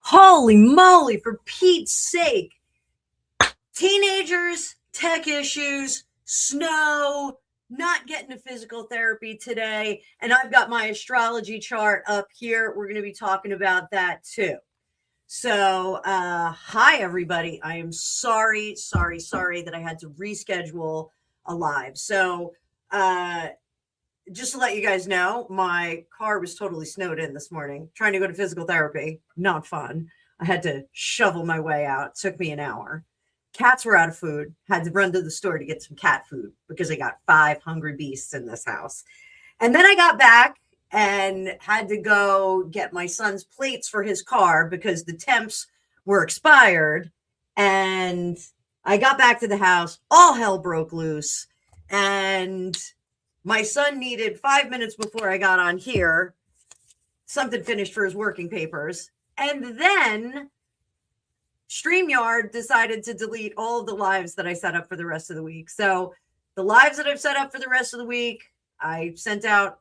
Holy moly, for Pete's sake. Teenagers, tech issues, snow, not getting to physical therapy today. And I've got my astrology chart up here. We're going to be talking about that too. So, hi, everybody. I am sorry that I had to reschedule a live. So, just to let you guys know, my car was totally snowed in this morning, trying to go to physical therapy. Not fun. I had to shovel my way out. It took me an hour. Cats were out of food. Had to run to the store to get some cat food because I got 5 hungry beasts in this house. And then I got back and had to go get my son's plates for his car because the temps were expired. And I got back to the house, all hell broke loose. And my son needed 5 minutes before I got on here, something finished for his working papers. And then StreamYard decided to delete all of the lives that I set up for the rest of the week. So the lives that I've set up for the rest of the week, I sent out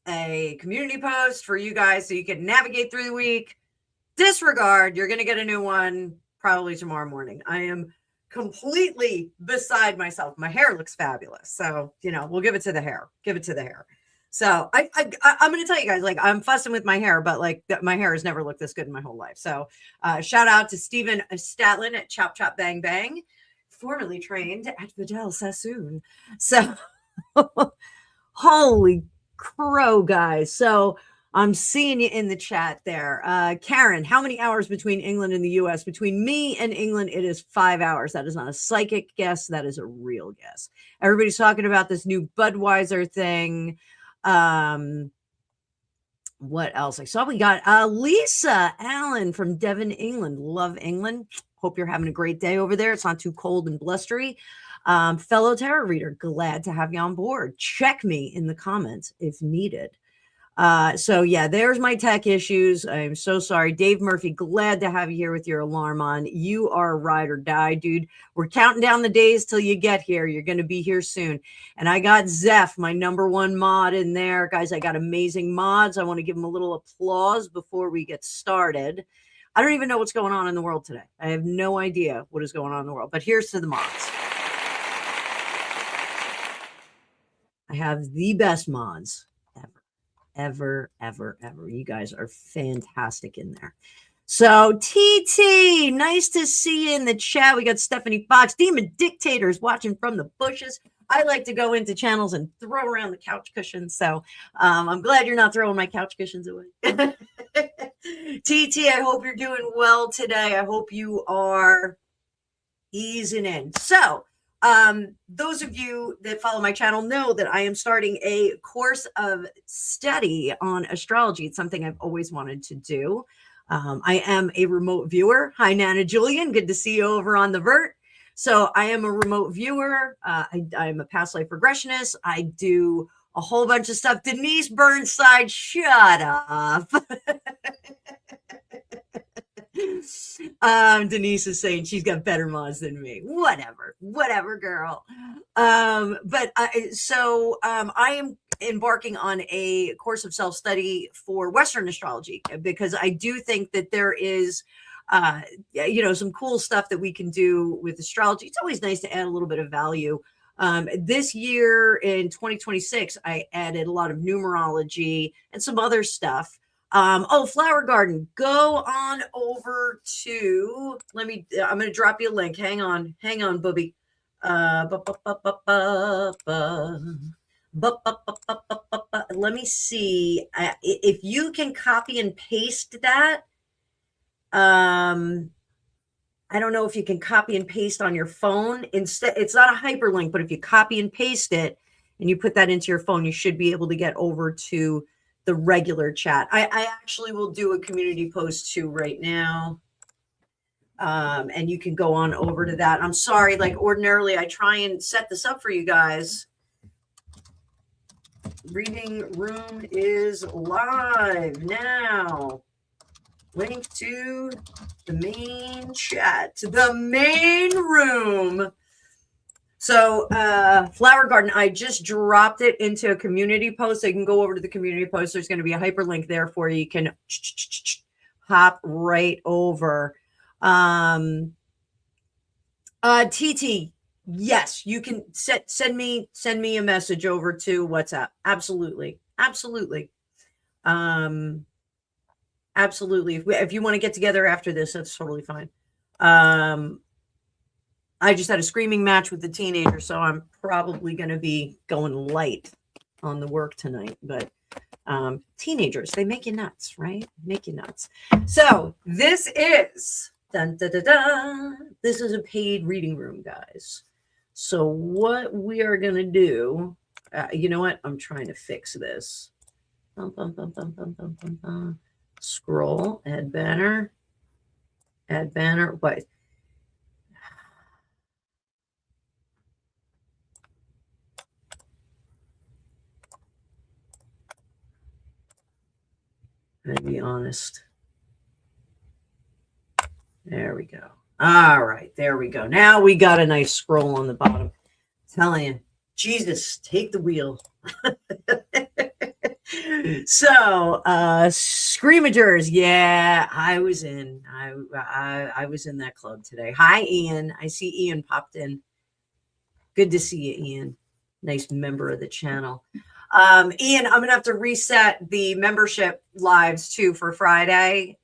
a community post for you guys so you can navigate through the week. Disregard, you're going to get a new one probably tomorrow morning. I am completely beside myself. My hair looks fabulous. So, we'll give it to the hair. Give it to the hair. So I'm going to tell you guys, like, I'm fussing with my hair, but like my hair has never looked this good in my whole life. So shout out to Stephen Statlin at Chop Chop Bang Bang, formerly trained at Vidal Sassoon. So holy crow, guys. So I'm seeing you in the chat there. Karen, how many hours between England and the US? Between me and England, it is 5 hours. That is not a psychic guess. That is a real guess. Everybody's talking about this new Budweiser thing. What else? I saw we got Lisa Allen from Devon, England. Love England. Hope you're having a great day over there. It's not too cold and blustery. Fellow tarot reader, glad to have you on board. Check me in the comments if needed. So yeah, there's my tech issues. I'm so sorry. Dave Murphy, glad to have you here with your alarm on. You are a ride or die, dude. We're counting down the days till you get here. You're going to be here soon. And I got Zeph, my #1 mod in there. Guys, I got amazing mods. I want to give them a little applause before we get started. I don't even know what's going on in the world today. I have no idea what is going on in the world, but here's to the mods. I have the best mods ever. You guys are fantastic in there. So TT, nice to see you in the chat. We got Stephanie Fox, Demon Dictators watching from the bushes. I like to go into channels and throw around the couch cushions. So I'm glad you're not throwing my couch cushions away. TT, I hope you're doing well today. I hope you are easing in. So those of you that follow my channel know that I am starting a course of study on astrology. It's something I've always wanted to do. I am a remote viewer. Hi, Nana Julian. Good to see you over on the Vert. So I am a remote viewer. I'm a past life regressionist. I do a whole bunch of stuff. Denise Burnside, shut up. Denise is saying she's got better mods than me. Whatever, girl. But I am embarking on a course of self-study for Western astrology because I do think that there is, some cool stuff that we can do with astrology. It's always nice to add a little bit of value. This year in 2026, I added a lot of numerology and some other stuff. Flower Garden, go on over to, I'm going to drop you a link. Hang on, Booby. Let me see if you can copy and paste that. I don't know if you can copy and paste on your phone. Instead, it's not a hyperlink, but if you copy and paste it and you put that into your phone, you should be able to get over to the regular chat. I actually will do a community post too right now. And you can go on over to that. I'm sorry, like ordinarily I try and set this up for you guys. Reading room is live now. Link to the main chat, to the main room. So Flower Garden, I just dropped it into a community post. So you can go over to the community post. There's going to be a hyperlink there for you. You can hop right over. TT, yes, you can send me a message over to WhatsApp. Absolutely. Absolutely. If you want to get together after this, that's totally fine. I just had a screaming match with the teenager, so I'm probably going to be going light on the work tonight. But teenagers, they make you nuts, right? Make you nuts. So this is Dun, da, da, da. This is a paid reading room, guys. So what we are going to do, you know what? I'm trying to fix this. Bum, bum, bum, bum, bum, bum, bum, bum. Scroll, add banner. What? I'm going to be honest. There we go. All right, there we go. Now we got a nice scroll on the bottom. Telling you, Jesus, take the wheel. So, Screamagers, yeah, I was in that club today. Hi, Ian. I see Ian popped in. Good to see you, Ian. Nice member of the channel. Ian, I'm gonna have to reset the membership lives too for Friday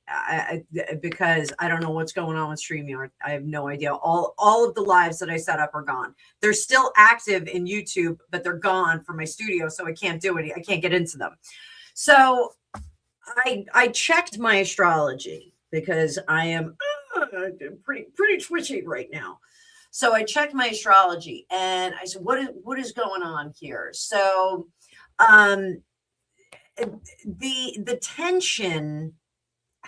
because I don't know what's going on with StreamYard. I have no idea. All of the lives that I set up are gone. They're still active in YouTube, but they're gone from my studio, so I can't do it. I can't get into them. So I checked my astrology because I am pretty twitchy right now. So I checked my astrology and I said, what is going on here? So the tension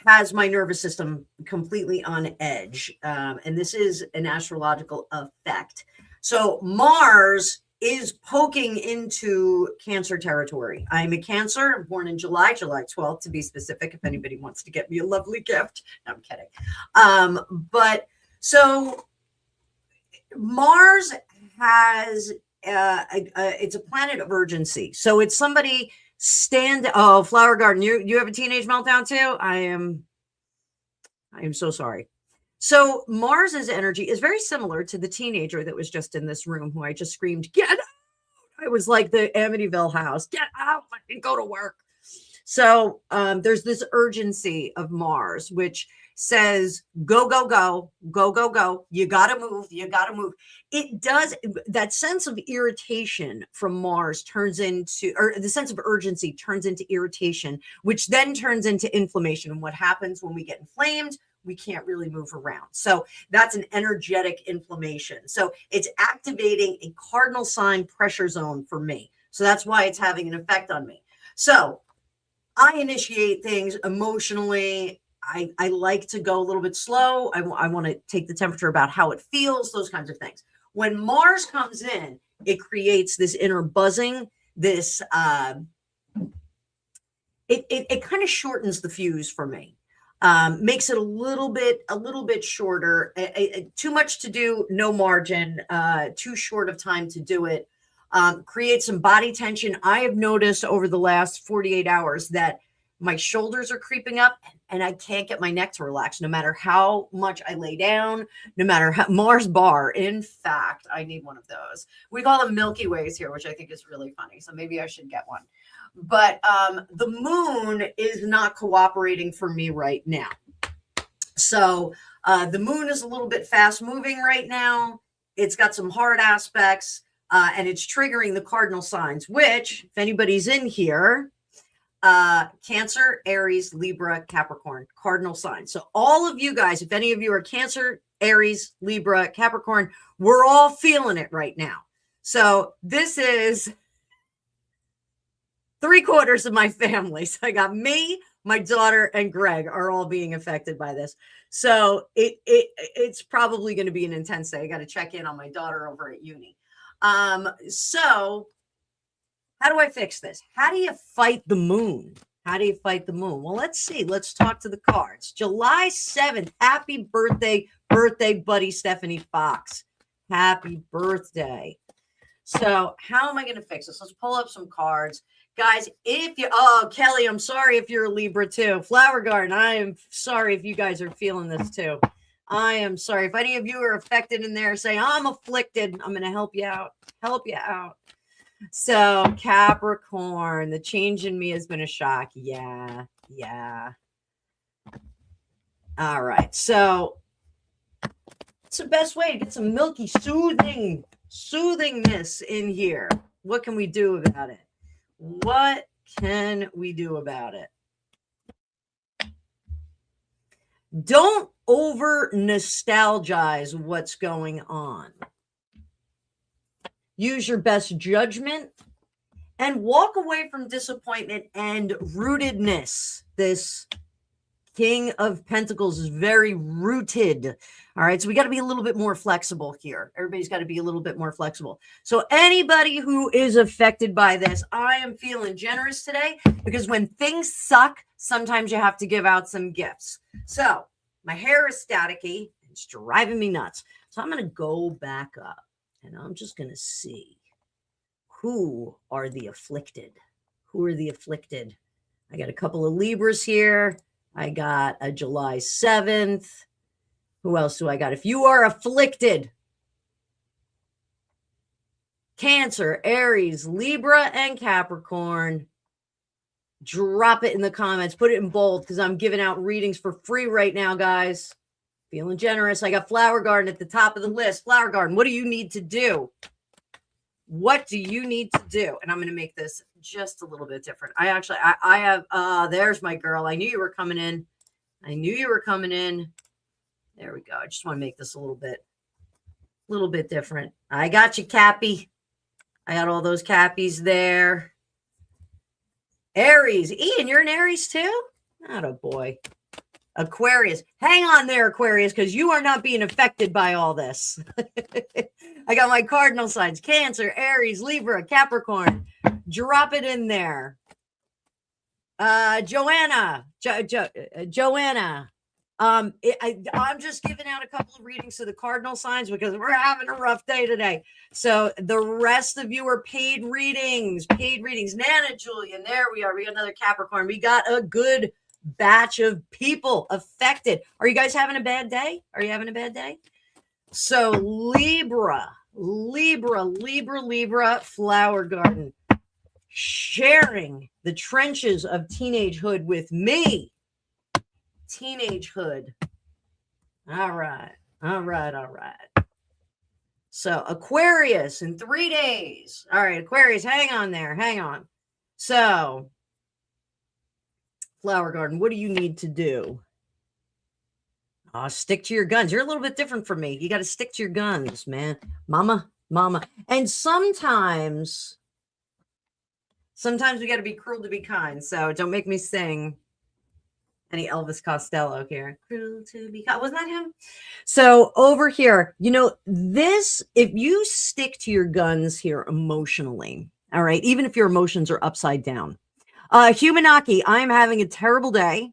has my nervous system completely on edge. And this is an astrological effect. So Mars is poking into Cancer territory. I'm a Cancer, born in July 12th, to be specific, if anybody wants to get me a lovely gift. No, I'm kidding. But so Mars has it's a planet of urgency. So it's somebody Flower Garden, you have a teenage meltdown too? I am so sorry. So Mars's energy is very similar to the teenager that was just in this room who I just screamed, get out. I was like the Amityville house, get out, I can go to work. So there's this urgency of Mars, which says, go, go, go, go, go, go. You got to move. You got to move. It does. That sense of irritation from Mars turns into, or the sense of urgency turns into irritation, which then turns into inflammation. And what happens when we get inflamed? We can't really move around. So that's an energetic inflammation. So it's activating a cardinal sign pressure zone for me. So that's why it's having an effect on me. So I initiate things emotionally. I like to go a little bit slow. I want to take the temperature about how it feels, those kinds of things. When Mars comes in, it creates this inner buzzing, this, it kind of shortens the fuse for me. Makes it a little bit shorter, too much to do, no margin, too short of time to do it. Create some body tension. I have noticed over the last 48 hours that my shoulders are creeping up and I can't get my neck to relax no matter how much I lay down, no matter how Mars bar. In fact, I need one of those. We call them Milky Ways here, which I think is really funny. So maybe I should get one. But the moon is not cooperating for me right now. So the moon is a little bit fast moving right now. It's got some hard aspects. And it's triggering the cardinal signs, which, if anybody's in here, Cancer, Aries, Libra, Capricorn, cardinal signs. So all of you guys, if any of you are Cancer, Aries, Libra, Capricorn, we're all feeling it right now. So this is 3/4 of my family. So I got me, my daughter, and Greg are all being affected by this. So it's probably going to be an intense day. I got to check in on my daughter over at uni. So how do I fix this? How do you fight the moon? How do you fight the moon? Well, let's see. Let's talk to the cards. July 7th. Happy birthday, buddy Stephanie Fox. Happy birthday. So how am I going to fix this? Let's pull up some cards. Guys, Kelly, I'm sorry if you're a Libra too. Flower Garden, I am sorry if you guys are feeling this too. I am sorry. If any of you are affected in there, say, I'm afflicted. I'm going to help you out. So Capricorn, the change in me has been a shock. Yeah. All right. So it's the best way to get some milky soothingness in here. What can we do about it? Don't over nostalgize what's going on. Use your best judgment and walk away from disappointment and rootedness. This King of Pentacles is very rooted. All right. So we got to be a little bit more flexible here. Everybody's got to be a little bit more flexible. So anybody who is affected by this, I am feeling generous today, because when things suck, sometimes you have to give out some gifts. So my hair is staticky. It's driving me nuts. So I'm going to go back up and I'm just going to see who are the afflicted. Who are the afflicted? I got a couple of Libras here. I got a July 7th. Who else do I got? If you are afflicted, Cancer, Aries, Libra, and Capricorn, drop it in the comments. Put it in bold, because I'm giving out readings for free right now, guys. Feeling generous. I got Flower Garden at the top of the list. Flower Garden, what do you need to do? What do you need to do? And I'm going to make this just a little bit different. I have, there's my girl. I knew you were coming in. I knew you were coming in. There we go. I just want to make this a little bit different. I got you, Cappy. I got all those Cappies there. Aries. Ian, you're an Aries too? Atta boy. Aquarius. Hang on there, Aquarius, because you are not being affected by all this. I got my cardinal signs. Cancer, Aries, Libra, Capricorn. Drop it in there. Joanna. Joanna. I'm just giving out a couple of readings to the cardinal signs because we're having a rough day today. So the rest of you are paid readings. Nana, Julian, there we are. We got another Capricorn. We got a good batch of people affected. Are you guys having a bad day? So Libra, Flower Garden, sharing the trenches of teenagehood with me. Teenagehood. All right. So Aquarius in 3 days. All right, Aquarius, hang on. So Flower Garden, what do you need to do? Stick to your guns. You're a little bit different from me. You got to stick to your guns, man. Mama. And sometimes we got to be cruel to be kind. So don't make me sing any Elvis Costello here. Cruel to be kind. Wasn't that him? So over here, this, if you stick to your guns here emotionally, all right, even if your emotions are upside down. Humanaki, I'm having a terrible day.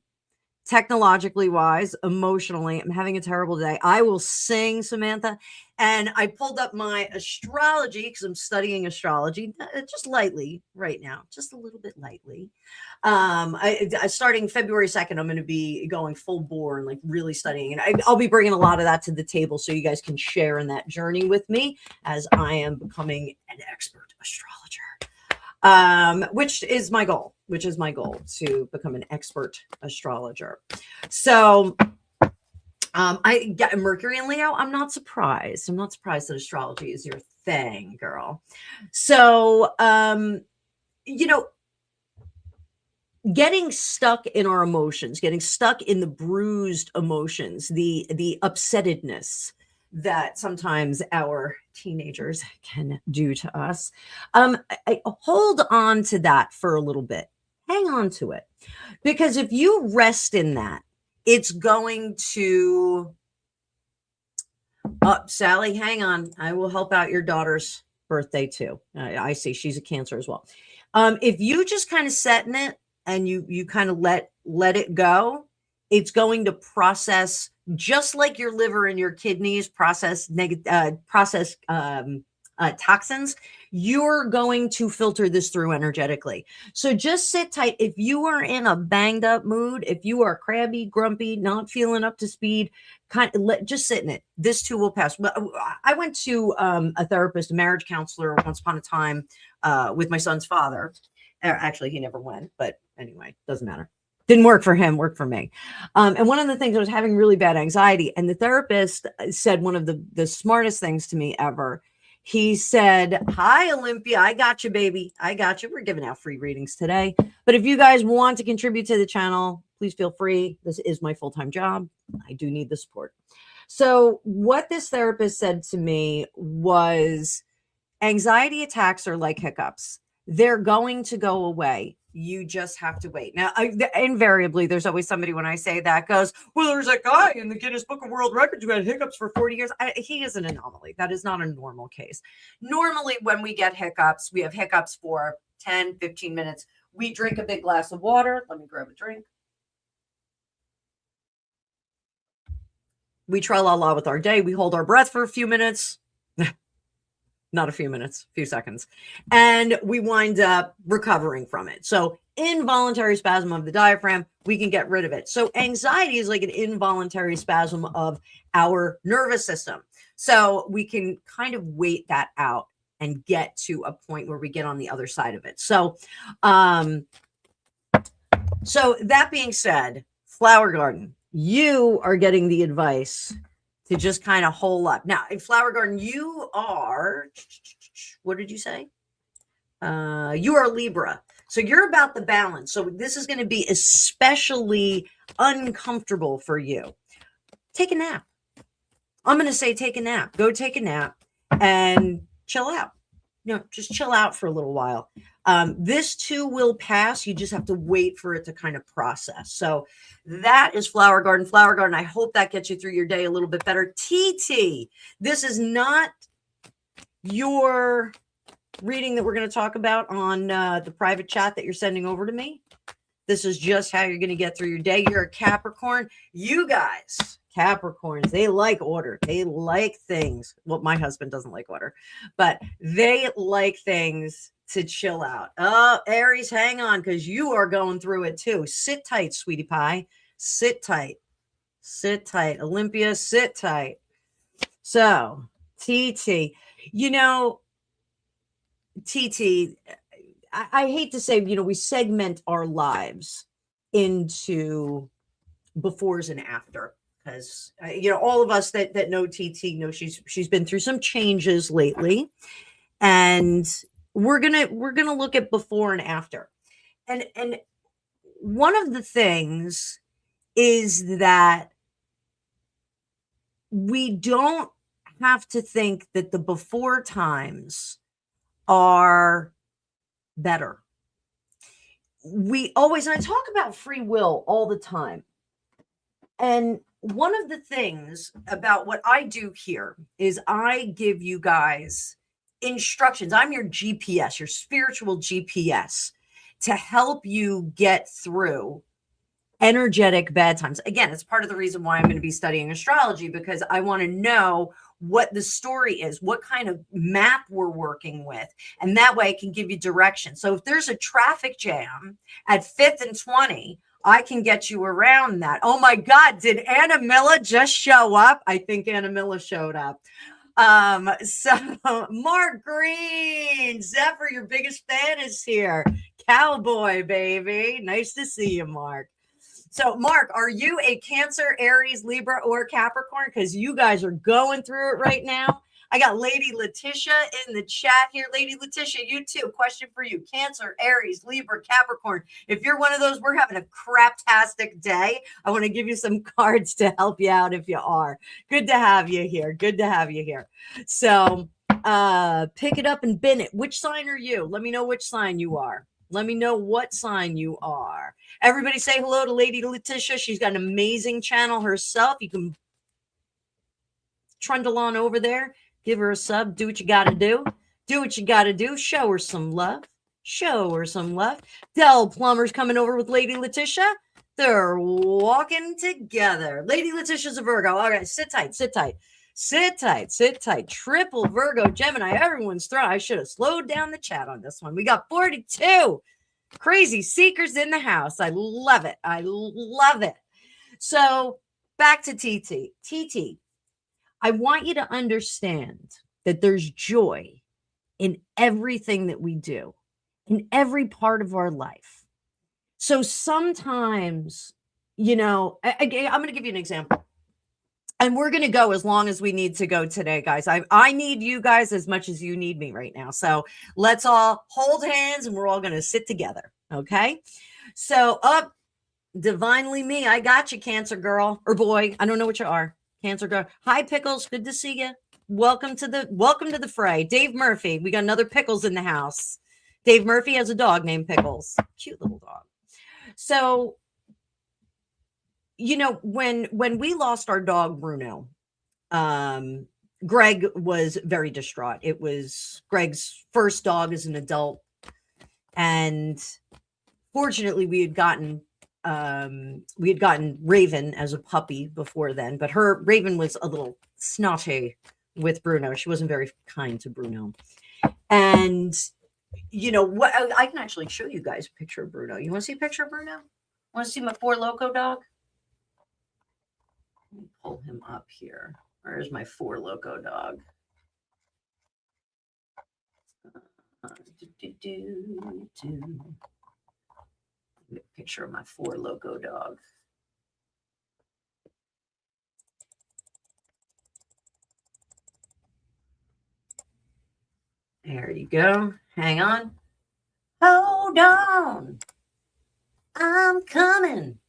Technologically wise, emotionally, I'm having a terrible day. I will sing, Samantha. And I pulled up my astrology because I'm studying astrology just lightly right now, just a little bit lightly. Starting February 2nd, I'm going to be going full bore and like really studying. And I'll be bringing a lot of that to the table so you guys can share in that journey with me as I am becoming an expert astrologer. Which is my goal to become an expert astrologer. So, I got Mercury and Leo. I'm not surprised that astrology is your thing, girl. So, getting stuck in our emotions, getting stuck in the bruised emotions, the upsettedness that sometimes our teenagers can do to us. I hold on to that for a little bit. Hang on to it. Because if you rest in that, it's going to... Sally, hang on. I will help out your daughter's birthday too. I see she's a Cancer as well. If you just kind of set in it and you kind of let it go, it's going to process, just like your liver and your kidneys process toxins. You're going to filter this through energetically. So just sit tight. If you are in a banged up mood, if you are crabby, grumpy, not feeling up to speed, just sit in it. This too will pass. I went to a therapist, a marriage counselor once upon a time with my son's father. Actually, he never went, but anyway, doesn't matter. Didn't work for him, worked for me. And one of the things, I was having really bad anxiety. And the therapist said one of the smartest things to me ever. He said, hi, Olympia. I got you, baby. I got you. We're giving out free readings today. But if you guys want to contribute to the channel, please feel free. This is my full-time job. I do need the support. So what this therapist said to me was, anxiety attacks are like hiccups. They're going to go away. You just have to wait. Now, invariably, there's always somebody when I say that goes, well, there's a guy in the Guinness Book of World Records who had hiccups for 40 years. He is an anomaly. That is not a normal case. Normally, when we get hiccups, we have hiccups for 10, 15 minutes. We drink a big glass of water. Let me grab a drink. We tra-la-la with our day. We hold our breath for a few minutes. Not a few minutes, a few seconds. And we wind up recovering from it. So involuntary spasm of the diaphragm, we can get rid of it. So anxiety is like an involuntary spasm of our nervous system. So we can kind of wait that out and get to a point where we get on the other side of it. So, so that being said, Flower Garden, you are getting the advice to just kind of hole up. Now, in Flower Garden, you are, what did you say? You are Libra. So you're about the balance. So this is going to be especially uncomfortable for you. Take a nap. I'm going to say take a nap. Go take a nap and chill out. Just chill out for a little while. This too will pass. You just have to wait for it to kind of process. So that is Flower Garden. Flower Garden, I hope that gets you through your day a little bit better. TT, this is not your reading that we're going to talk about on the private chat that you're sending over to me. This is just how you're going to get through your day. You're a Capricorn. You guys, Capricorns, they like order. They like things. Well, my husband doesn't like order, but they like things to chill out. Oh, Aries, hang on, because you are going through it too. Sit tight, sweetie pie. Sit tight. Sit tight. Olympia, sit tight. So, TT, TT, I hate to say, we segment our lives into befores and after. Because all of us that know TT know she's been through some changes lately, and we're gonna look at before and after. And one of the things is that we don't have to think that the before times are better. I talk about free will all the time. And one of the things about what I do here is I give you guys instructions. I'm your GPS, your spiritual GPS, to help you get through energetic bad times. Again, it's part of the reason why I'm going to be studying astrology, because I want to know what the story is, what kind of map we're working with. And that way I can give you direction. So if there's a traffic jam at 5th and 20, I can get you around that. Oh my God, did Anna Miller just show up? I think Anna Miller showed up. So Mark Green, Zephyr, your biggest fan is here. Cowboy, baby. Nice to see you, Mark. So Mark, are you a Cancer, Aries, Libra, or Capricorn? Because you guys are going through it right now. I got Lady Letitia in the chat here. Lady Letitia, you too. Question for you. Cancer, Aries, Libra, Capricorn. If you're one of those, we're having a craptastic day. I want to give you some cards to help you out if you are. Good to have you here. Good to have you here. So pick it up and bin it. Which sign are you? Let me know which sign you are. Let me know what sign you are. Everybody say hello to Lady Letitia. She's got an amazing channel herself. You can trundle on over there. Give her a sub. Do what you got to do. Do what you got to do. Show her some love. Show her some love. Del Plumber's coming over with Lady Letitia. They're walking together. Lady Letitia's a Virgo. All right, sit tight, sit tight. Sit tight, sit tight. Triple Virgo, Gemini. Everyone's throwing. I should have slowed down the chat on this one. We got 42 crazy seekers in the house. I love it. I love it. So back to TT. TT, I want you to understand that there's joy in everything that we do, in every part of our life. So sometimes, I'm going to give you an example. And we're going to go as long as we need to go today, guys. I need you guys as much as you need me right now. So let's all hold hands and we're all going to sit together. Okay. So Divinely me. I got you, Cancer girl or boy. I don't know what you are. Cancer girl. Hi, Pickles. Good to see you. Welcome to the fray. Dave Murphy. We got another Pickles in the house. Dave Murphy has a dog named Pickles. Cute little dog. So, when we lost our dog Bruno, Greg was very distraught. It was Greg's first dog as an adult, and fortunately we had gotten Raven as a puppy before then, but Raven was a little snotty with Bruno. She wasn't very kind to Bruno. And what, I can actually show you guys a picture of Bruno. You want to see a picture of Bruno? Want to see my Four Loko dog? Let me pull him up here. Where's my Four Loko dog? Picture of my Four Loko dog. There you go. Hang on. Hold on. I'm coming.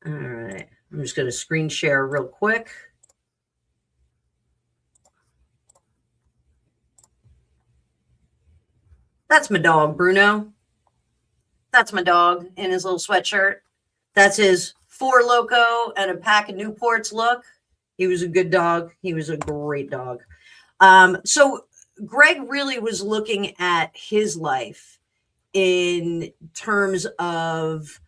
All right. I'm just going to screen share real quick. That's my dog, Bruno. That's my dog in his little sweatshirt. That's his Four Loko and a pack of Newports look. He was a good dog. He was a great dog. So Greg really was looking at his life in terms of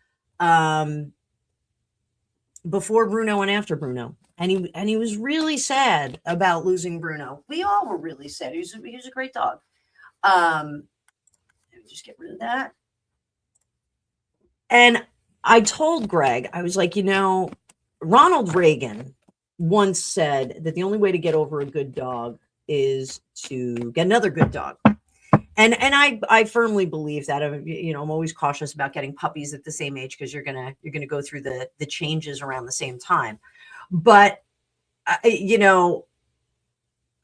before Bruno and after Bruno. And he was really sad about losing Bruno. We all were really sad. He was a great dog. Let me just get rid of that. And I told Greg, I was like, Ronald Reagan once said that the only way to get over a good dog is to get another good dog. And I firmly believe that. I'm always cautious about getting puppies at the same age because you're gonna go through the changes around the same time. But I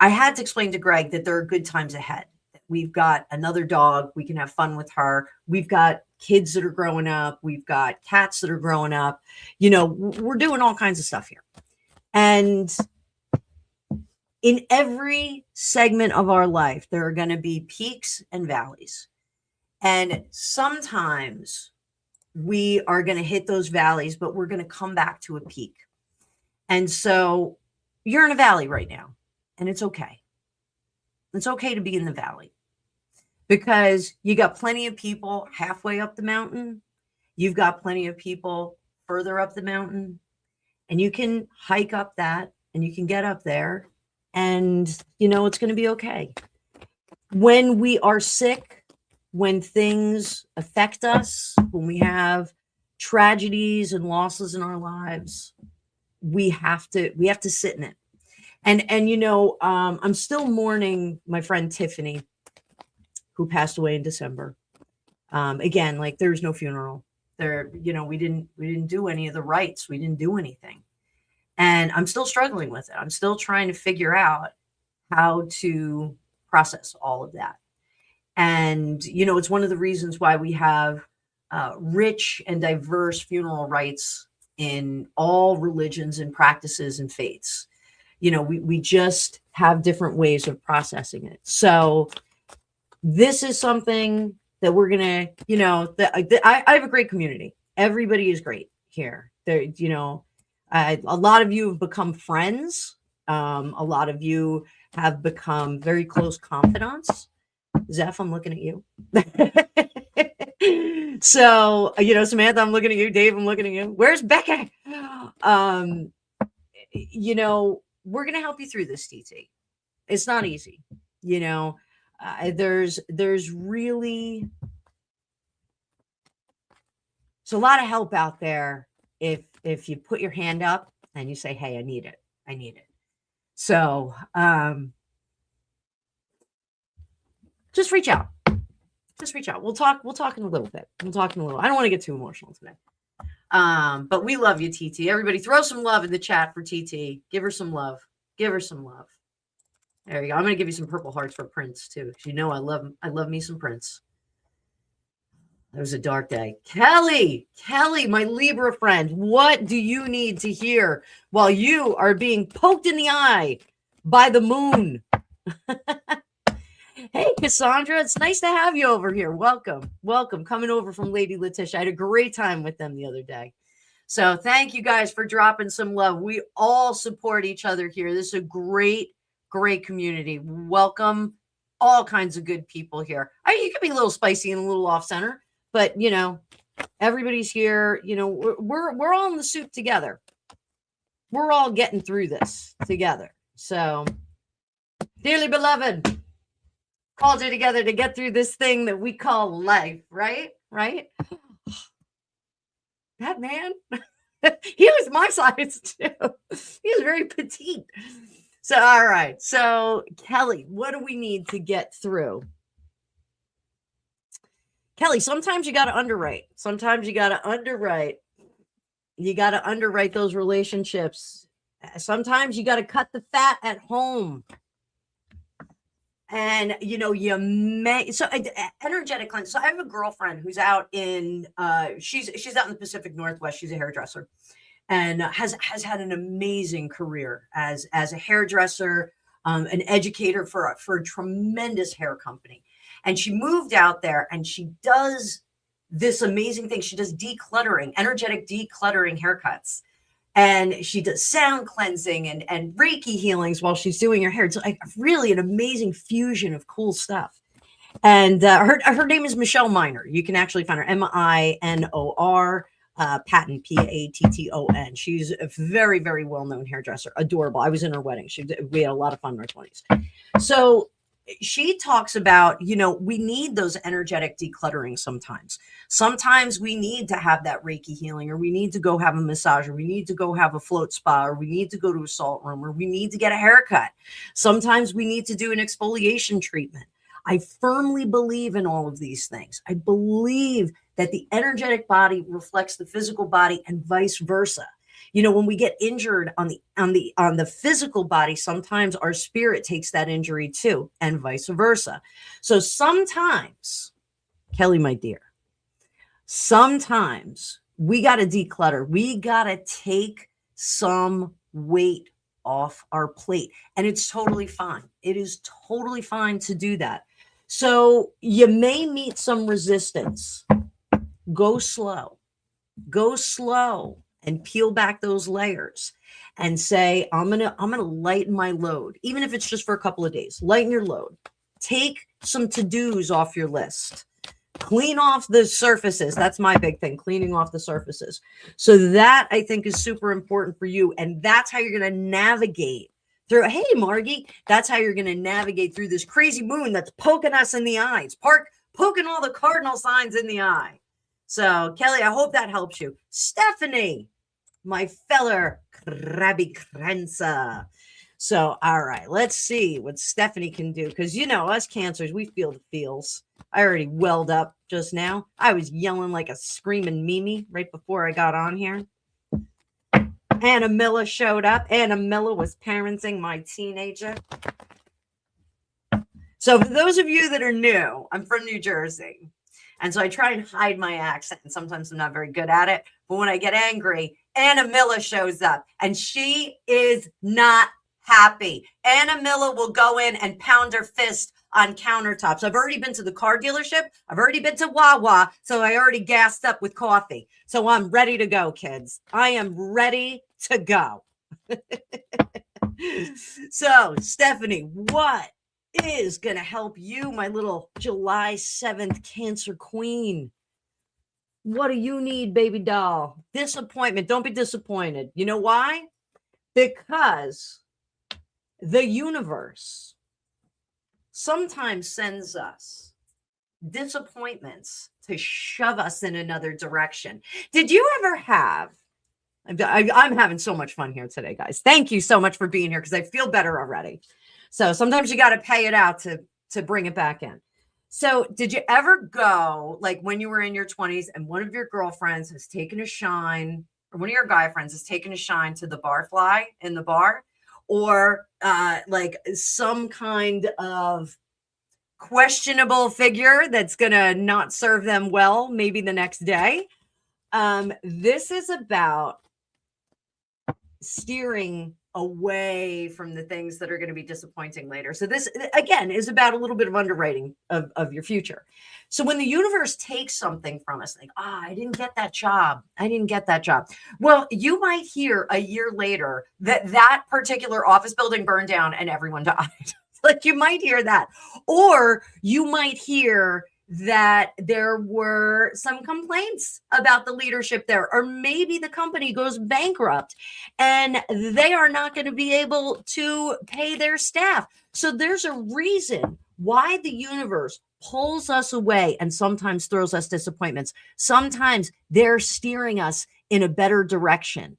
had to explain to Greg that there are good times ahead. We've got another dog. We can have fun with her. We've got kids that are growing up. We've got cats that are growing up. We're doing all kinds of stuff here. And in every segment of our life, there are going to be peaks and valleys. And sometimes we are going to hit those valleys, but we're going to come back to a peak. And so you're in a valley right now, and it's okay. It's okay to be in the valley because you got plenty of people halfway up the mountain. You've got plenty of people further up the mountain, and you can hike up that and you can get up there, and it's going to be okay. When we are sick, when things affect us, when we have tragedies and losses in our lives, we have to sit in it. And I'm still mourning my friend Tiffany, who passed away in December. Again, like there's no funeral there. We didn't do any of the rites. We didn't do anything. And I'm still struggling with it. I'm still trying to figure out how to process all of that. And, it's one of the reasons why we have rich and diverse funeral rites in all religions and practices and faiths. We just have different ways of processing it. So this is something that we're going to, I have a great community. Everybody is great here. There, a lot of you have become friends. A lot of you have become very close confidants. Zeph, I'm looking at you. So, Samantha, I'm looking at you. Dave, I'm looking at you. Where's Becca? We're going to help you through this, TT. It's not easy. There's really, there's a lot of help out there if you put your hand up and you say, hey, I need it. So, just reach out. We'll talk in a little bit. I don't want to get too emotional today. But we love you, TT. Everybody throw some love in the chat for TT. Give her some love. There you go. I'm going to give you some purple hearts for Prince too. I love me some Prince. It was a dark day. Kelly, my Libra friend, what do you need to hear while you are being poked in the eye by the moon? Hey, Cassandra, it's nice to have you over here. Welcome. Coming over from Lady Letitia. I had a great time with them the other day. So thank you guys for dropping some love. We all support each other here. This is a great community. Welcome all kinds of good people here. You can be a little spicy and a little off center, but everybody's here. We're all in the soup together. We're all getting through this together. So, dearly beloved, called you together to get through this thing that we call life, right? That man, he was my size too. He was very petite. So, all right. So, Kelly, what do we need to get through? Kelly, sometimes you got to underwrite. You got to underwrite those relationships. Sometimes you got to cut the fat at home. And, you may, so energetic cleanse. So I have a girlfriend who's out in, she's out in the Pacific Northwest. She's a hairdresser and has had an amazing career as a hairdresser, an educator for a tremendous hair company. And she moved out there and she does this amazing thing. She does decluttering, energetic decluttering haircuts. And she does sound cleansing and Reiki healings while she's doing her hair. It's like really an amazing fusion of cool stuff. And her name is Michelle Miner. You can actually find her MINOR, Patton, PATTON. She's a very, very well-known hairdresser. Adorable. I was in her wedding. We had a lot of fun in our 20s. So she talks about, we need those energetic decluttering sometimes. Sometimes we need to have that Reiki healing, or we need to go have a massage, or we need to go have a float spa, or we need to go to a salt room, or we need to get a haircut. Sometimes we need to do an exfoliation treatment. I firmly believe in all of these things. I believe that the energetic body reflects the physical body and vice versa. When we get injured on the physical body, sometimes our spirit takes that injury too, and vice versa. So sometimes, Kelly, my dear, sometimes we got to declutter. We got to take some weight off our plate, and it's totally fine. It is totally fine to do that. So you may meet some resistance. Go slow. And peel back those layers and say, I'm gonna lighten my load, even if it's just for a couple of days. Lighten your load. Take some to-dos off your list. Clean off the surfaces. That's my big thing, cleaning off the surfaces. So that, I think, is super important for you. And that's how you're going to navigate through. Hey, Margie, that's how you're going to navigate through this crazy moon that's poking us in the eye. It's poking all the cardinal signs in the eye. So, Kelly, I hope that helps you. Stephanie, my feller Krabby Krenza. So, all right, let's see what Stephanie can do. Because, us cancers, we feel the feels. I already welled up just now. I was yelling like a screaming Mimi right before I got on here. Anna Miller showed up. Anna Miller was parenting my teenager. So, for those of you that are new, I'm from New Jersey. And so I try and hide my accent, and sometimes I'm not very good at it. But when I get angry, Anna Miller shows up, and she is not happy. Anna Miller will go in and pound her fist on countertops. I've already been to the car dealership. I've already been to Wawa, so I already gassed up with coffee. So I'm ready to go, kids. I am ready to go. So, Stephanie, what is going to help you, my little July 7th Cancer Queen? What do you need, baby doll? Disappointment. Don't be disappointed. You know why? Because the universe sometimes sends us disappointments to shove us in another direction. Did you ever have, I'm having so much fun here today, guys. Thank you so much for being here because I feel better already. So sometimes you got to pay it out to bring it back in. So did you ever go, like when you were in your 20s and one of your girlfriends has taken a shine, or one of your guy friends has taken a shine to the barfly in the bar, or like some kind of questionable figure that's going to not serve them well, maybe the next day. This is about steering away from the things that are going to be disappointing later. So this, again, is about a little bit of underwriting of your future. So when the universe takes something from us, like, I didn't get that job. I didn't get that job. Well, you might hear a year later that particular office building burned down and everyone died. Like, you might hear that. Or you might hear that there were some complaints about the leadership there, or maybe the company goes bankrupt and they are not going to be able to pay their staff. So there's a reason why the universe pulls us away and sometimes throws us disappointments. Sometimes they're steering us in a better direction.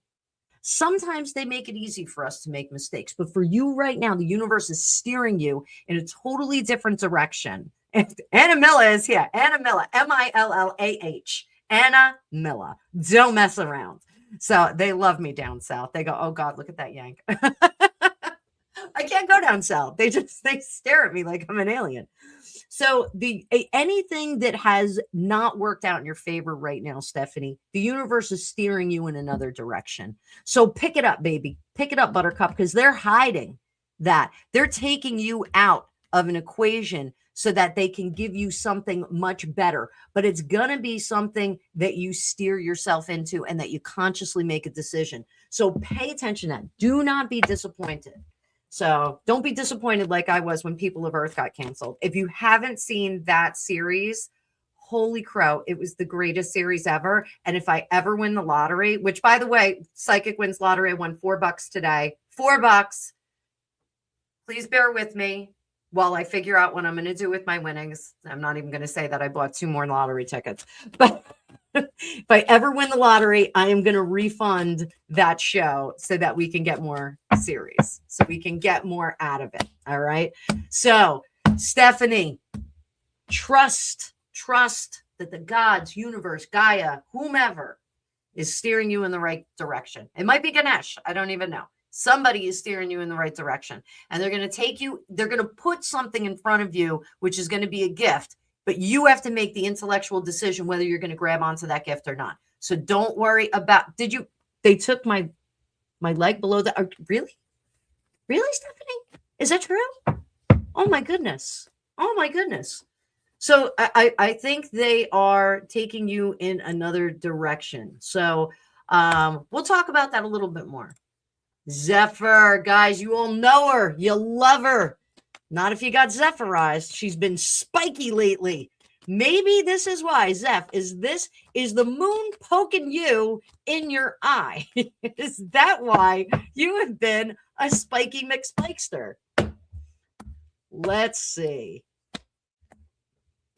Sometimes they make it easy for us to make mistakes, but for you right now, the universe is steering you in a totally different direction. Anna Milla is here. Anna Milla, Millah. Anna Milla. Don't mess around. So they love me down south. They go, oh God, look at that yank. I can't go down south. They stare at me like I'm an alien. So anything that has not worked out in your favor right now, Stephanie, the universe is steering you in another direction. So pick it up, baby. Pick it up, Buttercup, because they're hiding that. They're taking you out of an equation so that they can give you something much better. But it's going to be something that you steer yourself into and that you consciously make a decision. So pay attention to that. Do not be disappointed. So don't be disappointed like I was when People of Earth got canceled. If you haven't seen that series, holy crow, it was the greatest series ever. And if I ever win the lottery, which, by the way, Psychic wins lottery, I won $4 today. $4. Please bear with me while I figure out what I'm going to do with my winnings. I'm not even going to say that I bought 2 more lottery tickets. But if I ever win the lottery, I am going to refund that show so that we can get more series, so we can get more out of it. All right. So, Stephanie, trust that the gods, universe, Gaia, whomever is steering you in the right direction. It might be Ganesh. I don't even know. Somebody is steering you in the right direction, and they're going to take you. They're going to put something in front of you, which is going to be a gift. But you have to make the intellectual decision whether you're going to grab onto that gift or not. So don't worry about, they took my leg below the, really, Stephanie? Is that true? Oh my goodness. So I think they are taking you in another direction. So we'll talk about that a little bit more. Zephyr, guys, you all know her. You love her. Not if you got Zephyrized. She's been spiky lately. Maybe this is why, Zeph, is the moon poking you in your eye? Is that why you have been a spiky McSpikester? Let's see.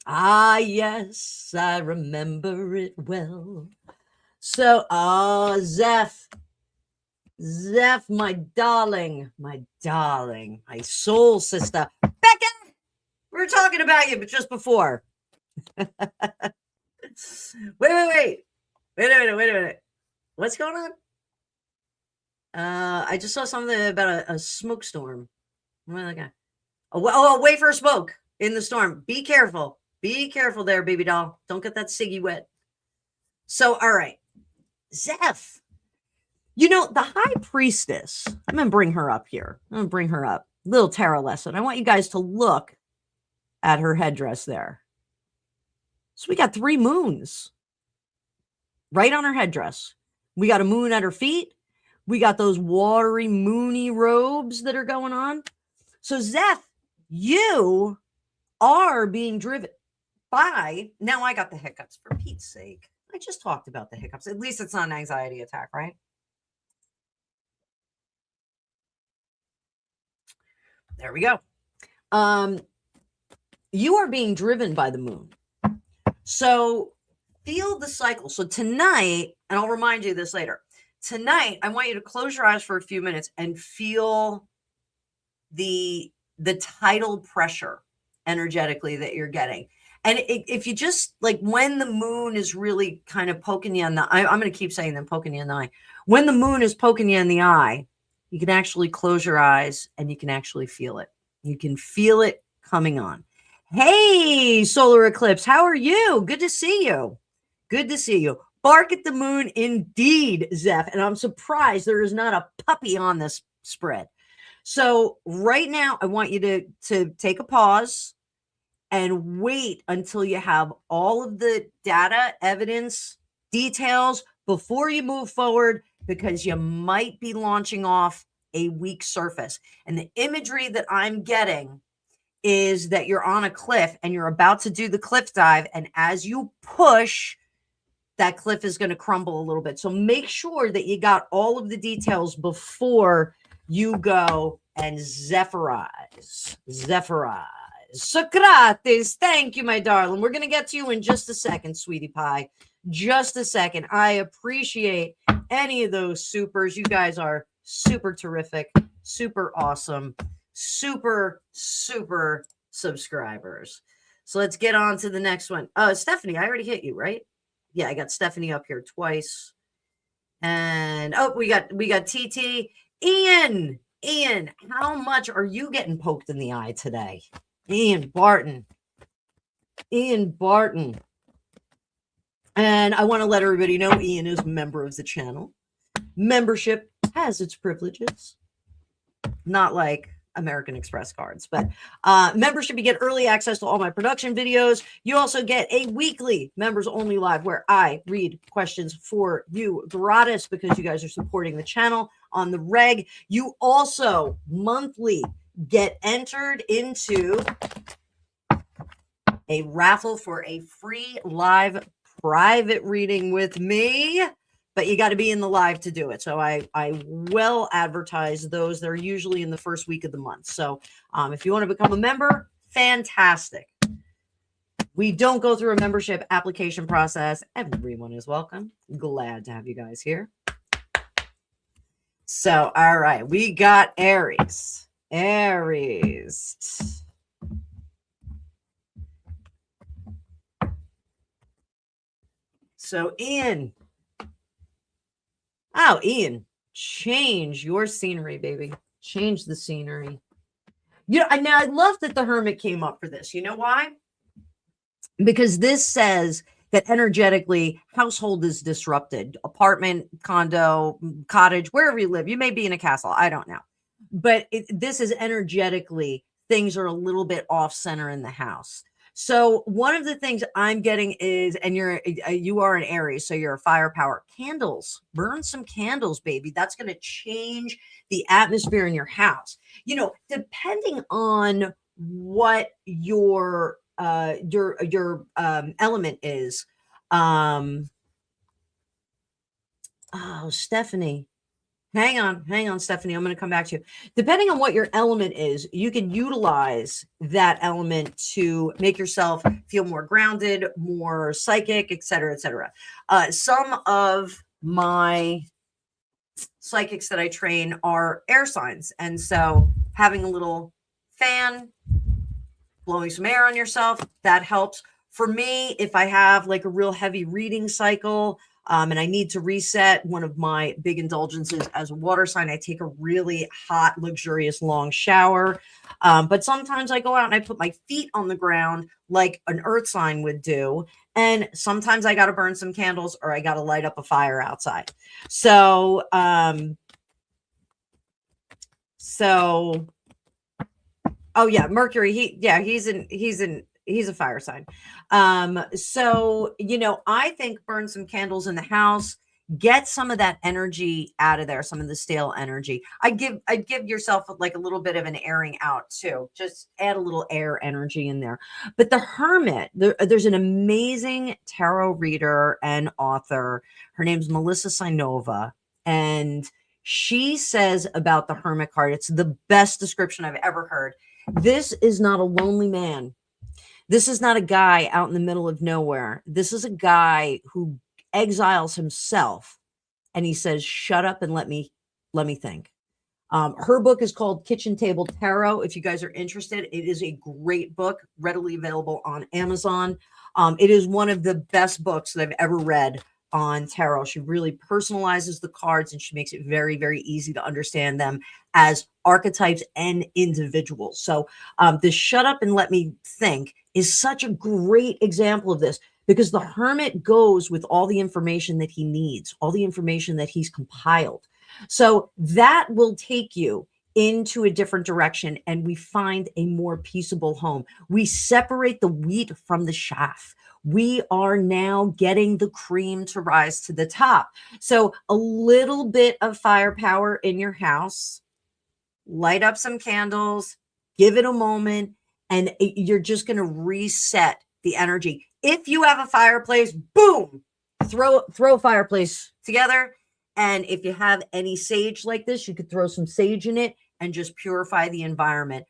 Ah, yes, I remember it well. So, Zeph, my darling, my soul sister. Becca, we were talking about you, but just before. Wait a minute. What's going on? I just saw something about a smoke storm. Oh, wait for a smoke in the storm. Be careful. Be careful there, baby doll. Don't get that ciggy wet. So, all right. Zeph. You know, the high priestess, I'm going to bring her up here. Little tarot lesson. I want you guys to look at her headdress there. So we got 3 moons right on her headdress. We got a moon at her feet. We got those watery, moony robes that are going on. So Zeph, you are being driven by, now I got the hiccups, for Pete's sake. I just talked about the hiccups. At least it's not an anxiety attack, right? There we go. You are being driven by the moon. So feel the cycle. So tonight, and I'll remind you this later, tonight, I want you to close your eyes for a few minutes and feel the tidal pressure energetically that you're getting. And if you just, like, when the moon is really kind of poking you in the eye, I'm going to keep saying them, poking you in the eye. When the moon is poking you in the eye, you can actually close your eyes and you can actually feel it. You can feel it coming on. Hey, solar eclipse, how are you? Good to see you. Good to see you. Bark at the moon indeed, Zeph. And I'm surprised there is not a puppy on this spread. So right now, I want you to take a pause and wait until you have all of the data, evidence, details before you move forward, because you might be launching off a weak surface. And the imagery that I'm getting is that you're on a cliff and you're about to do the cliff dive. And as you push, that cliff is going to crumble a little bit. So make sure that you got all of the details before you go and Zephyrize. Socrates, thank you, my darling. We're going to get to you in just a second, sweetie pie. Just a second. I appreciate any of those supers. You guys are super terrific, super awesome, super subscribers. So let's get on to the next one. Stephanie, I already hit you, right? Yeah, I got Stephanie up here twice. And we got TT. Ian, how much are you getting poked in the eye today? Ian Barton. And I want to let everybody know Ian is a member of the channel. Membership has its privileges. Not like American Express cards, but membership, you get early access to all my production videos. You also get a weekly members only live where I read questions for you gratis because you guys are supporting the channel on the reg. You also monthly get entered into a raffle for a free live private reading with me. But you got to be in the live to do it. So I will advertise those. They're usually in the first week of the month. So if you want to become a member, fantastic. We don't go through a membership application process. Everyone is welcome. Glad to have you guys here. So, all right. We got Aries. So, Ian, change your scenery, baby. Change the scenery. You know, now I love that the Hermit came up for this. You know why? Because this says that energetically, household is disrupted. Apartment, condo, cottage, wherever you live. You may be in a castle. I don't know. But this is energetically, things are a little bit off center in the house. So one of the things I'm getting is, and you are an Aries, so you're a firepower. Candles, burn some candles, baby. That's going to change the atmosphere in your house. You know, depending on what your element is. Stephanie. Hang on, Stephanie. I'm going to come back to you. Depending on what your element is, you can utilize that element to make yourself feel more grounded, more psychic, et cetera, et cetera. Some of my psychics that I train are air signs. And so having a little fan, blowing some air on yourself, that helps. For me, if I have like a real heavy reading cycle, and I need to reset, one of my big indulgences as a water sign, I take a really hot, luxurious, long shower. But sometimes I go out and I put my feet on the ground like an earth sign would do. And sometimes I got to burn some candles or I got to light up a fire outside. So, oh yeah, Mercury, he's a fire sign. So, you know, I think burn some candles in the house, get some of that energy out of there, some of the stale energy. I'd give yourself like a little bit of an airing out too. Just add a little air energy in there. But the Hermit, there's an amazing tarot reader and author. Her name's Melissa Sinova. And she says about the Hermit card, it's the best description I've ever heard. This is not a lonely man. This is not a guy out in the middle of nowhere. This is a guy who exiles himself and he says, shut up and let me think. Her book is called Kitchen Table Tarot. If you guys are interested, it is a great book, readily available on Amazon. It is one of the best books that I've ever read on tarot. She really personalizes the cards and she makes it very, very easy to understand them as archetypes and individuals. So the shut up and let me think is such a great example of this, because the hermit goes with all the information that he needs, all the information that he's compiled. So that will take you into a different direction, and we find a more peaceable home. We separate the wheat from the chaff. We are now getting the cream to rise to the top. So a little bit of firepower in your house, light up some candles, give it a moment, and you're just going to reset the energy. If you have a fireplace, boom, throw a fireplace together. And if you have any sage like this, you could throw some sage in it and just purify the environment.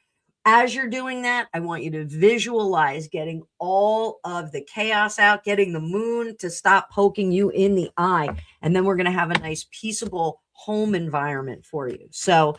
As you're doing that, I want you to visualize getting all of the chaos out, getting the moon to stop poking you in the eye. And then we're going to have a nice, peaceable home environment for you. So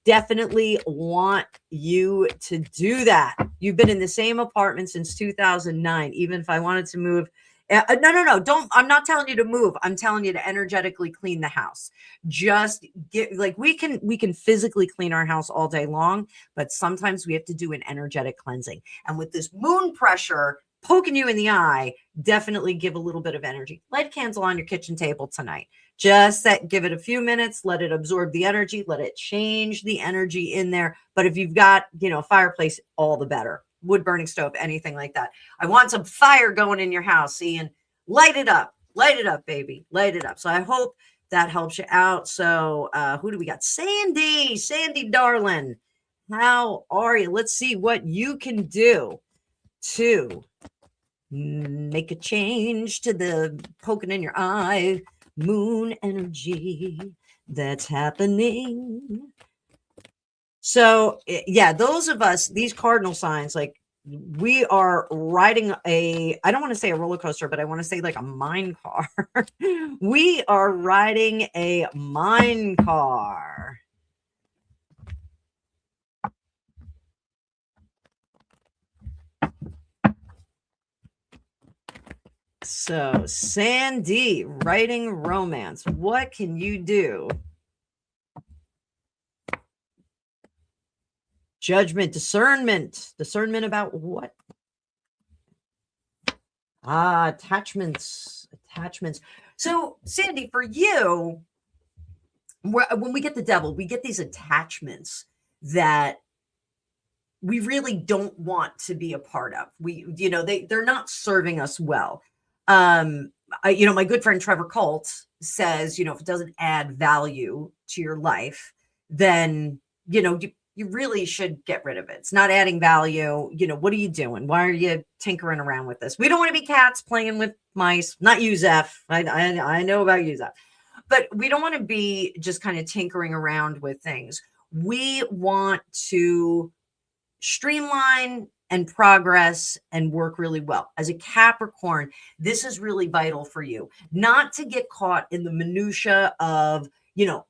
definitely want you to do that. You've been in the same apartment since 2009. Even if I wanted to move, no, don't. I'm not telling you to move. I'm telling you to energetically clean the house. Just get, like, we can physically clean our house all day long, but sometimes we have to do an energetic cleansing. And with this moon pressure poking you in the eye, definitely give a little bit of energy. Light a candle on your kitchen table tonight. Just give it a few minutes, let it absorb the energy, let it change the energy in there. But if you've got, fireplace, all the better. Wood burning stove, anything like that. I want some fire going in your house, Ian. Light it up, baby, light it up. So I hope that helps you out. So who do we got? Sandy, darling. How are you? Let's see what you can do to make a change to the poking in your eye moon energy that's happening. So yeah, those of us, these cardinal signs, like, we are riding I don't want to say a roller coaster, but I want to say like a mind car. We are riding a mind car. So Sandy, writing romance, what can you do? Judgment, discernment about what? Attachments. So Sandy, for you, when we get the devil, we get these attachments that we really don't want to be a part of. They're not serving us well. My good friend Trevor Colt says, if it doesn't add value to your life, then, you really should get rid of it. It's not adding value. What are you doing? Why are you tinkering around with this? We don't want to be cats playing with mice. Not you, Zeph. I know about you, Zeph. But we don't want to be just kind of tinkering around with things. We want to streamline and progress and work really well. As a Capricorn, this is really vital for you. Not to get caught in the minutia of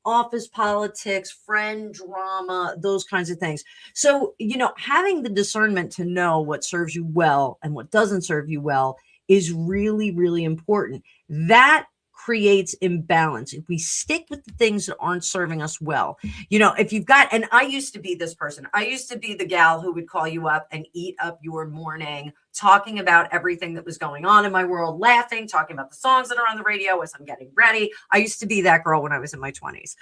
office politics, friend drama, those kinds of things. So, having the discernment to know what serves you well and what doesn't serve you well is really, really important. That creates imbalance. If we stick with the things that aren't serving us well, if you've got, and I used to be this person, I used to be the gal who would call you up and eat up your morning, talking about everything that was going on in my world, laughing, talking about the songs that are on the radio as I'm getting ready. I used to be that girl when I was in my 20s.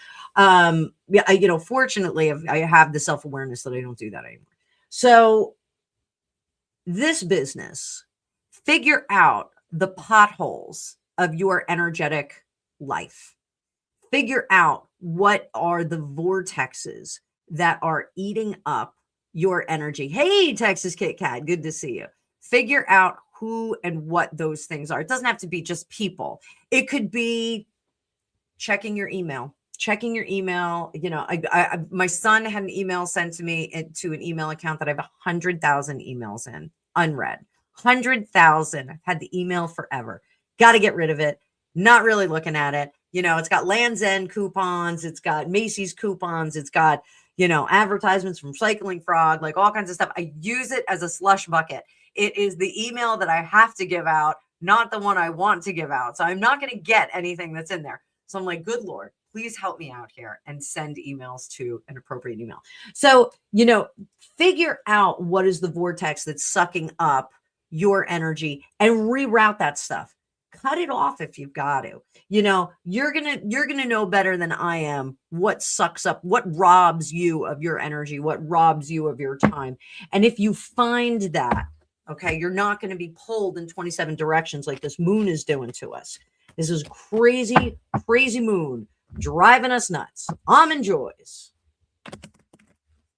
Fortunately, I have the self-awareness that I don't do that anymore. So this business, figure out the potholes of your energetic life. Figure out what are the vortexes that are eating up your energy. Hey, Texas Kit Kat, good to see you. Figure out who and what those things are. It doesn't have to be just people. It could be checking your email. My son had an email sent to me to an email account that I have 100,000 emails in, unread. 100,000. I've had the email forever. Got to get rid of it. Not really looking at it. It's got Land's End coupons. It's got Macy's coupons. It's got, advertisements from Cycling Frog, like all kinds of stuff. I use it as a slush bucket. It is the email that I have to give out, not the one I want to give out. So I'm not going to get anything that's in there. So I'm like, good Lord. please help me out here and send emails to an appropriate email. So, figure out what is the vortex that's sucking up your energy and reroute that stuff. Cut it off if you've got to. You're gonna know better than I am what sucks up, what robs you of your energy, what robs you of your time. And if you find that, okay, you're not going to be pulled in 27 directions like this moon is doing to us. This is crazy, crazy moon driving us nuts. Almond joys.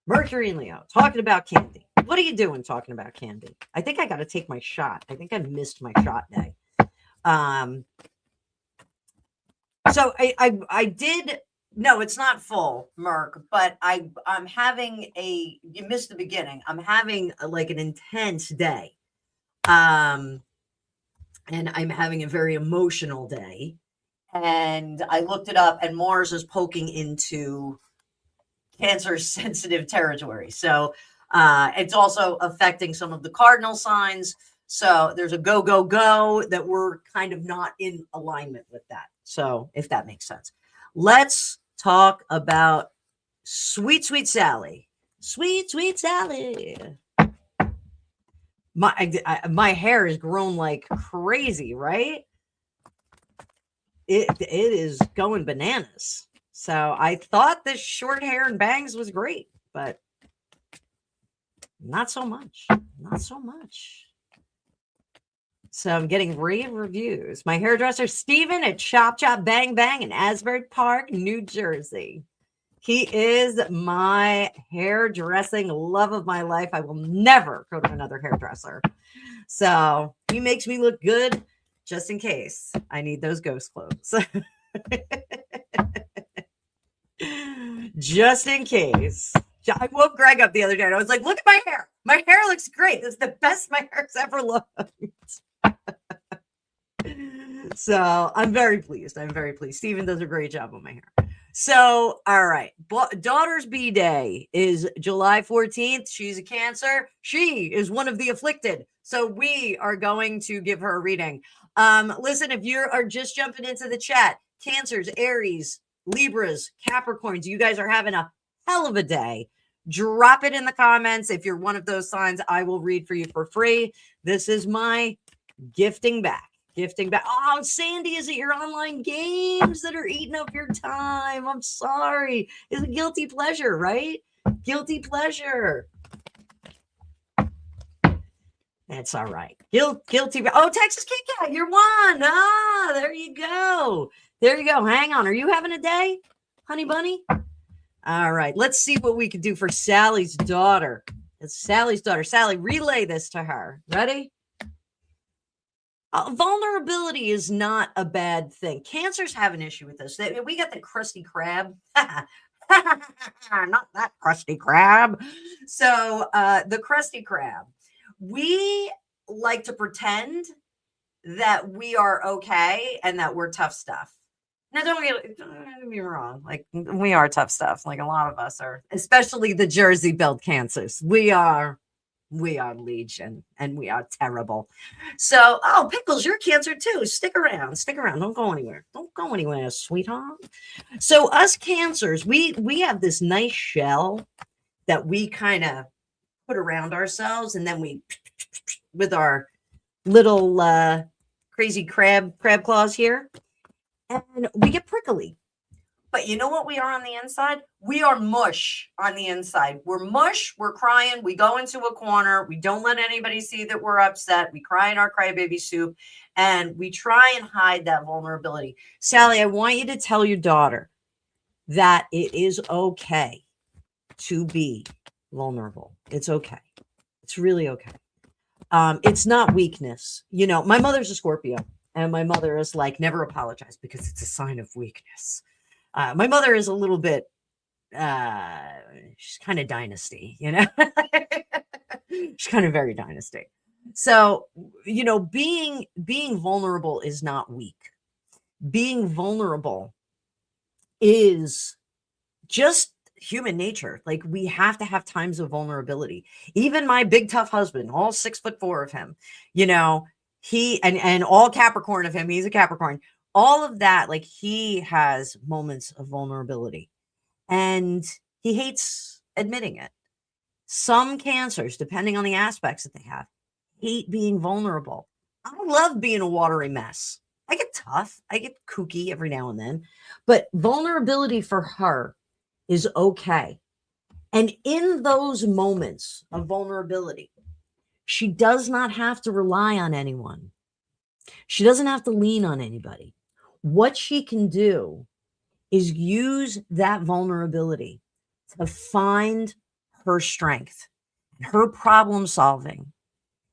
Mercury and Leo talking about candy. What are you doing talking about candy? I think I got to take my shot. I think I missed my shot day. So I did. No, it's not full, Merc, but I'm having you missed the beginning. I'm having like an intense day. And I'm having a very emotional day. And I looked it up, and Mars is poking into Cancer sensitive territory. So it's also affecting some of the cardinal signs. So there's a go, go, go that we're kind of not in alignment with that. So if that makes sense, let's talk about sweet, sweet Sally. Sweet, sweet Sally. My hair has grown like crazy, right? It is going bananas. So I thought this short hair and bangs was great, but not so much. Not so much. So I'm getting rave reviews. My hairdresser, Steven at Chop Chop Bang Bang in Asbury Park, New Jersey. He is my hairdressing love of my life. I will never go to another hairdresser. So he makes me look good just in case I need those ghost clothes. Just in case. I woke Greg up the other day and I was like, look at my hair. My hair looks great. It's the best my hair's ever looked. So I'm very pleased. I'm very pleased. Steven does a great job on my hair. So, all right. Daughter's B-Day is July 14th. She's a Cancer. She is one of the afflicted. So we are going to give her a reading. Listen, if you are just jumping into the chat, Cancers, Aries, Libras, Capricorns, you guys are having a hell of a day. Drop it in the comments. If you're one of those signs, I will read for you for free. This is my gifting back. Gifting back. Oh, Sandy, is it your online games that are eating up your time? I'm sorry. It's a guilty pleasure, right? Guilty pleasure. That's all right. Guilty. Oh, Texas Kit Kat, you're one. Ah, there you go. There you go. Hang on. Are you having a day, honey bunny? All right. Let's see what we can do for Sally's daughter. It's Sally's daughter. Sally, relay this to her. Ready? Vulnerability is not a bad thing. Cancers have an issue with this. We got the crusty crab. Not that crusty crab. So the crusty crab. We like to pretend that we are okay and that we're tough stuff. Now, don't get me wrong. Like, we are tough stuff. Like, a lot of us are, especially the Jersey Belt Cancers. We are legion and we are terrible. So, oh, Pickles, you're Cancer too. Stick around. Don't go anywhere, sweetheart. So us Cancers, we have this nice shell that we kind of put around ourselves, and then we with our little crazy crab claws here, and we get prickly. But you know what we are on the inside? We are mush on the inside. We're mush. We're crying. We go into a corner. We don't let anybody see that we're upset. We cry in our crybaby soup, and we try and hide that vulnerability. Sally, I want you to tell your daughter that it is okay to be vulnerable. It's okay. It's really okay. It's not weakness. You know, my mother's a Scorpio, and my mother is like, never apologize because it's a sign of weakness. My mother is a little bit, she's kind of dynasty, you know, she's kind of very dynasty. So, you know, being vulnerable is not weak. Being vulnerable is just human nature. Like, we have to have times of vulnerability. Even my big tough husband, all 6'4" of him, you know, he and all Capricorn of him, he's a Capricorn. all of that, like he has moments of vulnerability and he hates admitting it. Some cancers, depending on the aspects that they have, hate being vulnerable. I love being a watery mess. I get tough. I get kooky every now and then, but vulnerability for her is okay. And in those moments of vulnerability, she does not have to rely on anyone. She doesn't have to lean on anybody. What she can do is use that vulnerability to find her strength, her problem solving.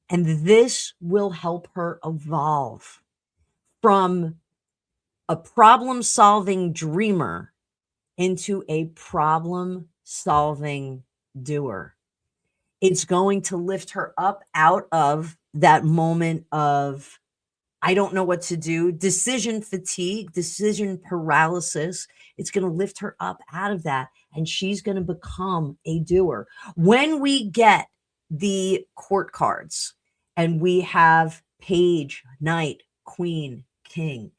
And this will help her evolve from a problem solving dreamer into a problem solving doer. It's going to lift her up out of that moment of, I don't know what to do, decision fatigue, decision paralysis. It's going to lift her up out of that, and she's going to become a doer. When we get the court cards and we have page, knight, queen, king,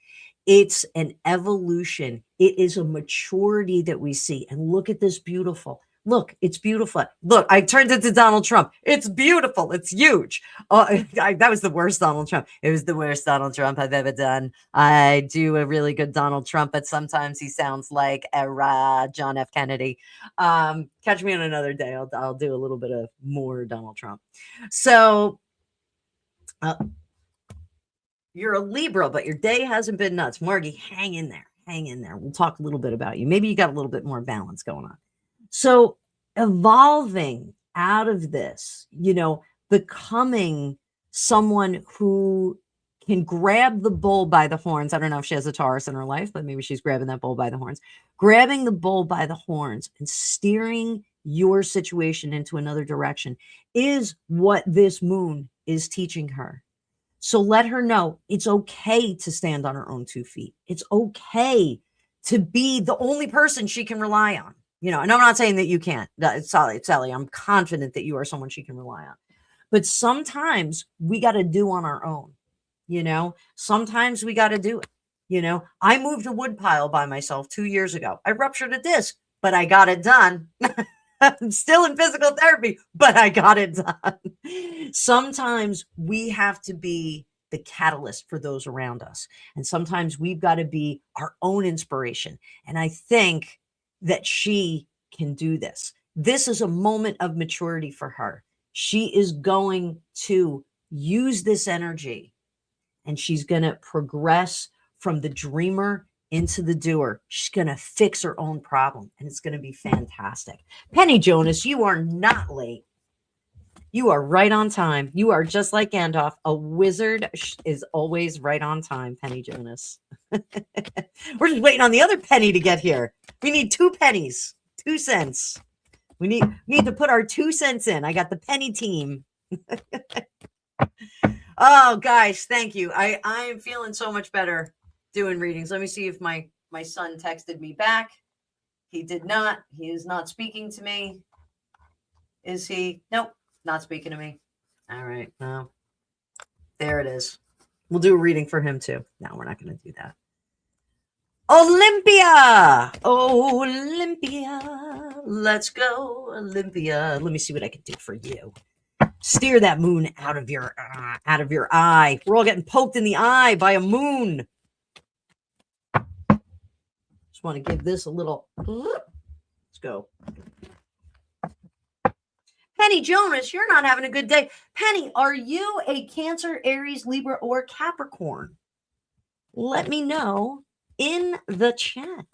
it's an evolution. It is a maturity that we see. And look at this beautiful. Look, it's beautiful. Look, I turned it to Donald Trump. It's beautiful. It's huge. That was the worst Donald Trump. It was the worst Donald Trump I've ever done. I do a really good Donald Trump, but sometimes he sounds like a John F. Kennedy. Catch me on another day. I'll do a little bit of more Donald Trump. So you're a Libra, but your day hasn't been nuts. Margie, hang in there. Hang in there. We'll talk a little bit about you. Maybe you got a little bit more balance going on. So evolving out of this, becoming someone who can grab the bull by the horns. I don't know if she has a Taurus in her life, but maybe she's grabbing that bull by the horns. Grabbing the bull by the horns and steering your situation into another direction is what this moon is teaching her. So let her know it's okay to stand on her own 2 feet. It's okay to be the only person she can rely on. And I'm not saying that you can't. Sally, I'm confident that you are someone she can rely on. But sometimes we got to do on our own. Sometimes we got to do it. I moved a wood pile by myself 2 years ago. I ruptured a disc, but I got it done. I'm still in physical therapy, but I got it done. Sometimes we have to be the catalyst for those around us. And sometimes we've got to be our own inspiration. And I think that she can do this. This is a moment of maturity for her. She is going to use this energy and she's going to progress from the dreamer into the doer. She's going to fix her own problem and it's going to be fantastic. Penny Jonas, you are not late. You are right on time. You are just like Gandalf. A wizard is always right on time, Penny Jonas. We're just waiting on the other penny to get here. We need 2 pennies, 2 cents. We need to put our 2 cents in. I got the penny team. Oh, guys, thank you. I am feeling so much better doing readings. Let me see if my son texted me back. He did not. He is not speaking to me. Is he? Nope, not speaking to me. All right. No. There it is. We'll do a reading for him too. No, we're not going to do that. Olympia. Let's go, Olympia. Let me see what I can do for you. Steer that moon out of your eye. We're all getting poked in the eye by a moon. Just want to give this a little. Let's go. Penny Jonas, you're not having a good day. Penny, are you a Cancer, Aries, Libra, or Capricorn? Let me know in the chat.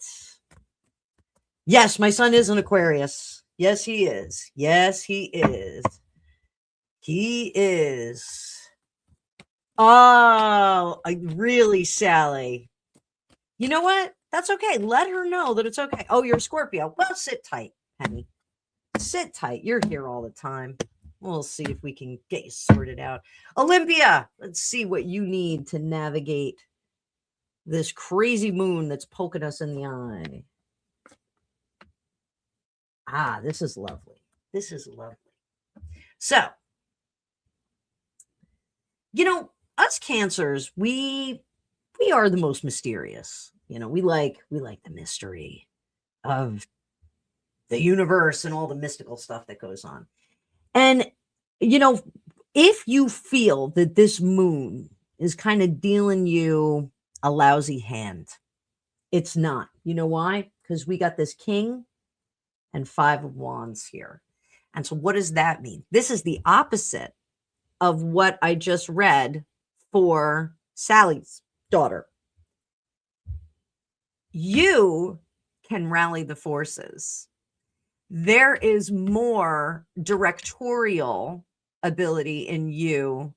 Yes, my son is an Aquarius. Yes, he is. Yes, he is. He is. Oh, really, Sally? You know what? That's okay. Let her know that it's okay. Oh, you're a Scorpio. Well, sit tight, Penny. Sit tight. You're here all the time. We'll see if we can get you sorted out. Olympia, let's see what you need to navigate this crazy moon that's poking us in the eye. Ah, this is lovely. This is lovely. So, us Cancers, we we are the most mysterious. We like the mystery of the universe and all the mystical stuff that goes on. And, if you feel that this moon is kind of dealing you a lousy hand, it's not. You know why? Because we got this King and 5 of Wands here. And so what does that mean? This is the opposite of what I just read for Sally's daughter. You can rally the forces. There is more directorial ability in you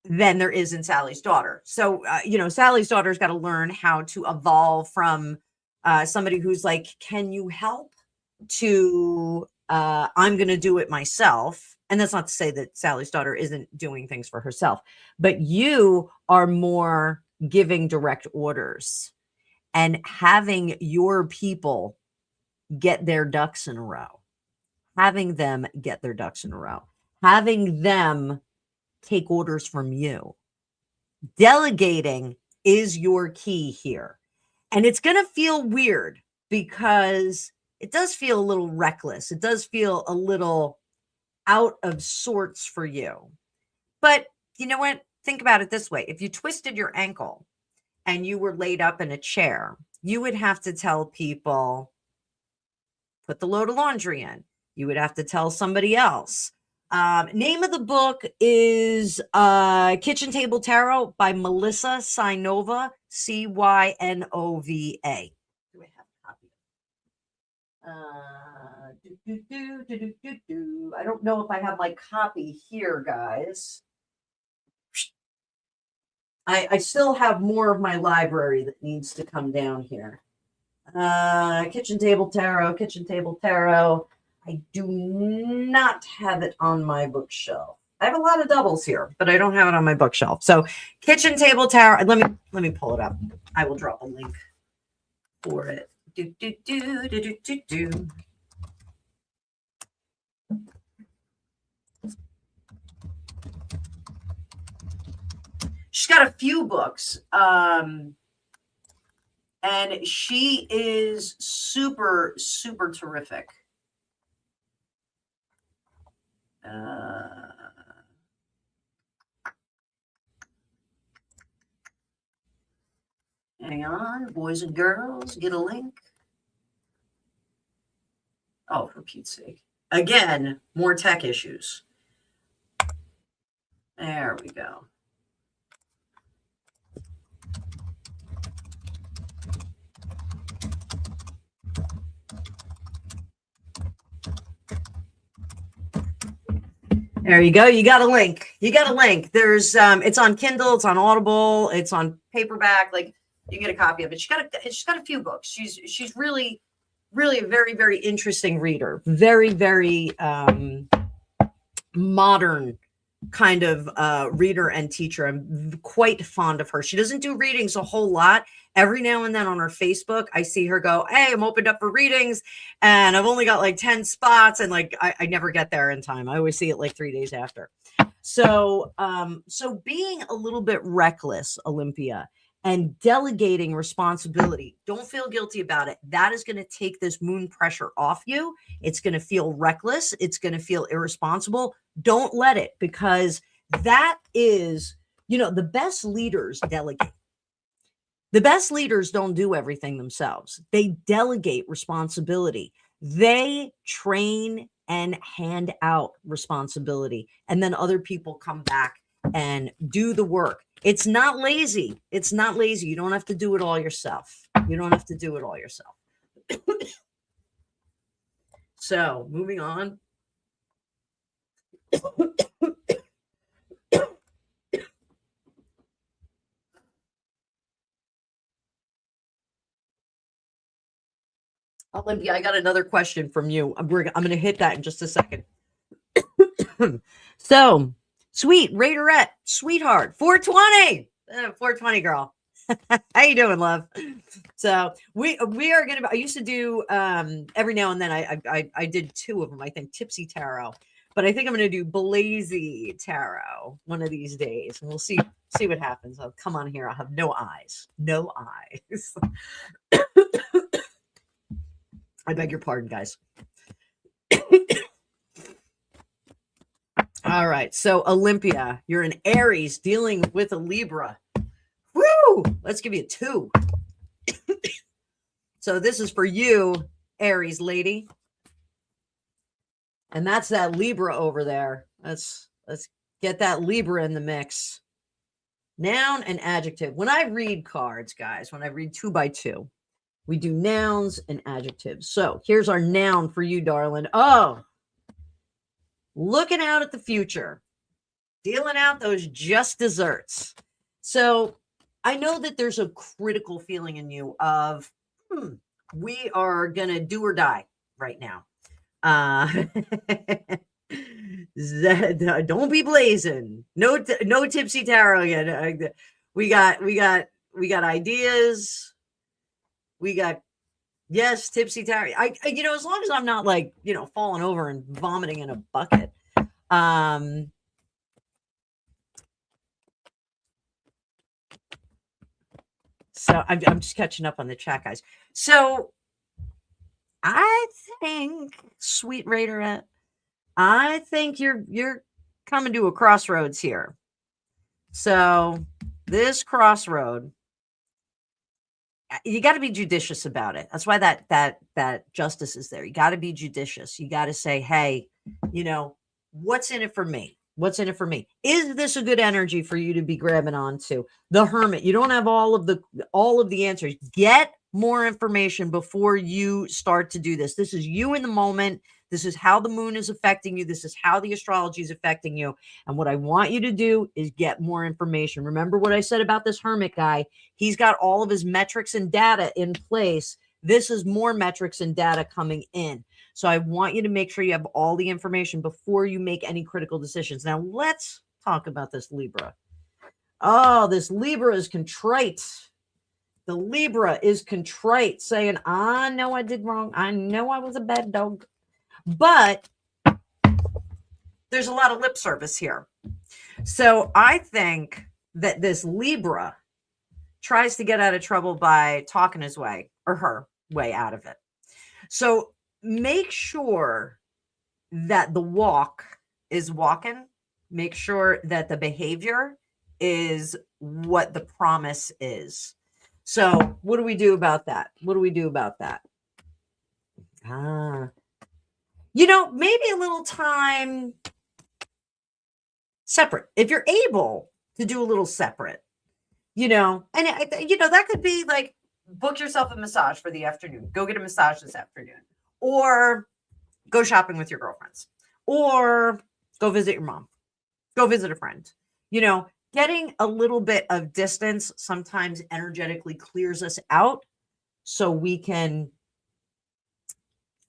than there is in Sally's daughter. So, Sally's daughter's got to learn how to evolve from somebody who's like, can you help, to I'm going to do it myself. And that's not to say that Sally's daughter isn't doing things for herself, but you are more giving direct orders and having your people get their ducks in a row, having them get their ducks in a row, having them take orders from you. Delegating is your key here. And it's going to feel weird because it does feel a little reckless. It does feel a little out of sorts for you. But you know what? Think about it this way. If you twisted your ankle and you were laid up in a chair, you would have to tell people, put the load of laundry in. You would have to tell somebody else. Name of the book is Kitchen Table Tarot by Melissa Cynova, Cynova. Do I have a copy? I don't know if I have my copy here, guys. I still have more of my library that needs to come down here. Kitchen Table Tarot. I do not have it on my bookshelf. I have a lot of doubles here, but I don't have it on my bookshelf. So Kitchen Table Tarot. Let me pull it up. I will drop a link for it. She's got a few books. And she is super, super terrific. Hang on, boys and girls, get a link. Oh, for Pete's sake. Again, more tech issues. There we go. There you go. You got a link. There's it's on Kindle, it's on Audible, it's on paperback. Like, you get a copy of it. She's got a few books. She's really, really a very, very interesting reader. Very, very modern kind of reader and teacher. I'm quite fond of her. She doesn't do readings a whole lot. Every now and then on her Facebook, I see her go, hey, I'm opened up for readings and I've only got like 10 spots. And like, I never get there in time. I always see it like 3 days after. So being a little bit reckless, Olympia, and delegating responsibility, don't feel guilty about it. That is going to take this moon pressure off you. It's going to feel reckless. It's going to feel irresponsible. Don't let it, because that is, the best leaders delegate. The best leaders don't do everything themselves. They delegate responsibility. They train and hand out responsibility. And then other people come back and do the work. It's not lazy. You don't have to do it all yourself. So, moving on. Olympia, I got another question from you. I'm going to hit that in just a second. So, sweet Raiderette, sweetheart, 420, 420 girl. How you doing, love? So we are going to, I used to do every now and then I did 2 of them, I think, Tipsy Tarot, but I think I'm going to do Blazy Tarot one of these days, and we'll see See what happens. I'll come on here. I'll have no eyes. No eyes. I beg your pardon, guys. All right. So, Olympia, you're an Aries dealing with a Libra. Woo! Let's give you a 2. So, this is for you, Aries lady. And that's that Libra over there. Let's get that Libra in the mix. Noun and adjective. When I read cards, guys, when I read 2 by 2, we do nouns and adjectives. So here's our noun for you, darling. Oh, looking out at the future, dealing out those just desserts. So I know that there's a critical feeling in you of, we are going to do or die right now. Don't be blazing. No tipsy tarot again. We got ideas. We got, yes, tipsy tarot. As long as I'm not like, falling over and vomiting in a bucket. So I'm just catching up on the chat, guys. So I think, sweet Raiderette, I think you're coming to a crossroads here. So this crossroad, you got to be judicious about it. That's why that justice is there. You got to be judicious. You got to say, hey, what's in it for me? What's in it for me? Is this a good energy for you to be grabbing onto? The Hermit. You don't have all of the answers. Get more information before you start to do this. This is you in the moment. This is how the moon is affecting you. This is how the astrology is affecting you. And what I want you to do is get more information. Remember what I said about this Hermit guy? He's got all of his metrics and data in place. This is more metrics and data coming in. So I want you to make sure you have all the information before you make any critical decisions. Now let's talk about this Libra. Oh, this Libra is contrite. The Libra is contrite, saying, I know I did wrong. I know I was a bad dog. But there's a lot of lip service here. So I think that this Libra tries to get out of trouble by talking his way or her way out of it. So make sure that the walk is walking. Make sure that the behavior is what the promise is. So what do we do about that? What do we do about that? Maybe a little time separate. If you're able to do a little separate, and that could be like, book yourself a massage for the afternoon. Go get a massage this afternoon. Or go shopping with your girlfriends. Or go visit your mom. Go visit a friend. Getting a little bit of distance sometimes energetically clears us out so we can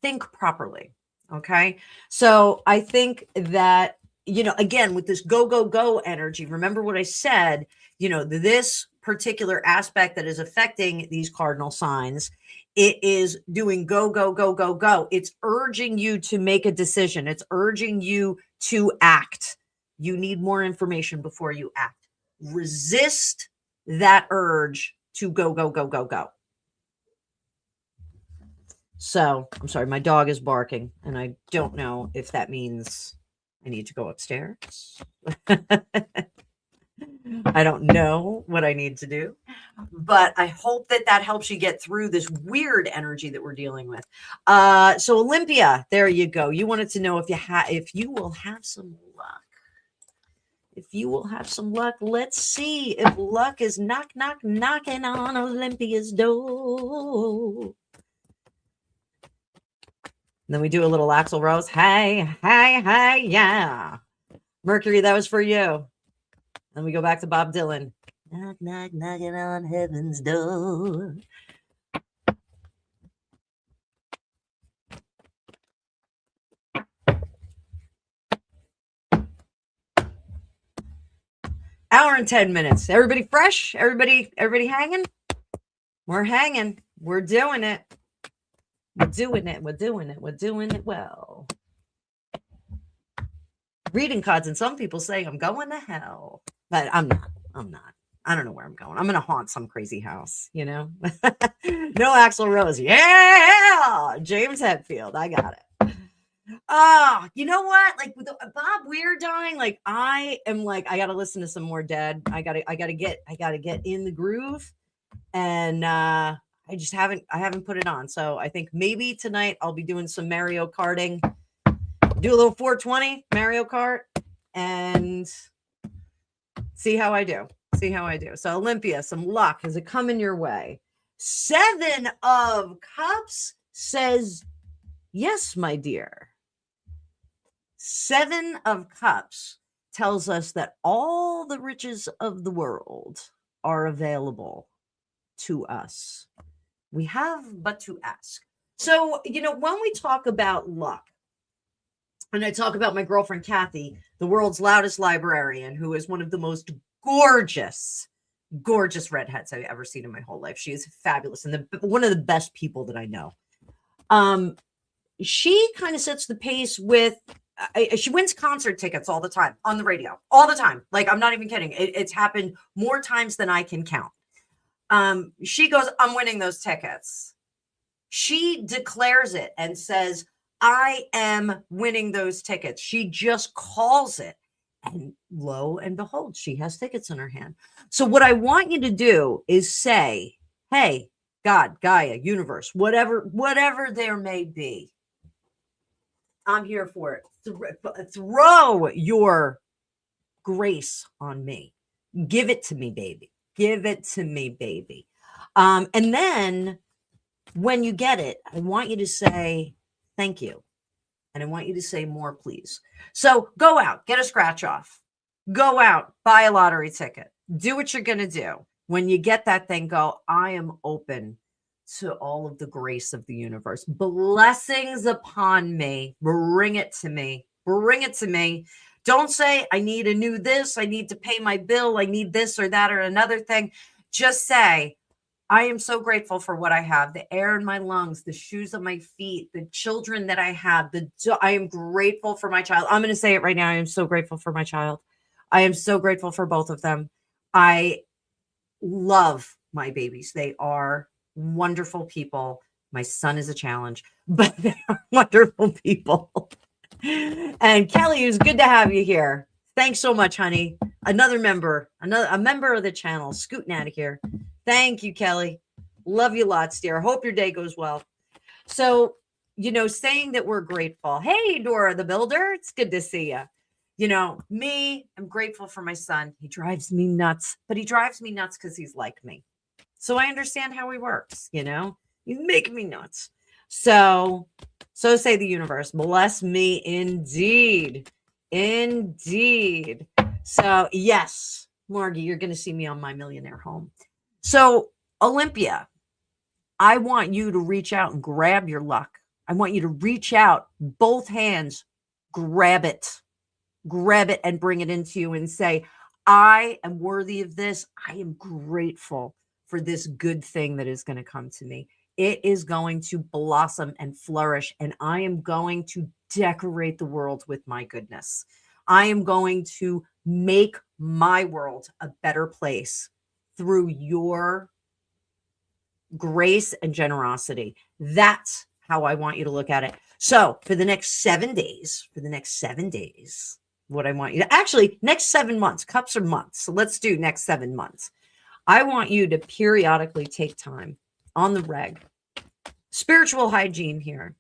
think properly. Okay. So I think that, again, with this go, go, go energy, remember what I said, this particular aspect that is affecting these cardinal signs, it is doing go, go, go, go, go. It's urging you to make a decision. It's urging you to act. You need more information before you act. Resist that urge to go, go, go, go, go. So I'm sorry, my dog is barking and I don't know if that means I need to go upstairs. I don't know what I need to do, but I hope that helps you get through this weird energy that we're dealing with. So Olympia, there you go. You wanted to know if you will have some luck. If you will have some luck, let's see if luck is knocking on Olympia's door. And then we do a little Axl Rose. Hey, yeah. Mercury, that was for you. Then we go back to Bob Dylan. Knock, knock, knocking on heaven's door. Hour and 10 minutes. Everybody fresh? Everybody hanging? We're hanging. We're doing it. We're doing it. We're doing it. We're doing it well. Reading cards, and some people say I'm going to hell, but I'm not. I'm not. I don't know where I'm going. I'm going to haunt some crazy house, you know? No Axl Rose. Yeah. James Hetfield. I got it. You know what? Like with Bob Weir dying, like I am like, I got to listen to some more Dead. I got to get in the groove. And, I haven't put it on. So I think maybe tonight I'll be doing some Mario Karting, do a little 420 Mario Kart and see how I do. So Olympia, some luck. Is it coming your way? 7 of Cups says, yes, my dear. 7 of Cups tells us that all the riches of the world are available to us. We have but to ask. So, when we talk about luck, and I talk about my girlfriend, Kathy, the world's loudest librarian, who is one of the most gorgeous redheads I've ever seen in my whole life. She is fabulous and one of the best people that I know. She kind of sets the pace with, she wins concert tickets all the time on the radio, all the time. Like, I'm not even kidding. It's happened more times than I can count. She goes, I'm winning those tickets. She declares it and says, I am winning those tickets. She just calls it. And lo and behold, she has tickets in her hand. So what I want you to do is say, hey, God, Gaia, universe, whatever there may be, I'm here for it. Throw your grace on me. Give it to me, baby. Give it to me, baby. And then when you get it, I want you to say, thank you. And I want you to say more, please. So go out, get a scratch off. Go out, buy a lottery ticket. Do what you're going to do. When you get that thing, go, I am open to all of the grace of the universe. Blessings upon me. Bring it to me. Bring it to me. Don't say, I need a new this. I need to pay my bill. I need this or that or another thing. Just say, I am so grateful for what I have, the air in my lungs, the shoes on my feet, the children that I have. I am grateful for my child. I'm going to say it right now. I am so grateful for my child. I am so grateful for both of them. I love my babies. They are wonderful people. My son is a challenge, but they are wonderful people. And Kelly, it's good to have you here. Thanks so much, honey. A member of the channel, scooting out of here. Thank you, Kelly. Love you lots, dear. Hope your day goes well. So, saying that we're grateful. Hey, Dora the Builder. It's good to see you. I'm grateful for my son. He drives me nuts, but he drives me nuts because he's like me. So I understand how he works, He's making me nuts. So say the universe, bless me indeed. Indeed. So yes, Margie, you're going to see me on My Millionaire Home. So Olympia, I want you to reach out and grab your luck. I want you to reach out, both hands, grab it and bring it into you and say, I am worthy of this. I am grateful for this good thing that is going to come to me. It is going to blossom and flourish, and I am going to decorate the world with my goodness. I am going to make my world a better place through your grace and generosity. That's how I want you to look at it. So for the next 7 days, what I want you to actually, next 7 months, cups are months. So let's do next 7 months. I want you to periodically take time on the reg, spiritual hygiene here.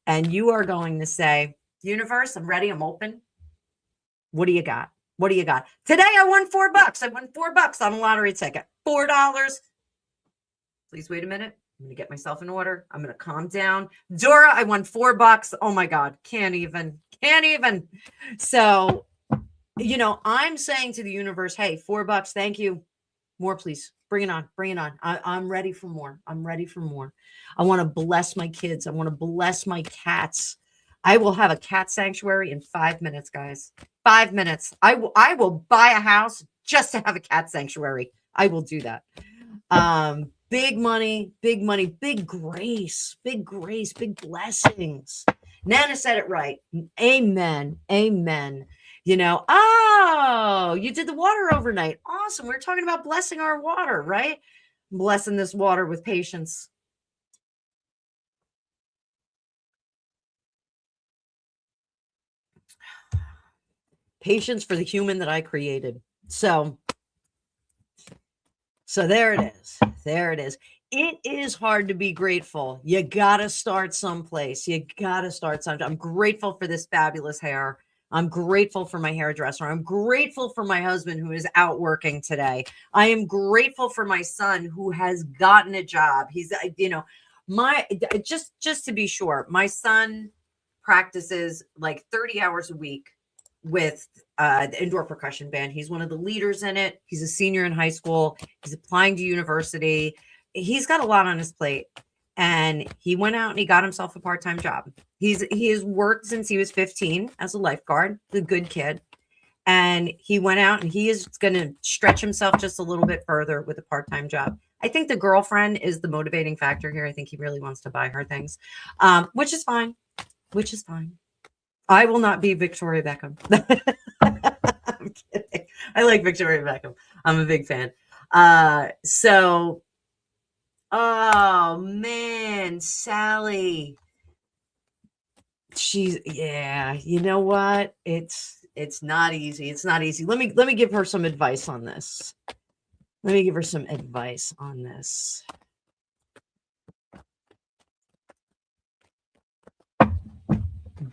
And you are going to say, universe, I'm ready. I'm open. What do you got? What do you got? Today I won $4. I won $4 on a lottery ticket. $4. Please wait a minute. I'm going to get myself in order. I'm going to calm down. Dora, I won $4. Oh my God. Can't even. So, I'm saying to the universe, hey, $4. Thank you. More, please. Bring it on. I'm ready for more. I want to bless my kids. I want to bless my cats. I will have a cat sanctuary in 5 minutes, guys. 5 minutes. I will buy a house just to have a cat sanctuary. I will do that. Big money, big grace, big blessings. Nana said it right. Amen. Oh, you did the water overnight. Awesome. We're talking about blessing our water, right? Blessing this water with patience. Patience for the human that I created. So there it is. There it is. It is hard to be grateful. You got to start someplace. You got to start sometime. I'm grateful for this fabulous hair. I'm grateful for my hairdresser. I'm grateful for my husband who is out working today. I am grateful for my son who has gotten a job. He's, my just to be sure, my son practices like 30 hours a week with the indoor percussion band. He's one of the leaders in it. He's a senior in high school. He's applying to university. He's got a lot on his plate. And he went out and he got himself a part-time job. He has worked since he was 15 as a lifeguard, the good kid. And he went out and he is going to stretch himself just a little bit further with a part-time job. I think the girlfriend is the motivating factor here. I think he really wants to buy her things, which is fine. Which is fine. I will not be Victoria Beckham. I'm kidding. I like Victoria Beckham. I'm a big fan. Oh man, Sally. You know what? It's not easy. It's not easy. Let me give her some advice on this.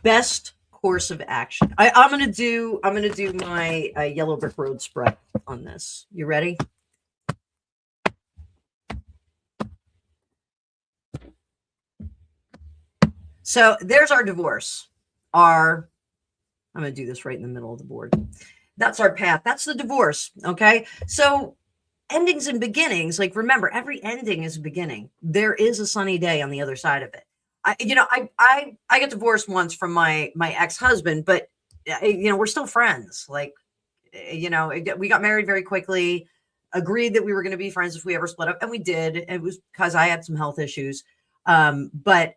Best course of action. I'm gonna do my yellow brick road spread on this. You ready? So there's our divorce. I'm gonna do this right in the middle of the board. That's our path. That's the divorce. Okay. So endings and beginnings, like remember, every ending is a beginning. There is a sunny day on the other side of it. I got divorced once from my ex-husband, but we're still friends. Like, we got married very quickly, agreed that we were going to be friends if we ever split up. And we did. It was because I had some health issues. But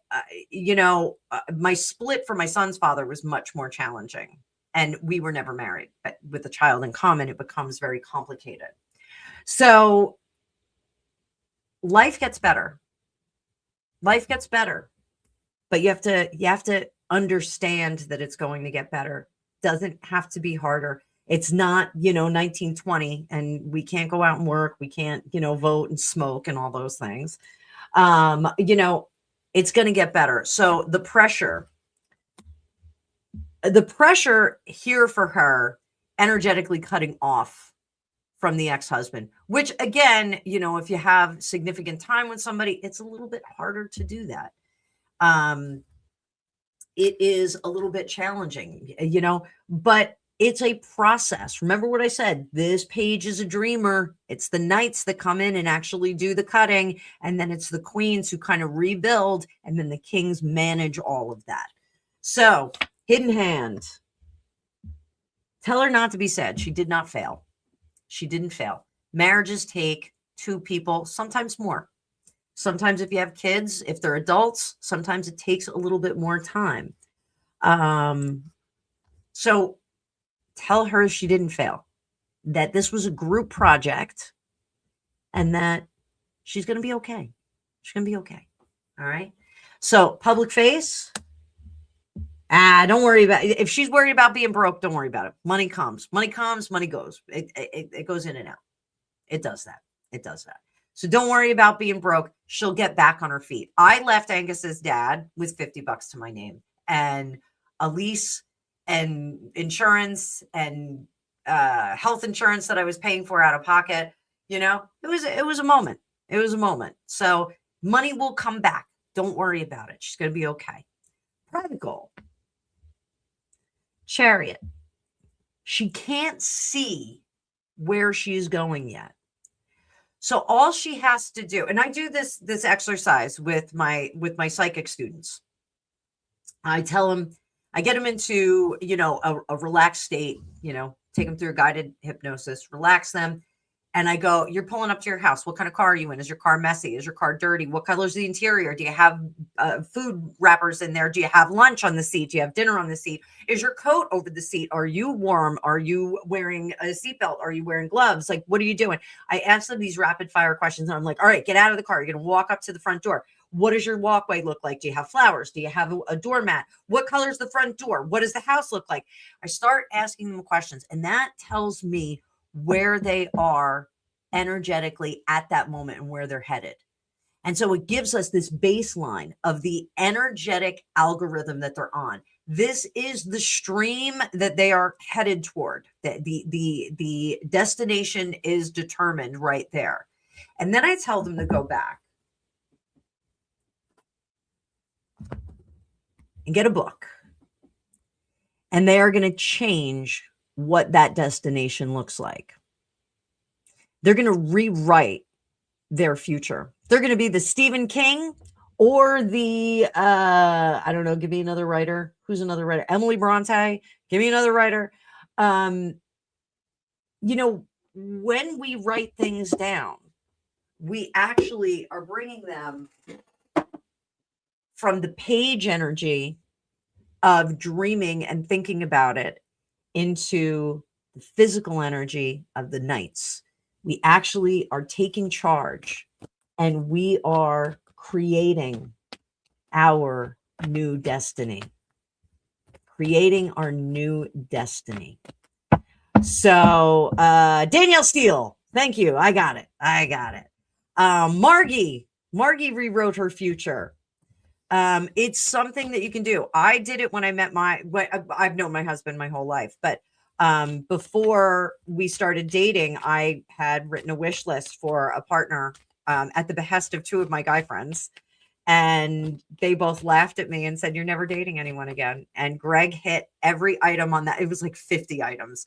my split from my son's father was much more challenging, and we were never married. But with a child in common, it becomes very complicated. So life gets better. But you have to understand that it's going to get better. Doesn't have to be harder. It's not, 1920 and we can't go out and work. We can't, vote and smoke and all those things. It's going to get better. So the pressure here for her, energetically cutting off from the ex-husband, which again, if you have significant time with somebody, it's a little bit harder to do that. It is a little bit challenging, but it's a process. Remember what I said, this page is a dreamer. It's the knights that come in and actually do the cutting. And then it's the queens who kind of rebuild. And then the kings manage all of that. So hidden hand, tell her not to be sad. She did not fail. She didn't fail. Marriages take two people, sometimes more. Sometimes if you have kids, if they're adults, sometimes it takes a little bit more time. So tell her she didn't fail, that this was a group project and that she's going to be okay. She's going to be okay. All right. So public face. Don't worry about it. If she's worried about being broke, don't worry about it. Money comes, money goes. It goes in and out. It does that. So don't worry about being broke. She'll get back on her feet. I left Angus's dad with $50 to my name and a lease and insurance and health insurance that I was paying for out of pocket. It was a moment. It was a moment. So money will come back. Don't worry about it. She's going to be okay. Private goal. Chariot. She can't see where she's going yet. So all she has to do, and I do this exercise with my psychic students. I tell them, I get them into, a relaxed state, take them through a guided hypnosis, relax them. And I go, you're pulling up to your house. What kind of car are you in? Is your car messy? Is your car dirty? What color is the interior? Do you have food wrappers in there? Do you have lunch on the seat? Do you have dinner on the seat? Is your coat over the seat? Are you warm? Are you wearing a seatbelt? Are you wearing gloves? Like, what are you doing? I ask them these rapid fire questions. And I'm like, all right, get out of the car. You're going to walk up to the front door. What does your walkway look like? Do you have flowers? Do you have a doormat? What color is the front door? What does the house look like? I start asking them questions, and that tells me where they are energetically at that moment and where they're headed. And so it gives us this baseline of the energetic algorithm that they're on. This is the stream that they are headed toward. The destination is determined right there. And then I tell them to go back and get a book. And they are going to change what that destination looks like. They're going to rewrite their future. They're going to be the Stephen King or the, I don't know, give me another writer. Who's another writer? Emily Bronte. Give me another writer. You know, when we write things down, we actually are bringing them from the page energy of dreaming and thinking about it into the physical energy of the nights. We actually are taking charge and we are creating our new destiny. Creating our new destiny. So, Danielle Steele, thank you. I got it. Margie rewrote her future. It's something that you can do. I did it when I met I've known my husband my whole life, but before we started dating, I had written a wish list for a partner at the behest of two of my guy friends. And they both laughed at me and said, you're never dating anyone again. And Greg hit every item on that. It was like 50 items.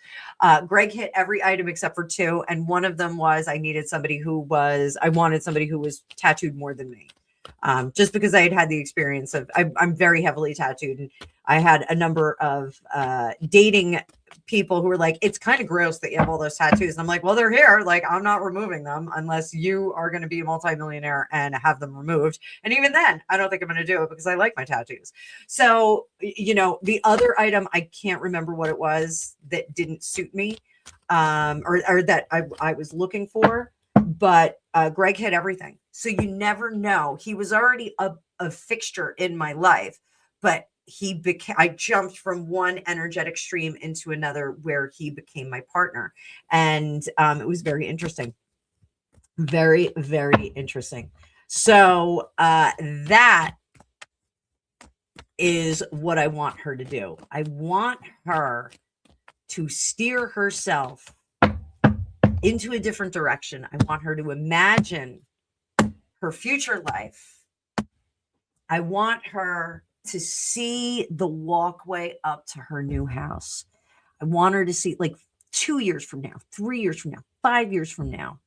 Greg hit every item except for two. And one of them was I wanted somebody who was tattooed more than me. Just because I had the experience of, I'm very heavily tattooed, and I had a number of dating people who were like, it's kind of gross that you have all those tattoos. And I'm like, well, they're here. Like, I'm not removing them unless you are going to be a multimillionaire and have them removed. And even then, I don't think I'm going to do it because I like my tattoos. So, you know, the other item, I can't remember what it was that didn't suit me, or that I was looking for, but Greg hit everything. So you never know. He was already a fixture in my life, but I jumped from one energetic stream into another where he became my partner. And it was very interesting. Very, very interesting. So that is what I want her to do. I want her to steer herself into a different direction. I want her to imagine her future life. I want her to see the walkway up to her new house. I want her to see, like, 2 years from now, 3 years from now, 5 years from now.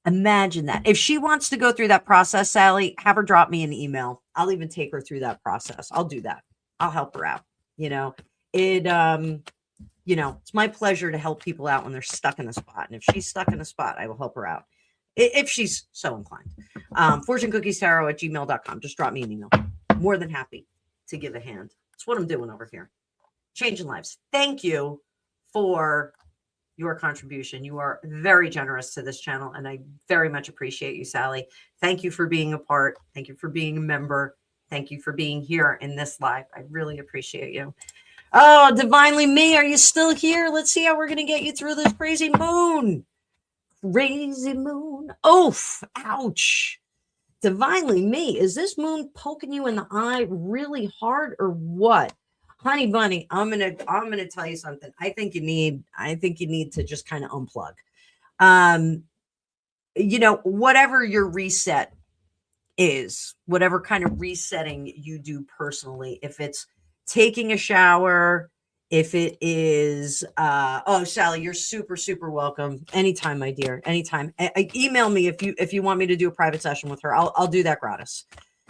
Imagine that. If she wants to go through that process, Sally, have her drop me an email. I'll even take her through that process. I'll do that. I'll help her out. You know, it's my pleasure to help people out when they're stuck in a spot. And if she's stuck in a spot, I will help her out if she's so inclined. fortunecookiestarot@gmail.com. Just drop me an email. More than happy to give a hand. That's what I'm doing over here. Changing lives. Thank you for your contribution. You are very generous to this channel, and I very much appreciate you, Sally. Thank you for being a part. Thank you for being a member. Thank you for being here in this live. I really appreciate you. Oh, Divinely Me, are you still here? Let's see how we're going to get you through this crazy moon. Crazy moon. Oof. Ouch. Divinely Me, is this moon poking you in the eye really hard or what? Honey bunny, I'm gonna tell you something. I think you need to just kind of unplug. Whatever your reset is, whatever kind of resetting you do personally, if it's taking a shower, if it is, Sally, you're super, super welcome. Anytime, my dear, anytime. Email me if you want me to do a private session with her. I'll do that gratis.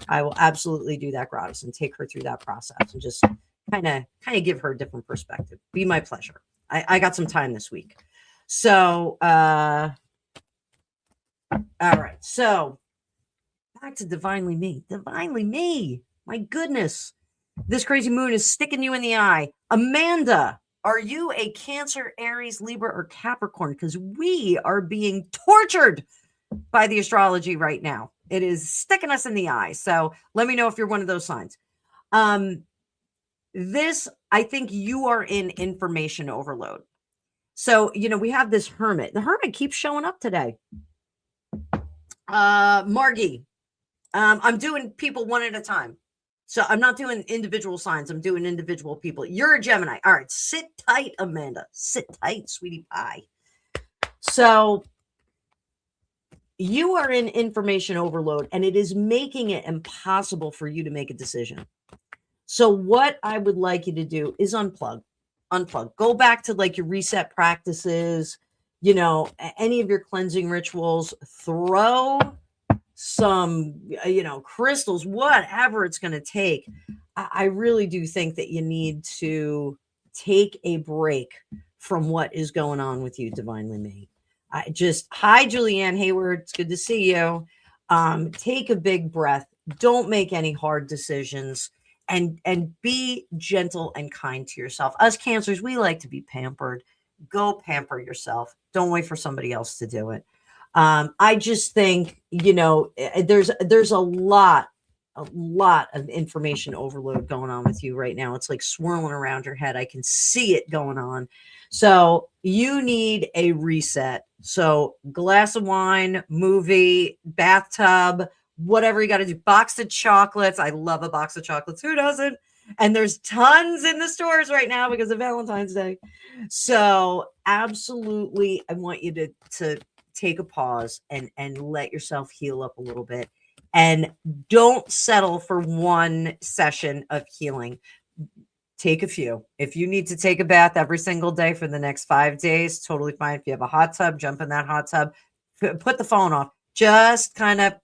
I will absolutely do that gratis and take her through that process and just kind of give her a different perspective. Be my pleasure. I got some time this week. So, All right. So back to divinely me. Divinely me. My goodness. This crazy moon is sticking you in the eye. Amanda, are you a Cancer, Aries, Libra, or Capricorn? Because we are being tortured by the astrology right now. It is sticking us in the eye. So let me know if you're one of those signs. This, I think you are in information overload. So, we have this hermit. The hermit keeps showing up today. Margie, I'm doing people one at a time. So I'm not doing individual signs. I'm doing individual people. You're a Gemini. All right. Sit tight, Amanda. Sit tight, sweetie pie. So you are in information overload, and it is making it impossible for you to make a decision. So what I would like you to do is unplug. Go back to like your reset practices, any of your cleansing rituals. Throw some, crystals, whatever it's going to take. I really do think that you need to take a break from what is going on with you, divinely me. Hi, Julianne Hayward. It's good to see you. Take a big breath. Don't make any hard decisions, and be gentle and kind to yourself. Us Cancers, we like to be pampered. Go pamper yourself. Don't wait for somebody else to do it. I just think, there's a lot of information overload going on with you right now. It's like swirling around your head. I can see it going on. So you need a reset. So glass of wine, movie, bathtub, whatever you got to do. Box of chocolates. I love a box of chocolates. Who doesn't? And there's tons in the stores right now because of Valentine's Day. So absolutely, I want you to take a pause and let yourself heal up a little bit, and don't settle for one session of healing. Take a few. If you need to take a bath every single day for the next 5 days, totally fine. If you have a hot tub, jump in that hot tub, put the phone off, just kind of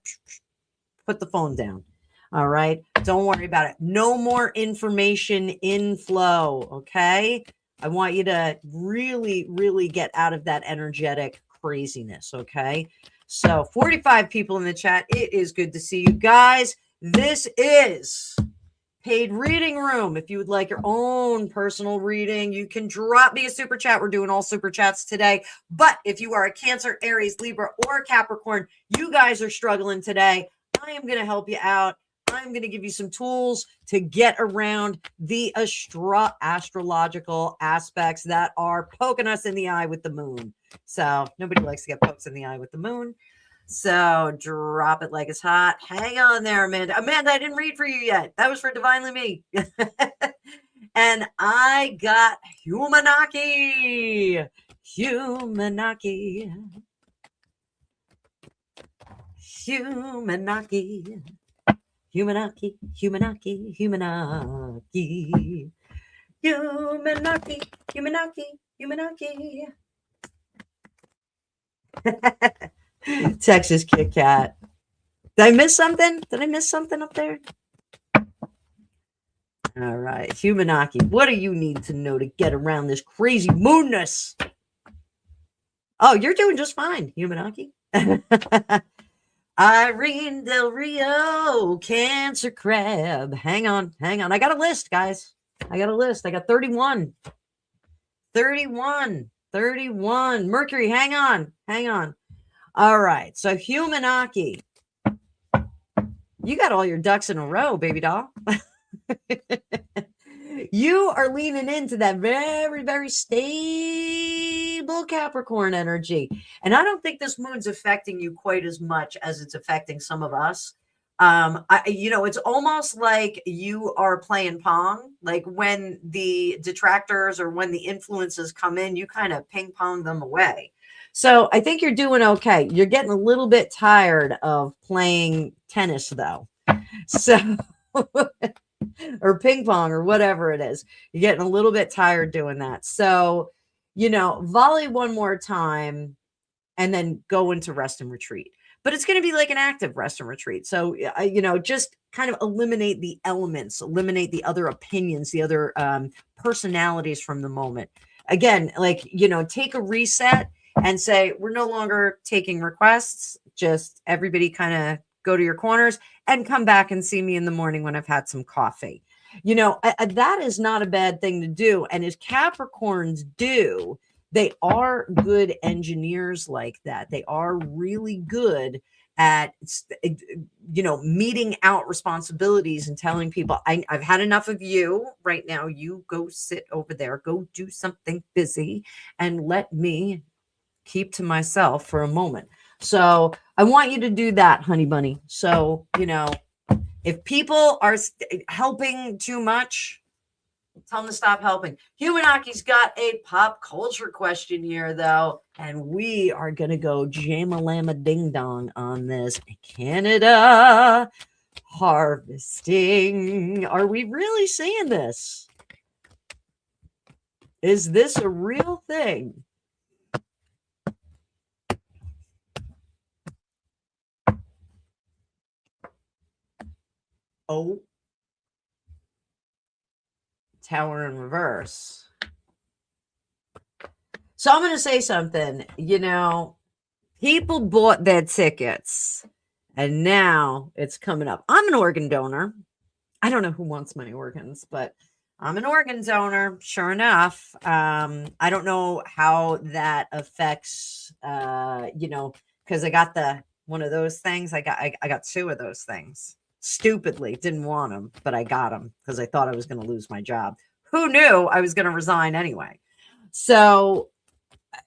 put the phone down. All right. Don't worry about it. No more information inflow. Okay. I want you to really, really get out of that energetic craziness. Okay. So 45 people in the chat. It is good to see you guys. This is Paid Reading Room. If you would like your own personal reading, you can drop me a super chat. We're doing all super chats today. But if you are a Cancer, Aries, Libra, or Capricorn, you guys are struggling today, I am going to help you out. I'm going to give you some tools to get around the astrological aspects that are poking us in the eye with the moon. So nobody likes to get poked in the eye with the moon. So drop it like it's hot. Hang on there, Amanda. Amanda, I didn't read for you yet. That was for Divinely Me. And I got Humanaki. Humanaki. Humanaki. Humanaki, Humanaki, Humanaki. Humanaki, Humanaki, Humanaki. Texas Kit Kat. Did I miss something? Did I miss something up there? All right. Humanaki. What do you need to know to get around this crazy moonness? Oh, you're doing just fine, Humanaki. Irene Del Rio, Cancer Crab. Hang on. I got a list, guys. I got 31. 31. Mercury, hang on. All right. So Humanaki. You got all your ducks in a row, baby doll. You are leaning into that very, very stable Capricorn energy. And I don't think this moon's affecting you quite as much as it's affecting some of us. It's almost like you are playing Pong. Like when the detractors or when the influences come in, you kind of ping pong them away. So I think you're doing okay. You're getting a little bit tired of playing tennis, though. So... or ping pong or whatever it is. You're getting a little bit tired doing that. So, volley one more time and then go into rest and retreat. But it's going to be like an active rest and retreat. So, just kind of eliminate the elements, eliminate the other opinions, the other personalities from the moment. Again, take a reset and say, we're no longer taking requests. Just everybody kind of go to your corners and come back and see me in the morning when I've had some coffee. That is not a bad thing to do. And as Capricorns do, they are good engineers like that. They are really good at, meting out responsibilities and telling people, I've had enough of you right now. You go sit over there, go do something busy, and let me keep to myself for a moment. So I want you to do that, honey bunny. So, if people are helping too much, tell them to stop helping. Humanaki's got a pop culture question here, though, and we are going to go jam-a-lamma ding-dong on this. Canada harvesting. Are we really seeing this? Is this a real thing? Oh. Tower in reverse. So I'm going to say something. People bought their tickets and now it's coming up. I'm an organ donor. I don't know who wants my organs, but I'm an organ donor. Sure enough. I don't know how that affects, because I got one of those things. I got two of those things. Stupidly didn't want them, but I got them because I thought I was going to lose my job. Who knew I was going to resign anyway? So,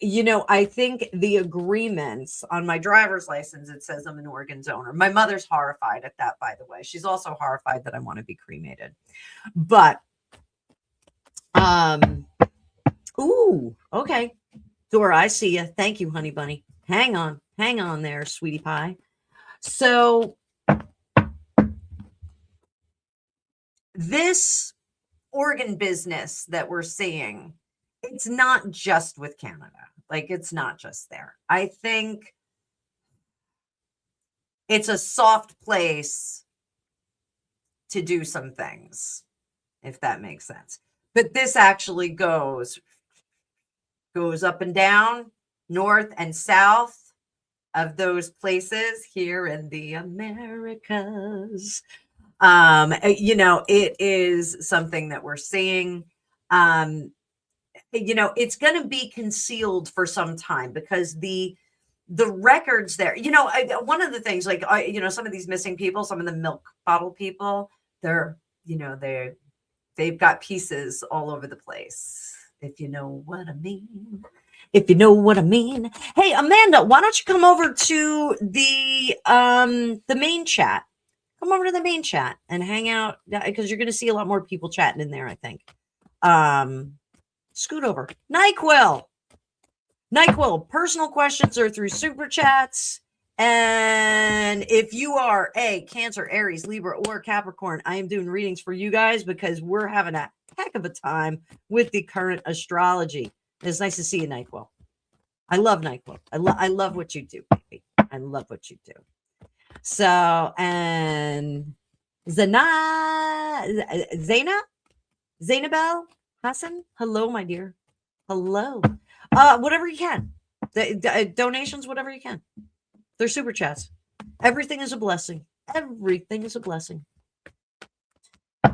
I think the agreements on my driver's license, it says I'm an organ donor. My mother's horrified at that, by the way. She's also horrified that I want to be cremated. But, ooh, okay. Dora, I see you. Thank you, honey bunny. Hang on there, sweetie pie. So, this organ business that we're seeing, it's not just with Canada. Like, it's not just there. I think it's a soft place to do some things, if that makes sense. But this actually goes up and down, north and south of those places here in the Americas. It is something that we're seeing. It's going to be concealed for some time because the records there, one of the things, like, some of these missing people, some of the milk bottle people, they've got pieces all over the place. If you know what I mean. If you know what I mean. Hey, Amanda, why don't you come over to the main chat? Come over to the main chat and hang out, because you're going to see a lot more people chatting in there, I think. Scoot over. NyQuil, personal questions are through Super Chats. And if you are a Cancer, Aries, Libra, or Capricorn, I am doing readings for you guys because we're having a heck of a time with the current astrology. It's nice to see you, NyQuil. I love NyQuil. I love what you do, baby. I love what you do. So, and Zainabel Hassan, hello, my dear. Hello. Whatever you can. The donations, whatever you can. They're super chats. Everything is a blessing. Everything is a blessing.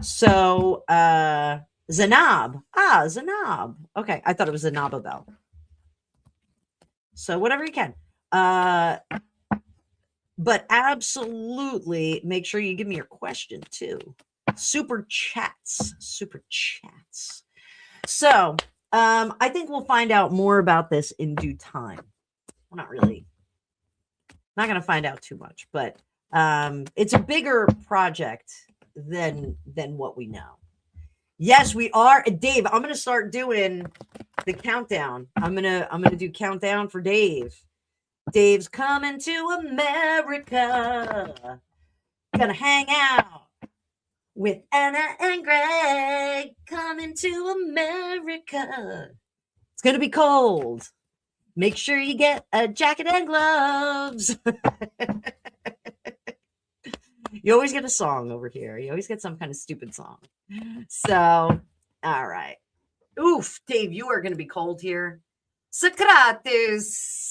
So, Zanab. Zanab. Okay, I thought it was Zanababel. So, whatever you can. But absolutely make sure you give me your question too. Super chats. So, I think we'll find out more about this in due time. We're not going to find out too much, but it's a bigger project than what we know. Yes, we are. Dave, I'm going to start doing the countdown. I'm going to do countdown for Dave. Dave's coming to America. Gonna hang out with Anna and Greg. Coming to America. It's gonna be cold. Make sure you get a jacket and gloves. You always get a song over here. You always get some kind of stupid song. So, all right. Oof, Dave, you are gonna be cold here. Socrates,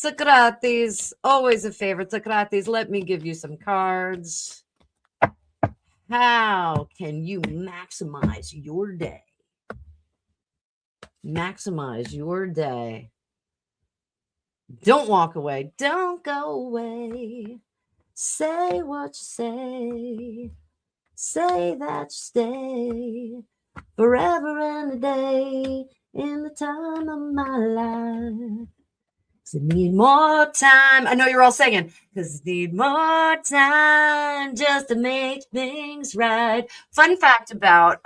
always a favorite. Socrates, let me give you some cards. How can you maximize your day? Maximize your day. Don't walk away. Don't go away. Say what you say. Say that you stay forever and a day in the time of my life. I need more time. I know you're all singing. Because need more time just to make things right. Fun fact about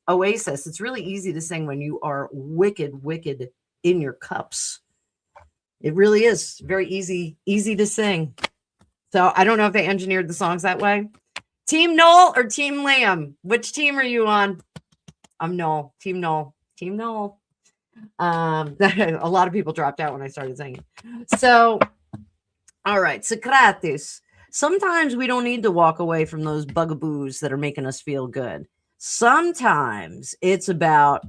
Oasis, it's really easy to sing when you are wicked, wicked in your cups. It really is very easy to sing. So I don't know if they engineered the songs that way. Team Noel or Team Liam? Which team are you on? I'm Noel. Team Noel. Team Noel. A lot of people dropped out when I started singing. So, all right, Socrates. Sometimes we don't need to walk away from those bugaboos that are making us feel good. Sometimes it's about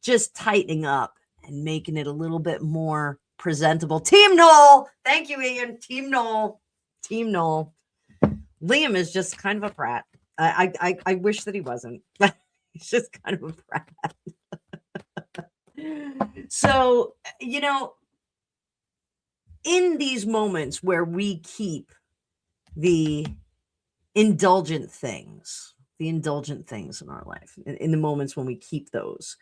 just tightening up and making it a little bit more presentable. Team Noel. Thank you, Ian. Team Noel. Team Noel. Liam is just kind of a brat. I wish that he wasn't. He's just kind of a brat. So, you know, in these moments where we keep the indulgent things in our life, in the moments when we keep those,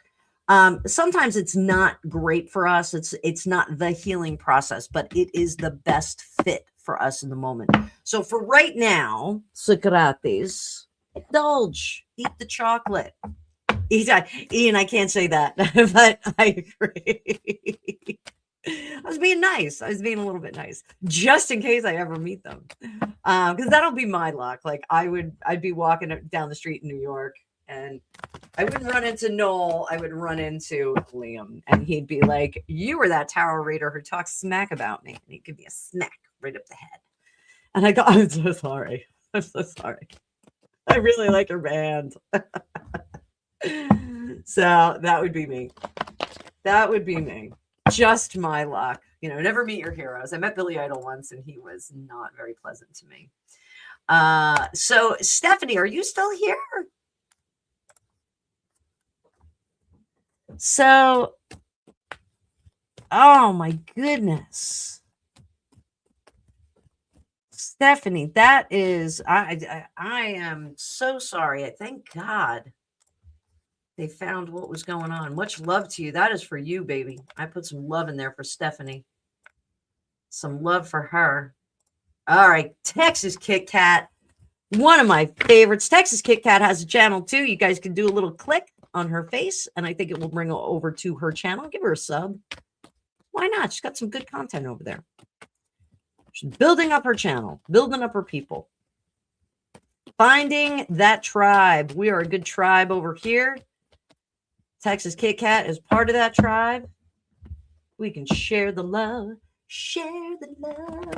sometimes it's not great for us. It's not the healing process, but it is the best fit for us in the moment. So for right now, Socrates, indulge, eat the chocolate. Ian, I can't say that, but I agree. I was being nice. I was being a little bit nice, just in case I ever meet them, because that'll be my luck. Like I'd be walking down the street in New York, and I wouldn't run into Noel. I would run into Liam, and he'd be like, "You were that tower raider who talks smack about me," and he'd give me a smack right up the head. And I go, "I'm so sorry. I'm so sorry. I really like your band." So that would be me. That would be me. Just my luck. You know, never meet your heroes. I met Billy Idol once, and he was not very pleasant to me. So Stephanie, are you still here? So, oh my goodness. Stephanie, that is, I am so sorry. Thank God they found what was going on. Much love to you. That is for you, baby. I put some love in there for Stephanie. Some love for her. All right. Texas Kit Kat. One of my favorites. Texas Kit Kat has a channel too. You guys can do a little click on her face, and I think it will bring her over to her channel. Give her a sub. Why not? She's got some good content over there. She's building up her channel, building up her people. Finding that tribe. We are a good tribe over here. Texas Kit Kat is part of that tribe. We can share the love. Share the love.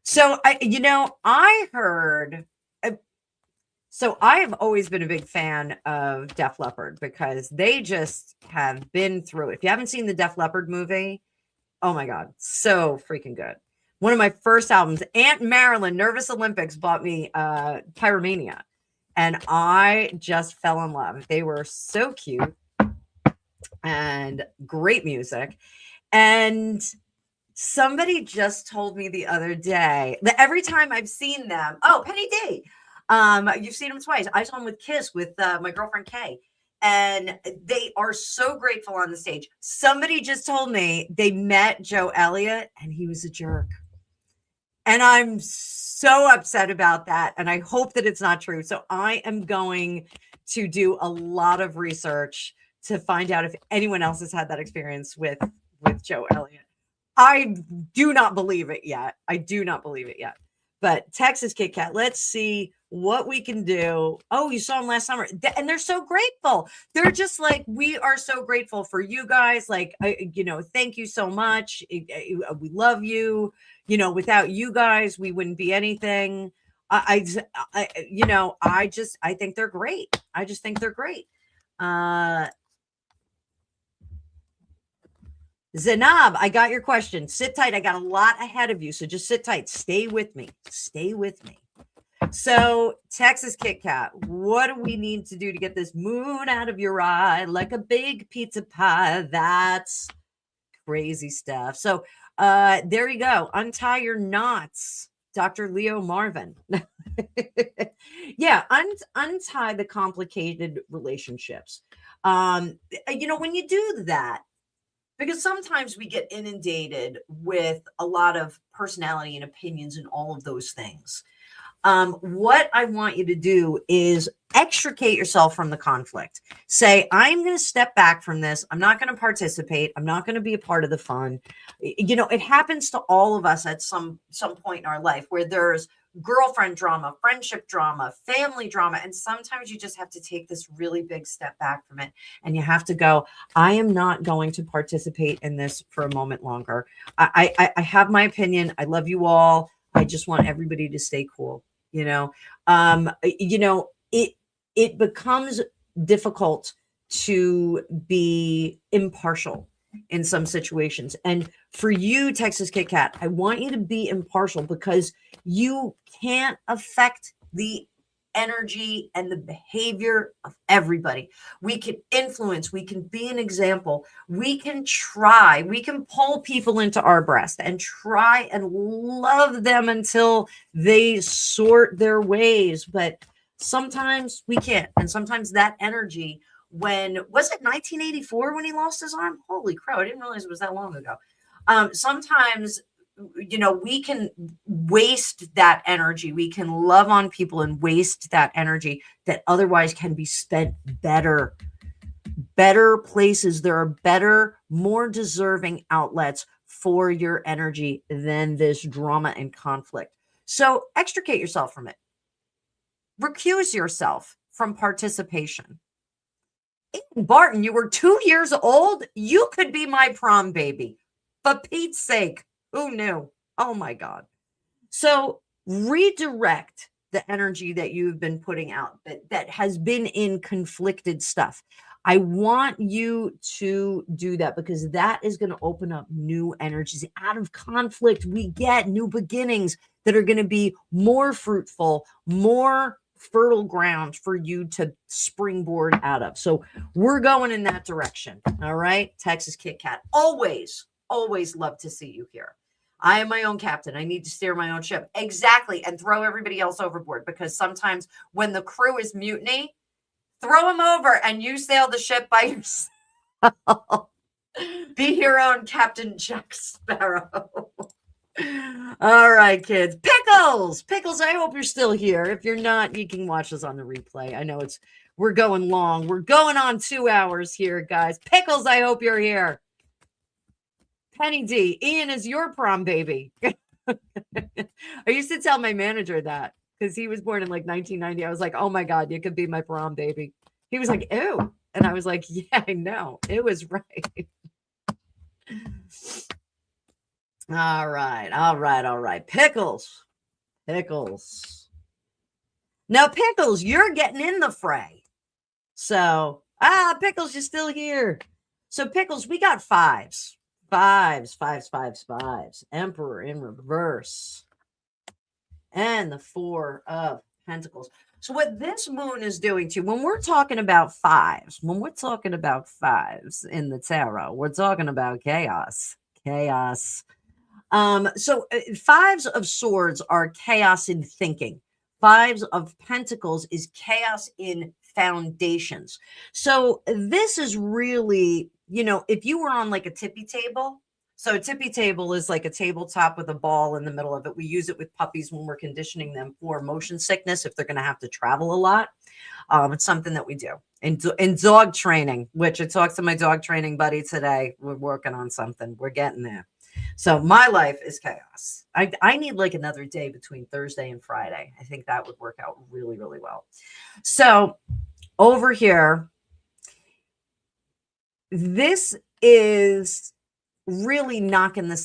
So, I heard. So I have always been a big fan of Def Leppard because they just have been through it. If you haven't seen the Def Leppard movie, oh my God, so freaking good. One of my first albums, Aunt Marilyn, Nervous Olympics, bought me Pyromania. And I just fell in love. They were so cute and great music. And somebody just told me the other day that every time I've seen them, Penny D, you've seen them twice. I saw them with Kiss with my girlfriend Kay, and they are so grateful on the stage. Somebody just told me they met Joe Elliott and he was a jerk. And I'm so upset about that. And I hope that it's not true. So I am going to do a lot of research to find out if anyone else has had that experience with Joe Elliott. I do not believe it yet. But Texas Kit Kat, let's see what we can do. Oh, you saw them last summer. And they're so grateful. They're just like, we are so grateful for you guys. Like, thank you so much. We love you. Without you guys, we wouldn't be anything. I think they're great. I just think they're great. Zainab, I got your question. Sit tight. I got a lot ahead of you, so just sit tight. Stay with me. Stay with me. So, Texas Kit Kat, what do we need to do to get this moon out of your eye like a big pizza pie? That's crazy stuff. So, there you go. Untie your knots, Dr. Leo Marvin. Yeah, untie the complicated relationships. When you do that, because sometimes we get inundated with a lot of personality and opinions and all of those things. What I want you to do is extricate yourself from the conflict. Say, I'm going to step back from this. I'm not going to participate. I'm not going to be a part of the fun. It happens to all of us at some point in our life where there's girlfriend drama, friendship drama, family drama. And sometimes you just have to take this really big step back from it. And you have to go, I am not going to participate in this for a moment longer. I have my opinion. I love you all. I just want everybody to stay cool. It becomes difficult to be impartial in some situations. And for you, Texas Kit Kat, I want you to be impartial because you can't affect the energy and the behavior of everybody. We can influence, we can be an example, we can pull people into our breast and try and love them until they sort their ways. But sometimes we can't. And sometimes that energy, when was it 1984 when he lost his arm? Holy crow, I didn't realize it was that long ago. Sometimes we can waste that energy. We can love on people and waste that energy that otherwise can be spent better places. There are better, more deserving outlets for your energy than this drama and conflict. So extricate yourself from it. Recuse yourself from participation. Barton, you were 2 years old. You could be my prom baby. For Pete's sake. Who knew? Oh my God. So redirect the energy that you've been putting out that has been in conflicted stuff. I want you to do that because that is going to open up new energies. Out of conflict, we get new beginnings that are going to be more fruitful, more fertile ground for you to springboard out of. So we're going in that direction. All right. Texas Kit Kat. Always love to see you here. I am my own captain. I need to steer my own ship. Exactly. And throw everybody else overboard because sometimes when the crew is mutiny, throw them over and you sail the ship by yourself. Be your own Captain Jack Sparrow. All right, kids. Pickles, I hope you're still here. If you're not, you can watch us on the replay. I know we're going long. We're going on 2 hours here, guys. Pickles, I hope you're here. Penny D, Ian is your prom baby. I used to tell my manager that because he was born in like 1990. I was like, oh my God, you could be my prom baby. He was like, ew. And I was like, yeah, I know. It was right. All right. Pickles. Now, Pickles, you're getting in the fray. So, Pickles, you're still here. So, Pickles, we got fives. Fives. Emperor in reverse. And the 4 of Pentacles. So what this moon is doing to you, when we're talking about fives in the tarot, we're talking about chaos. So 5s of swords are chaos in thinking. 5s of Pentacles is chaos in foundations. So this is really, if you were on like a tippy table, so a tippy table is like a tabletop with a ball in the middle of it. We use it with puppies when we're conditioning them for motion sickness if they're going to have to travel a lot. It's something that we do. In dog training, which I talked to my dog training buddy today. We're working on something. We're getting there. So my life is chaos. I need like another day between Thursday and Friday. I think that would work out really, really well. So over here, this is really knocking the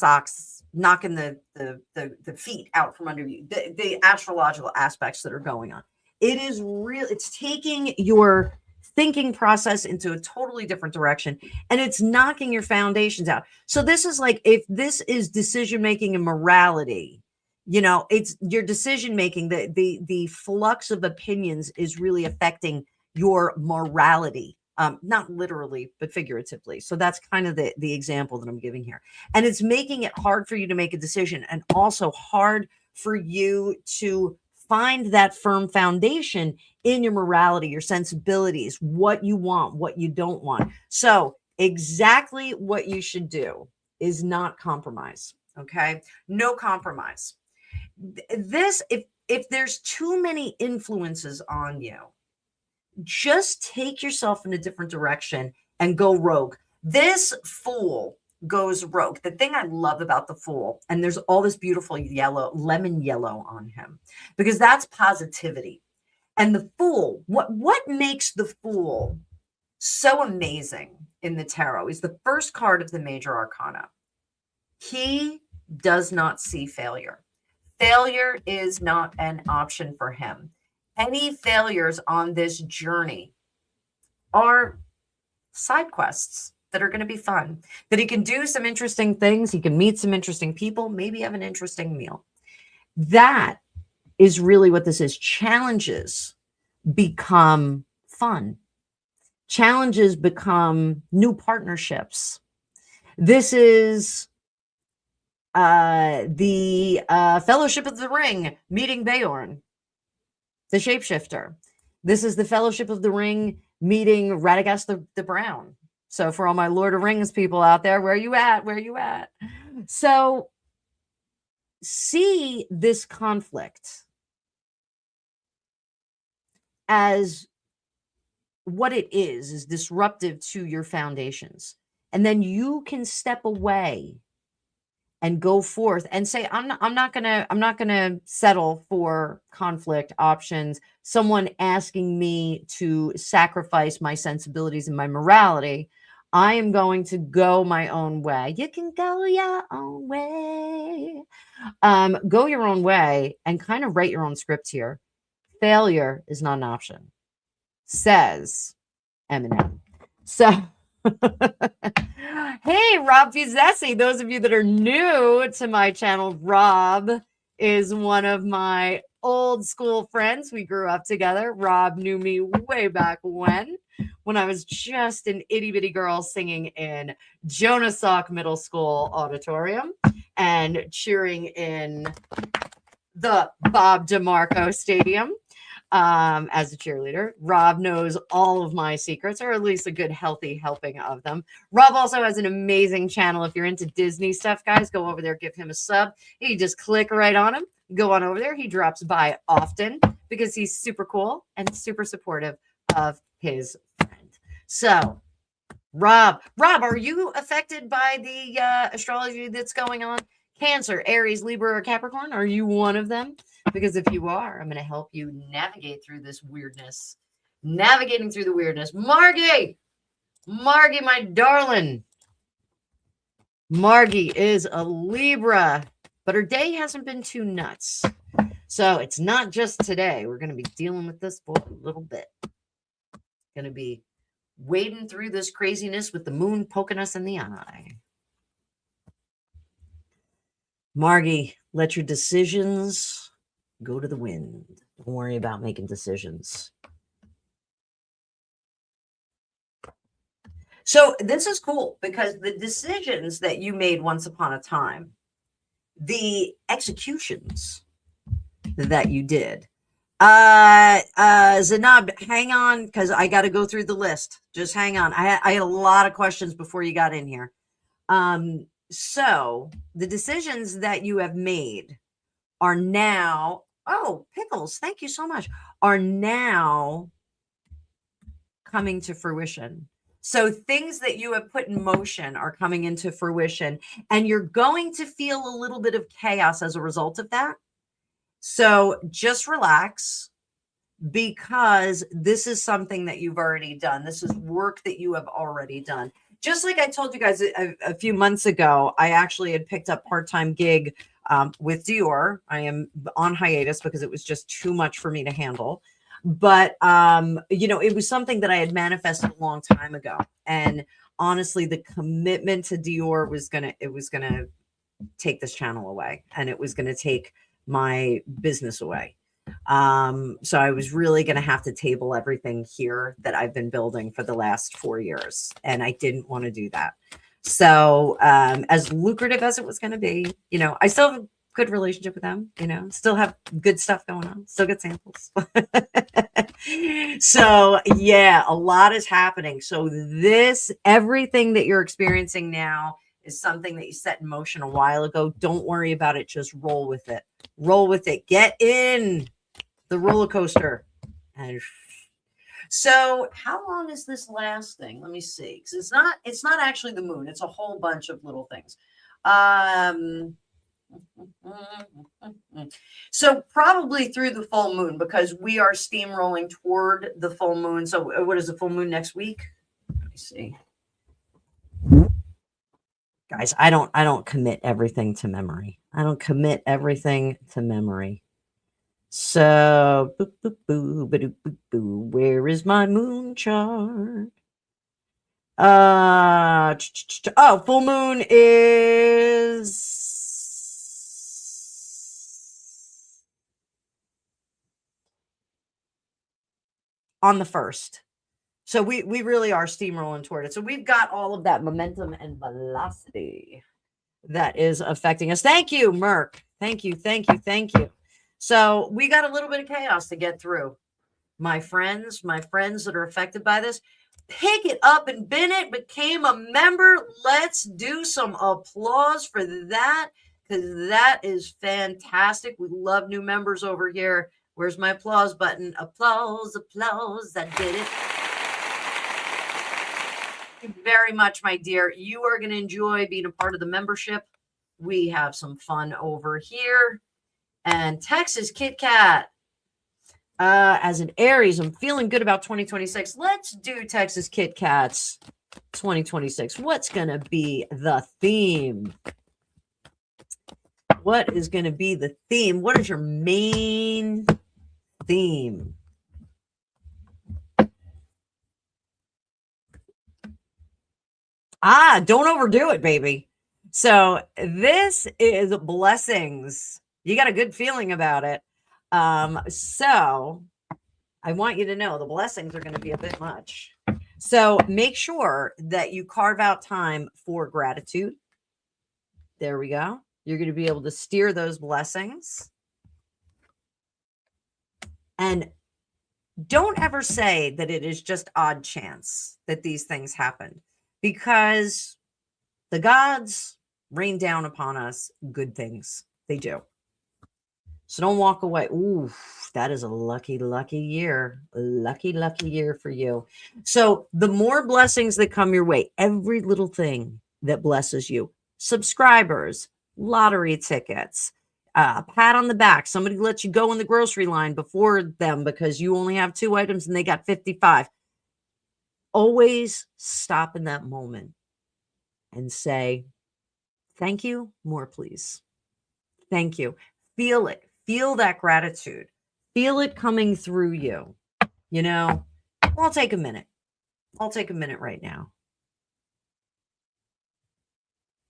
feet out from under you, the astrological aspects that are going on. It is real. It's taking your thinking process into a totally different direction, and it's knocking your foundations out. So this is like, if this is decision making and morality, you know, it's your decision making, the flux of opinions is really affecting your morality, not literally but figuratively. So that's kind of the example that I'm giving here, and it's making it hard for you to make a decision, and also hard for you to find that firm foundation in your morality, your sensibilities, what you want, what you don't want. So exactly what you should do is not compromise. Okay, no compromise. This, if there's too many influences on you, just take yourself in a different direction and go rogue. This fool goes rogue. The thing I love about the fool, and there's all this beautiful yellow, lemon yellow on him, because that's positivity. And the fool, what makes the fool so amazing in the tarot is the first card of the major arcana. He does not see failure. Failure is not an option for him. Any failures on this journey are side quests that are going to be fun, that he can do some interesting things. He can meet some interesting people, maybe have an interesting meal. That is really what this is. Challenges become fun. Challenges become new partnerships. This is the Fellowship of the Ring meeting Beorn, the shapeshifter. This is the Fellowship of the Ring meeting Radagast the Brown. So for all my Lord of Rings people out there, where you at? Where you at? So see this conflict as what it is disruptive to your foundations. And then you can step away and go forth and say, I'm not gonna settle for conflict options. Someone asking me to sacrifice my sensibilities and my morality. I am going to go my own way. You can go your own way. Go your own way and kind of write your own script here. Failure is not an option, says Eminem. So hey, Rob Fuzessi, those of you that are new to my channel, Rob is one of my old school friends. We grew up together. Rob knew me way back when I was just an itty bitty girl singing in Jonas Salk Middle School auditorium and cheering in the Bob DeMarco Stadium. As a cheerleader. Rob knows all of my secrets, or at least a good healthy helping of them. Rob also has an amazing channel. If you're into Disney stuff, guys, go over there, give him a sub. You just click right on him, go on over there. He drops by often because he's super cool and super supportive of his friend. So Rob, are you affected by the astrology that's going on? Cancer, Aries, Libra, or Capricorn? Are you one of them? Because if you are, I'm going to help you navigate through this weirdness. Navigating through the weirdness. Margie, my darling. Margie is a Libra, but her day hasn't been too nuts. So it's not just today. We're going to be dealing with this for a little bit. Going to be wading through this craziness with the moon poking us in the eye. Margie, let your decisions go to the wind. Don't worry about making decisions. So this is cool because the decisions that you made once upon a time, the executions that you did. Zainab, hang on, because I got to go through the list. Just hang on. I had a lot of questions before you got in here. So the decisions that you have made are now, oh, Pickles, thank you so much, are now coming to fruition. So things that you have put in motion are coming into fruition, and you're going to feel a little bit of chaos as a result of that. So just relax, because this is something that you've already done. This is work that you have already done. Just like I told you guys a few months ago, I actually had picked up part-time gig with Dior. I am on hiatus because it was just too much for me to handle. But it was something that I had manifested a long time ago. And honestly, the commitment to Dior was gonna take this channel away, and it was gonna take my business away. So I was really going to have to table everything here that I've been building for the last 4 years. And I didn't want to do that. So, as lucrative as it was going to be, I still have a good relationship with them, still have good stuff going on, still get samples. So yeah, a lot is happening. So everything that you're experiencing now is something that you set in motion a while ago. Don't worry about it. Just roll with it. Roll with it. Get in the roller coaster. And so how long is this lasting? Let me see. Because it's not actually the moon. It's a whole bunch of little things. So probably through the full moon, because we are steamrolling toward the full moon. So what is the full moon next week? Let me see. Guys, I don't commit everything to memory. I don't commit everything to memory. So, where is my moon chart? Full moon is on the 1st. So we really are steamrolling toward it. So we've got all of that momentum and velocity that is affecting us. Thank you, Merck. Thank you. So we got a little bit of chaos to get through. My friends that are affected by this, pick it up and bin it, became a member. Let's do some applause for that, because that is fantastic. We love new members over here. Where's my applause button? Applause. I did it. Thank you very much, my dear. You are going to enjoy being a part of the membership. We have some fun over here. And Texas Kit Kat. As an Aries, I'm feeling good about 2026. Let's do Texas Kit Kats 2026. What's going to be the theme? What is going to be the theme? What is your main theme? Don't overdo it, baby. So this is blessings. You got a good feeling about it. So I want you to know the blessings are going to be a bit much. So make sure that you carve out time for gratitude. There we go. You're going to be able to steer those blessings. And don't ever say that it is just odd chance that these things happen, because the gods rain down upon us good things. They do. So don't walk away. Ooh, that is a lucky, lucky year. Lucky, lucky year for you. So the more blessings that come your way, every little thing that blesses you, subscribers, lottery tickets, a pat on the back, somebody lets you go in the grocery line before them because you only have 2 items and they got 55. Always stop in that moment and say, thank you, more please. Thank you. Feel it. Feel that gratitude. Feel it coming through you. I'll take a minute. I'll take a minute right now.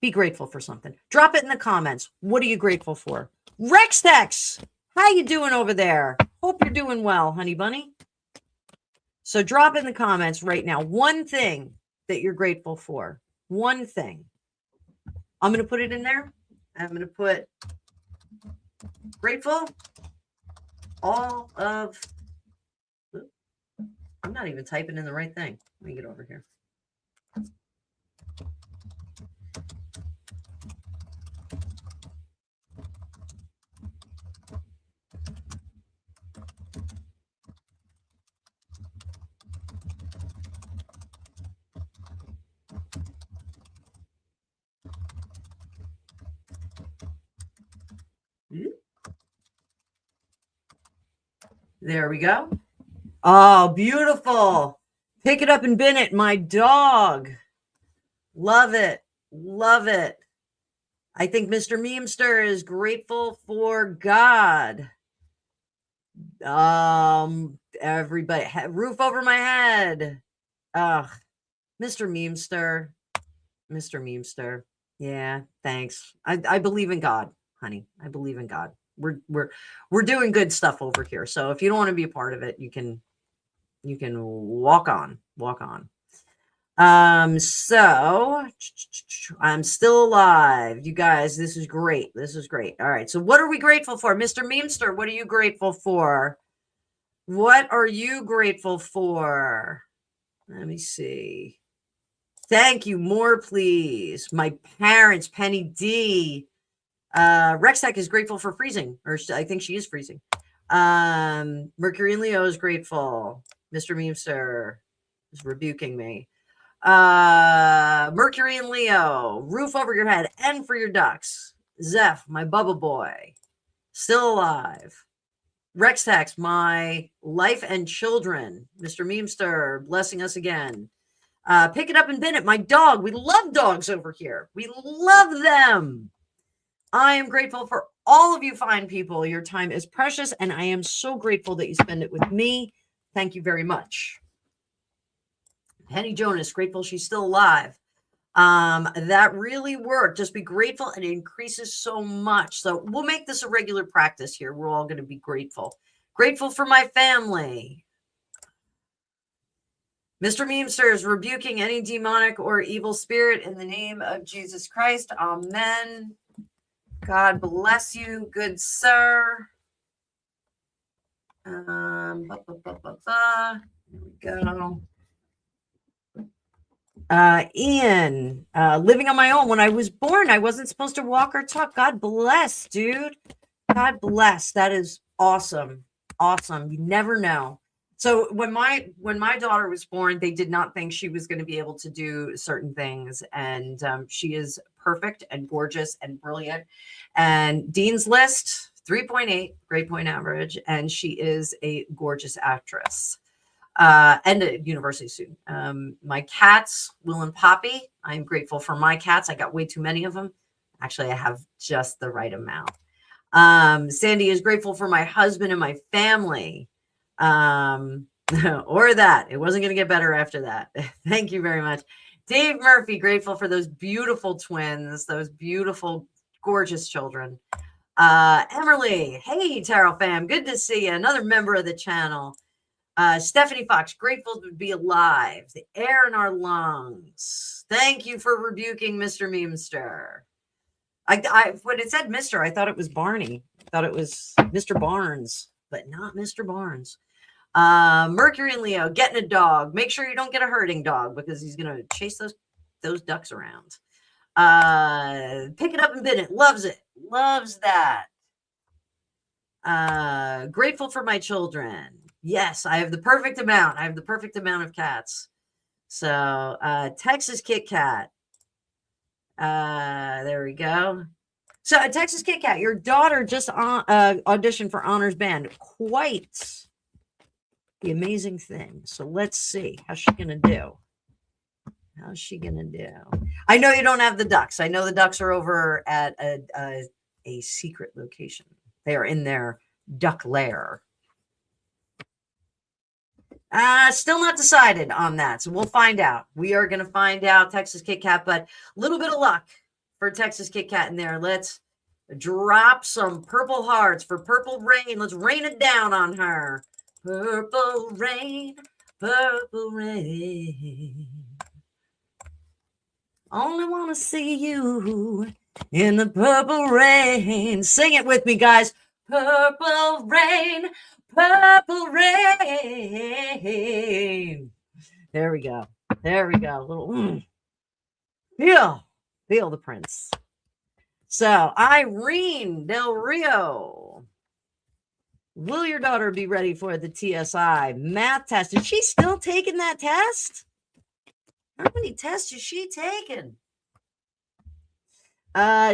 Be grateful for something. Drop it in the comments. What are you grateful for? Rextex, how you doing over there? Hope you're doing well, honey bunny. So drop in the comments right now. One thing that you're grateful for. One thing. I'm going to put it in there. I'm going to put grateful all of. I'm not even typing in the right thing. Let me get over here. There we go. Oh, beautiful. Pick it up and bin it. My dog. Love it. Love it. I think Mr. Memester is grateful for God. Everybody, roof over my head. Ugh, Mr. Memester. Mr. Memester. Yeah, thanks. I believe in God, honey. I believe in God. We're doing good stuff over here. So if you don't want to be a part of it, you can walk on. So I'm still alive. You guys, this is great. All right. So what are we grateful for? Mr. Memester, what are you grateful for? What are you grateful for? Let me see. Thank you. More, please. My parents, Penny D. Rextech is grateful for freezing, or I think she is freezing. Mercury and Leo is grateful. Mr. Memester is rebuking me. Mercury and Leo, roof over your head and for your ducks. Zeph, my Bubba boy, still alive. Rextax, my life and children. Mr. Memester, blessing us again. Pick it up and bin it. My dog. We love dogs over here. We love them. I am grateful for all of you fine people. Your time is precious, and I am so grateful that you spend it with me. Thank you very much. Penny Jonas, grateful she's still alive. That really worked. Just be grateful, and it increases so much. So we'll make this a regular practice here. We're all going to be grateful. Grateful for my family. Mr. Memester is rebuking any demonic or evil spirit in the name of Jesus Christ. Amen. God bless you, good sir. Here we go. Ian, living on my own. When I was born, I wasn't supposed to walk or talk. God bless, dude. God bless. That is awesome. Awesome. You never know. So when my daughter was born, they did not think she was going to be able to do certain things. And she is perfect and gorgeous and brilliant. And Dean's List, 3.8, grade point average. And she is a gorgeous actress. And a university student. My cats, Will and Poppy. I'm grateful for my cats. I got way too many of them. Actually, I have just the right amount. Sandy is grateful for my husband and my family. Or that. It wasn't going to get better after that. Thank you very much. Dave Murphy, grateful for those beautiful twins, those beautiful, gorgeous children. Emily, hey, Tarot fam, good to see you. Another member of the channel. Stephanie Fox, grateful to be alive. The air in our lungs. Thank you for rebuking Mr. Memester. When it said Mr., I thought it was Barney. I thought it was Mr. Barnes, but not Mr. Barnes. Mercury and Leo, getting a dog. Make sure you don't get a herding dog because he's going to chase those ducks around. Pick it up and bin it. Loves it. Loves that. Grateful for my children. Yes, I have the perfect amount. I have the perfect amount of cats. So, Texas Kit Kat. There we go. So, Texas Kit Kat, your daughter just auditioned for Honors Band. Quite the amazing thing. So, let's see. How's she going to do? How's she going to do? I know you don't have the ducks. I know the ducks are over at a secret location. They are in their duck lair. Still not decided on that. So we'll find out. We are going to find out, Texas Kit Kat, but a little bit of luck for Texas Kit Kat in there. Let's drop some purple hearts for Purple Rain. Let's rain it down on her. Purple rain, purple rain. Only want to see you in the purple rain. Sing it with me, guys. Purple rain, purple rain. There we go. There we go. A little feel the prince. So Irene Del Rio. Will your daughter be ready for the TSI math test? Is she still taking that test? How many tests is she taking?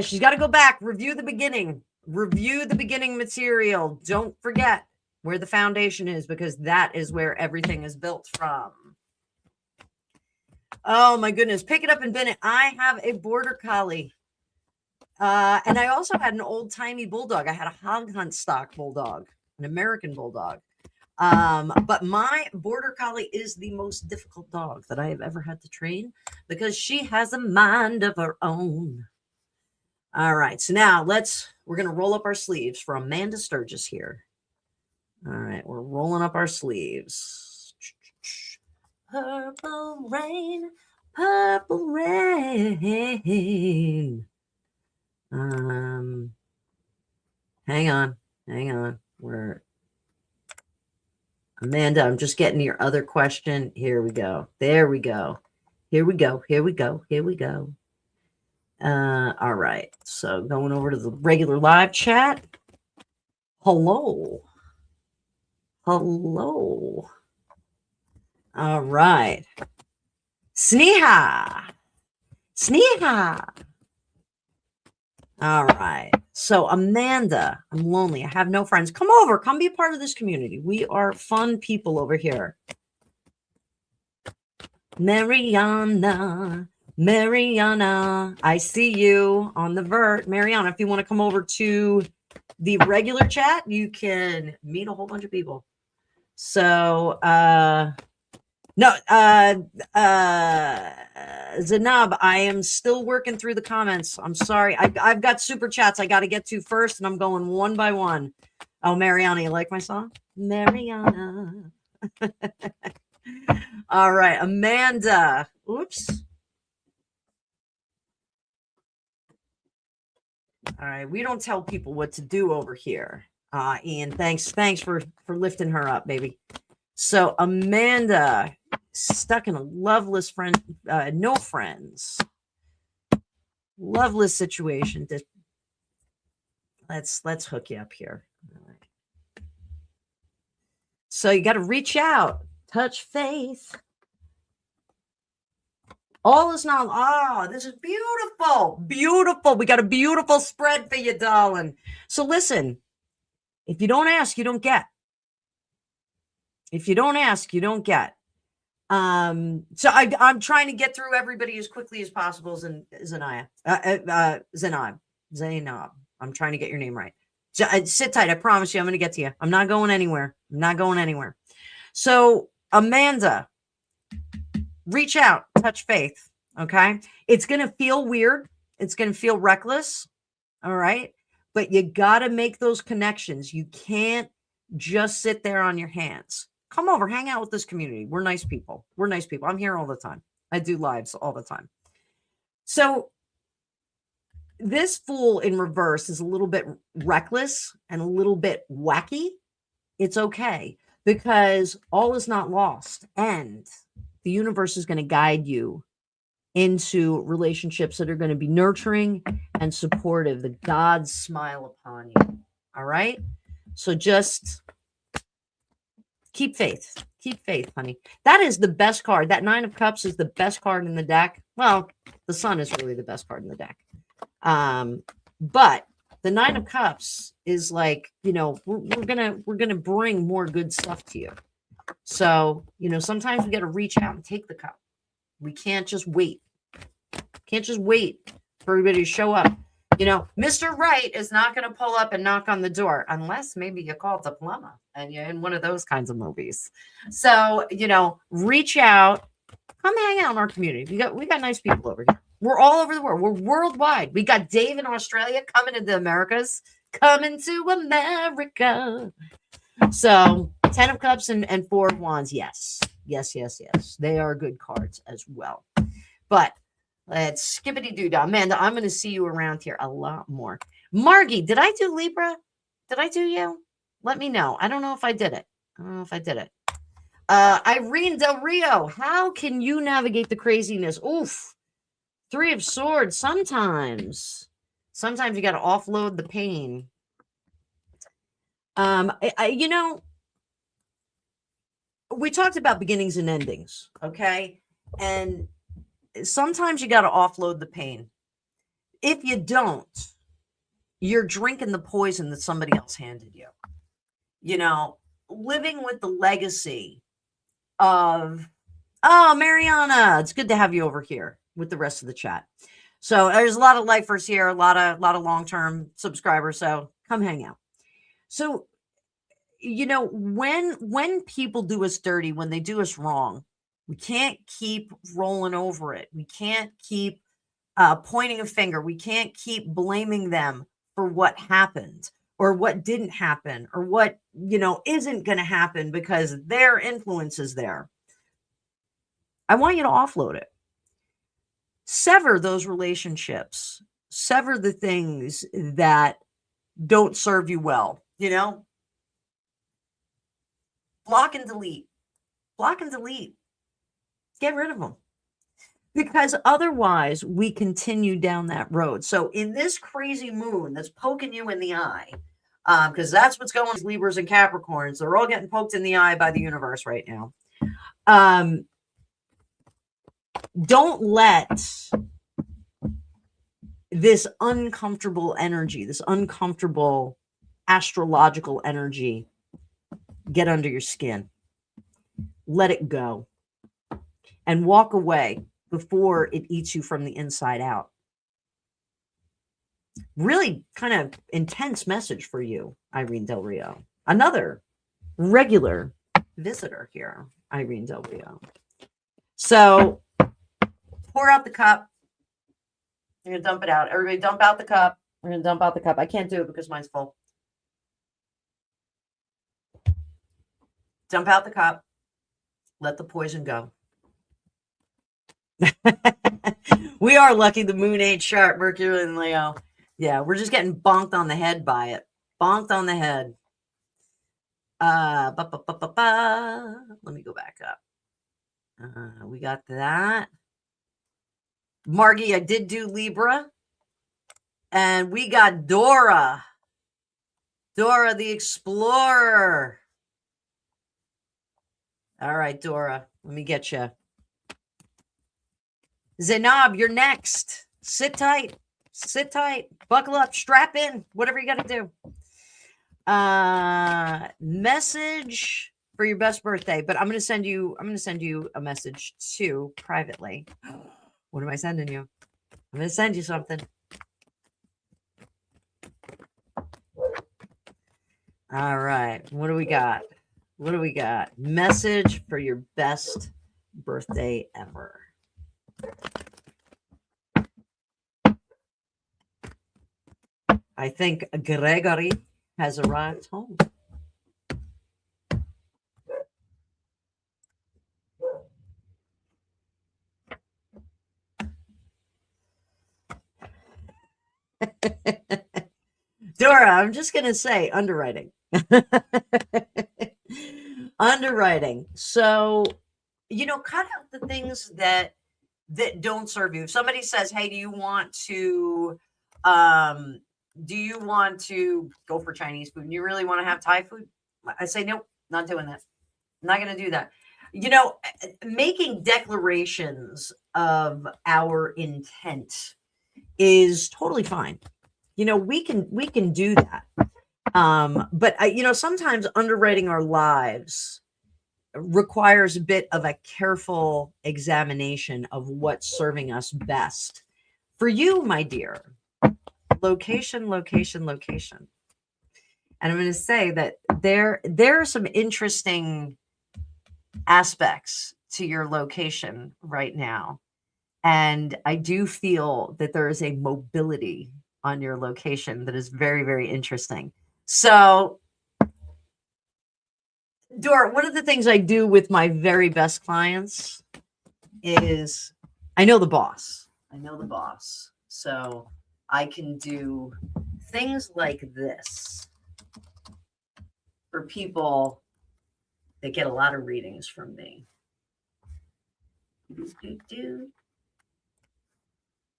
She's got to go back, review the beginning material. Don't forget where the foundation is, because that is where everything is built from. Oh my goodness. Pick it up and bin it. I have a border collie. And I also had an old timey bulldog. I had a hog hunt stock bulldog. an American bulldog. But my border collie is the most difficult dog that I have ever had to train because she has a mind of her own. All right, so now we're going to roll up our sleeves for Amanda Sturgis here. All right, we're rolling up our sleeves. Purple rain, purple rain. Hang on. Amanda, I'm just getting your other question. Here we go. There we go. Here we go. All right. So going over to the regular live chat. Hello. All right. Sneha. All right. So Amanda, I'm lonely. I have no friends. Come over. Come be a part of this community. We are fun people over here. Mariana, I see you on the vert. Mariana, if you want to come over to the regular chat, you can meet a whole bunch of people. So, Zainab, I am still working through the comments. I'm sorry. I've got super chats I got to get to first, and I'm going one by one. Oh, Mariana, you like my song? Mariana. All right, Amanda. Oops. All right, we don't tell people what to do over here. Ian, thanks for lifting her up, baby. So Amanda, stuck in a loveless no friends, loveless situation. Let's hook you up here. All right. So you got to reach out, touch faith. All is not. Oh, this is beautiful. We got a beautiful spread for you, darling. So listen, if you don't ask, you don't get. If you don't ask, you don't get. So I'm trying to get through everybody as quickly as possible. Zainab. I'm trying to get your name right. Sit tight. I promise you, I'm going to get to you. I'm not going anywhere. So Amanda, reach out, touch faith. Okay. It's going to feel weird. It's going to feel reckless. All right. But you got to make those connections. You can't just sit there on your hands. Come over, hang out with this community. We're nice people. I'm here all the time. I do lives all the time. So this Fool in reverse is a little bit reckless and a little bit wacky. It's okay because all is not lost. And the universe is going to guide you into relationships that are going to be nurturing and supportive. The gods smile upon you. All right. So just keep faith, honey. That is the best card. That 9 of Cups is the best card in the deck. Well, the Sun is really the best card in the deck. But the 9 of Cups is like, we're gonna bring more good stuff to you. So, sometimes we got to reach out and take the cup. We can't just wait. For everybody to show up. Mr. Right is not going to pull up and knock on the door unless maybe you call the plumber and you're in one of those kinds of movies. So, reach out, come hang out in our community. We got nice people over here. We're all over the world. We're worldwide. We got Dave in Australia coming to the Americas, coming to America. So 10 of Cups and 4 of Wands. Yes. They are good cards as well. But let's skippity-doo-dah. Amanda, I'm going to see you around here a lot more. Margie, did I do Libra? Did I do you? Let me know. I don't know if I did it. Irene Del Rio, how can you navigate the craziness? Oof. 3 of Swords. Sometimes you got to offload the pain. We talked about beginnings and endings, okay? And sometimes you got to offload the pain. If you don't, you're drinking the poison that somebody else handed you. Living with the legacy of, Mariana, it's good to have you over here with the rest of the chat. So there's a lot of lifers here, a lot of long-term subscribers. So come hang out. So, you know, when people do us dirty, when they do us wrong, we can't keep rolling over it. We can't keep pointing a finger. We can't keep blaming them for what happened or what didn't happen or what, you know, isn't going to happen because their influence is there. I want you to offload it. Sever those relationships. Sever the things that don't serve you well, you know? Block and delete. Block and delete. Get rid of them. Because otherwise we continue down that road. So in this crazy moon that's poking you in the eye, because that's what's going on, Libras and Capricorns, they're all getting poked in the eye by the universe right now. Don't let this uncomfortable energy, this uncomfortable astrological energy get under your skin. Let it go and walk away before it eats you from the inside out. Really kind of intense message for you, Irene Del Rio. Another regular visitor here, Irene Del Rio. So pour out the cup. You're going to dump it out. Everybody dump out the cup. We're going to dump out the cup. I can't do it because mine's full. Dump out the cup. Let the poison go. We are lucky the moon ain't sharp, Mercury and Leo. Yeah, we're just getting bonked on the head by it. Bonked on the head. Let me go back up. We got that. Margie, I did do Libra. And we got Dora. Dora the Explorer. All right, Dora, let me get you. Zainab, you're next. Sit tight. Sit tight. Buckle up. Strap in. Whatever you got to do. Message for your best birthday, but I'm going to send you a message too privately. What am I sending you? I'm going to send you something. All right. What do we got? What do we got? Message for your best birthday ever. I think Gregory has arrived home. Dora, I'm just going to say underwriting. Underwriting. So, you know, cut out the things that don't serve you. If somebody says, hey, do you want to go for Chinese food? And you really want to have Thai food? I say, nope, not doing that. I'm not going to do that. You know, making declarations of our intent is totally fine. You know, we can do that. But you know, sometimes underwriting our lives requires a bit of a careful examination of what's serving us best. For you, my dear, location, location, location. And I'm going to say that there are some interesting aspects to your location right now. And I do feel that there is a mobility on your location that is very, very interesting. So, Dora, one of the things I do with my very best clients is I know the boss. I know the boss. So I can do things like this for people that get a lot of readings from me.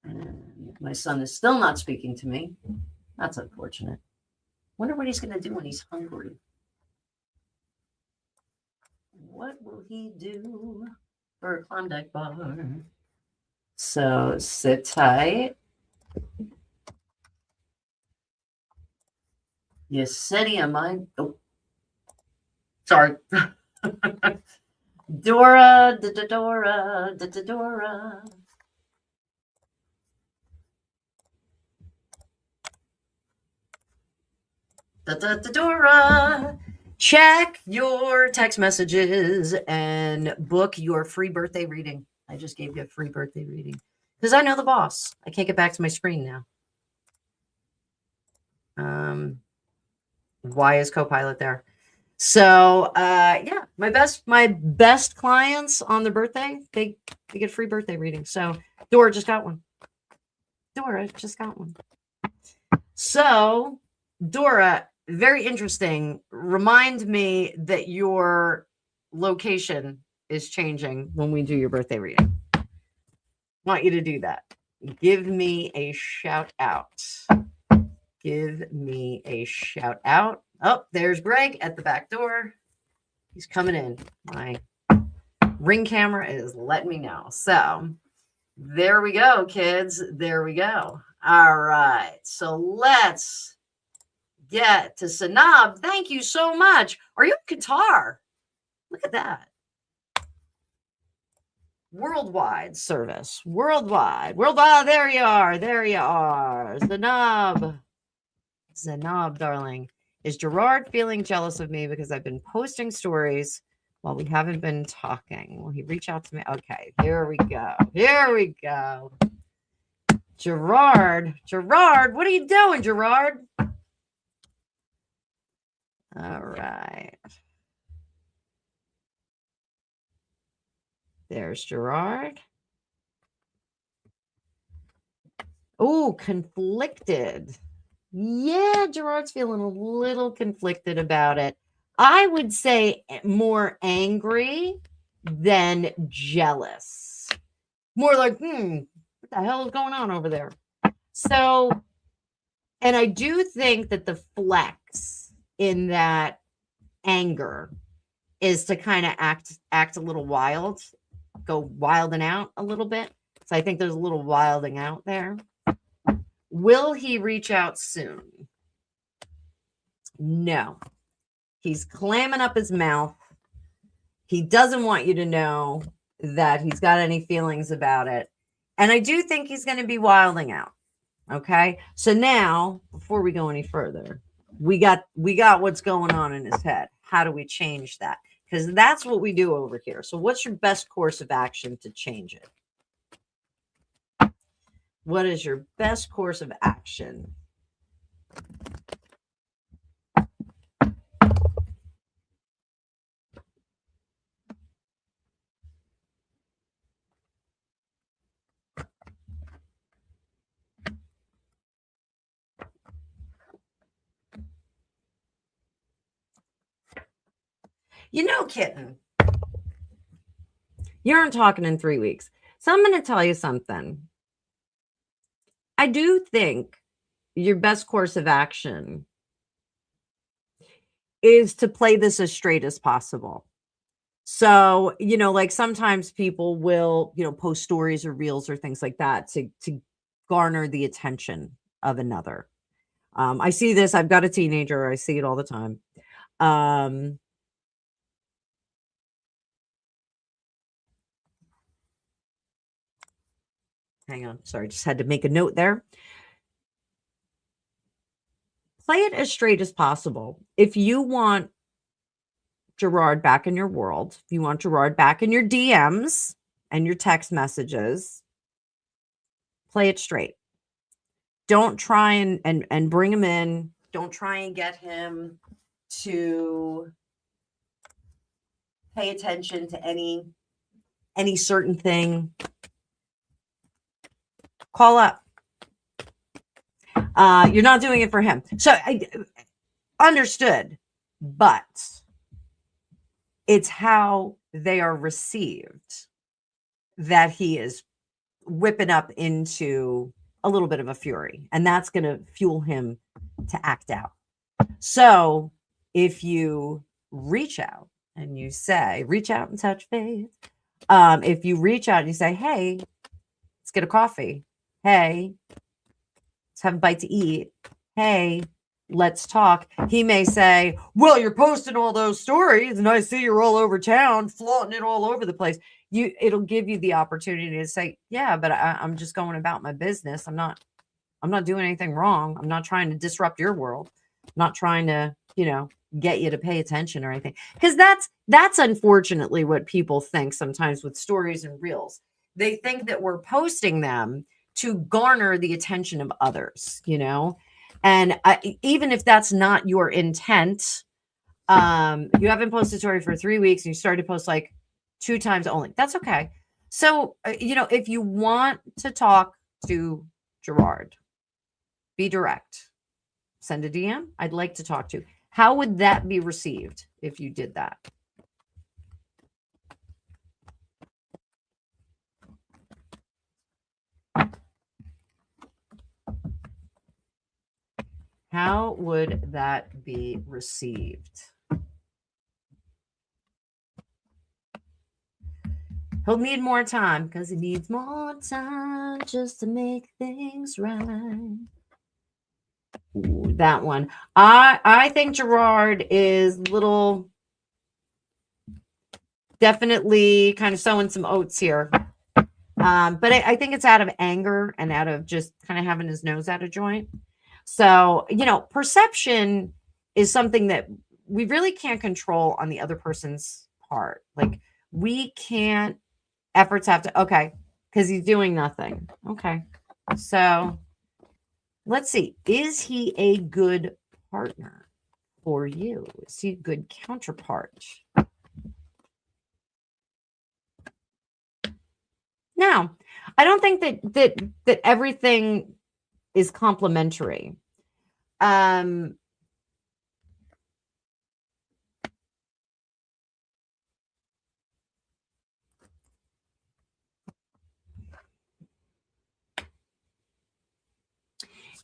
And my son is still not speaking to me. That's unfortunate. Wonder what he's going to do when he's hungry. What will he do for a Klondike bar? So sit tight. Yesenia, mine. Oh, sorry. Dora, Dora, Dora. Dora. Check your text messages and book your free birthday reading. I just gave you a free birthday reading because I know the boss. I can't get back to my screen now. Why is Copilot there? So yeah, my best clients on their birthday, they get free birthday reading. So Dora just got one. So Dora, very interesting. Remind me that your location is changing when we do your birthday reading. Want you to do that. Give me a shout out. Oh, there's Greg at the back door. He's coming in. My ring camera is letting me know. So there we go, kids. There we go. All right. So let's get to Sanab. Thank you so much. Are you in Qatar? Look at that. Worldwide service. Worldwide. There you are. Zanab, darling. Is Gerard feeling jealous of me because I've been posting stories while we haven't been talking? Will he reach out to me? Okay, here we go. Gerard, what are you doing, Gerard? All right. There's Gerard. Oh, conflicted. Yeah, Gerard's feeling a little conflicted about it. I would say more angry than jealous. More like, what the hell is going on over there? So, and I do think that the flex in that anger is to kind of act a little wild, go wilding out a little bit. So I think there's a little wilding out there. Will he reach out soon? No. He's clamming up his mouth. He doesn't want you to know that he's got any feelings about it. And I do think he's going to be wilding out. Okay. So now, before we go any further, we got what's going on in his head. How do we change that? Because that's what we do over here. So what's your best course of action to change it? What is your best course of action? You know, kitten, you aren't talking in 3 weeks. So I'm going to tell you something. I do think your best course of action is to play this as straight as possible. So, like sometimes people will, post stories or reels or things like that to garner the attention of another. I see this. I've got a teenager. I see it all the time. Hang on. Sorry. Just had to make a note there. Play it as straight as possible. If you want Gerard back in your world, if you want Gerard back in your DMs and your text messages, play it straight. Don't try and bring him in. Don't try and get him to pay attention to any certain thing. Call up. You're not doing it for him. So I understood, but it's how they are received that he is whipping up into a little bit of a fury, and that's going to fuel him to act out. So if you reach out and you say, reach out and touch faith. If you reach out and you say, hey, let's get a coffee. Hey, let's have a bite to eat. Hey, let's talk. He may say, well, you're posting all those stories and I see you're all over town, flaunting it all over the place. It'll give you the opportunity to say, yeah, but I'm just going about my business. I'm not doing anything wrong. I'm not trying to disrupt your world. I'm not trying to get you to pay attention or anything. Because that's unfortunately what people think sometimes with stories and reels. They think that we're posting them to garner the attention of others, and even if that's not your intent, you haven't posted a story for 3 weeks and you started to post like 2 times only. That's okay. So, if you want to talk to Gerard, be direct. Send a DM. I'd like to talk to you. How would that be received if you did that? How would that be received? He'll need more time because he needs more time just to make things right. Ooh, that one. I think Gerard is little, definitely kind of sowing some oats here. But I think it's out of anger and out of just kind of having his nose out of joint. So, perception is something that we really can't control on the other person's part. Like, we can't, efforts have to, okay, because he's doing nothing. Okay. So let's see. Is he a good partner for you? Is he a good counterpart? Now, I don't think that everything is complimentary.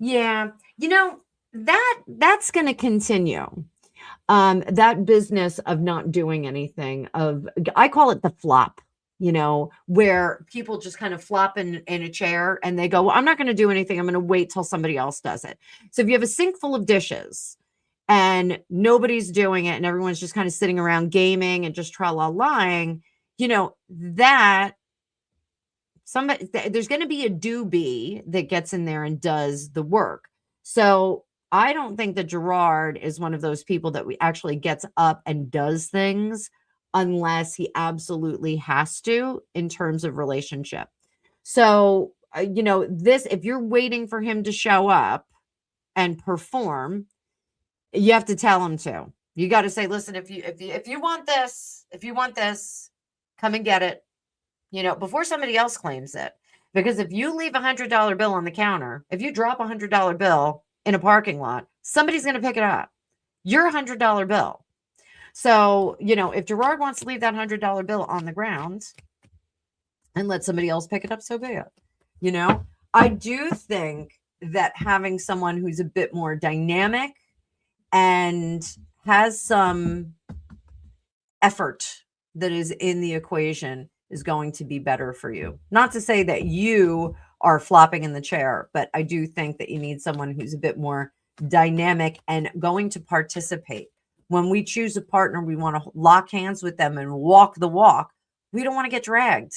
Yeah, that's going to continue. That business of not doing anything, I call it the flop, where people just kind of flop in a chair and they go, well, I'm not going to do anything. I'm going to wait till somebody else does it. So if you have a sink full of dishes and nobody's doing it and everyone's just kind of sitting around gaming and just tra-la-lying, that there's going to be a doobie that gets in there and does the work. So I don't think that Gerard is one of those people that actually gets up and does things unless he absolutely has to in terms of relationship. So, if you're waiting for him to show up and perform, you have to tell him to. You got to say, listen, if you want this, come and get it. Before somebody else claims it. Because if you leave $100 bill on the counter, if you drop $100 bill in a parking lot, somebody's going to pick it up. Your $100 bill. So, if Gerard wants to leave that $100 bill on the ground and let somebody else pick it up, so be it. I do think that having someone who's a bit more dynamic and has some effort that is in the equation is going to be better for you. Not to say that you are flopping in the chair, but I do think that you need someone who's a bit more dynamic and going to participate. When we choose a partner, we want to lock hands with them and walk the walk. We don't want to get dragged.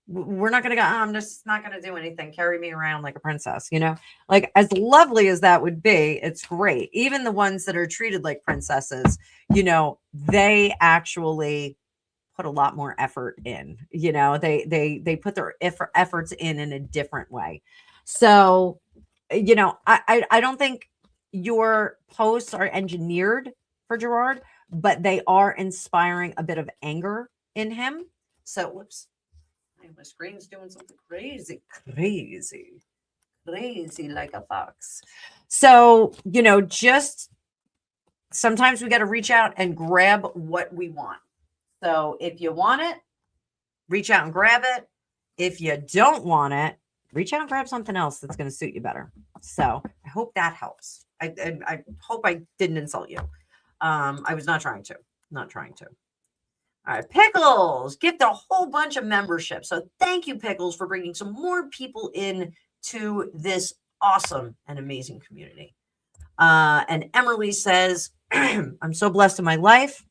We're not going to go, I'm just not going to do anything. Carry me around like a princess, like as lovely as that would be. It's great. Even the ones that are treated like princesses, they actually put a lot more effort in, they put their efforts in a different way. So, I don't think your posts are engineered for Gerard, but they are inspiring a bit of anger in him. So, whoops, my screen's doing something crazy like a fox. So, just sometimes we got to reach out and grab what we want. So if you want it, reach out and grab it. If you don't want it, reach out and grab something else that's going to suit you better. So I hope that helps. I hope I didn't insult you. I was not trying to. All right, Pickles, gift a whole bunch of memberships. So thank you, Pickles, for bringing some more people in to this awesome and amazing community. And Emily says, I'm so blessed in my life.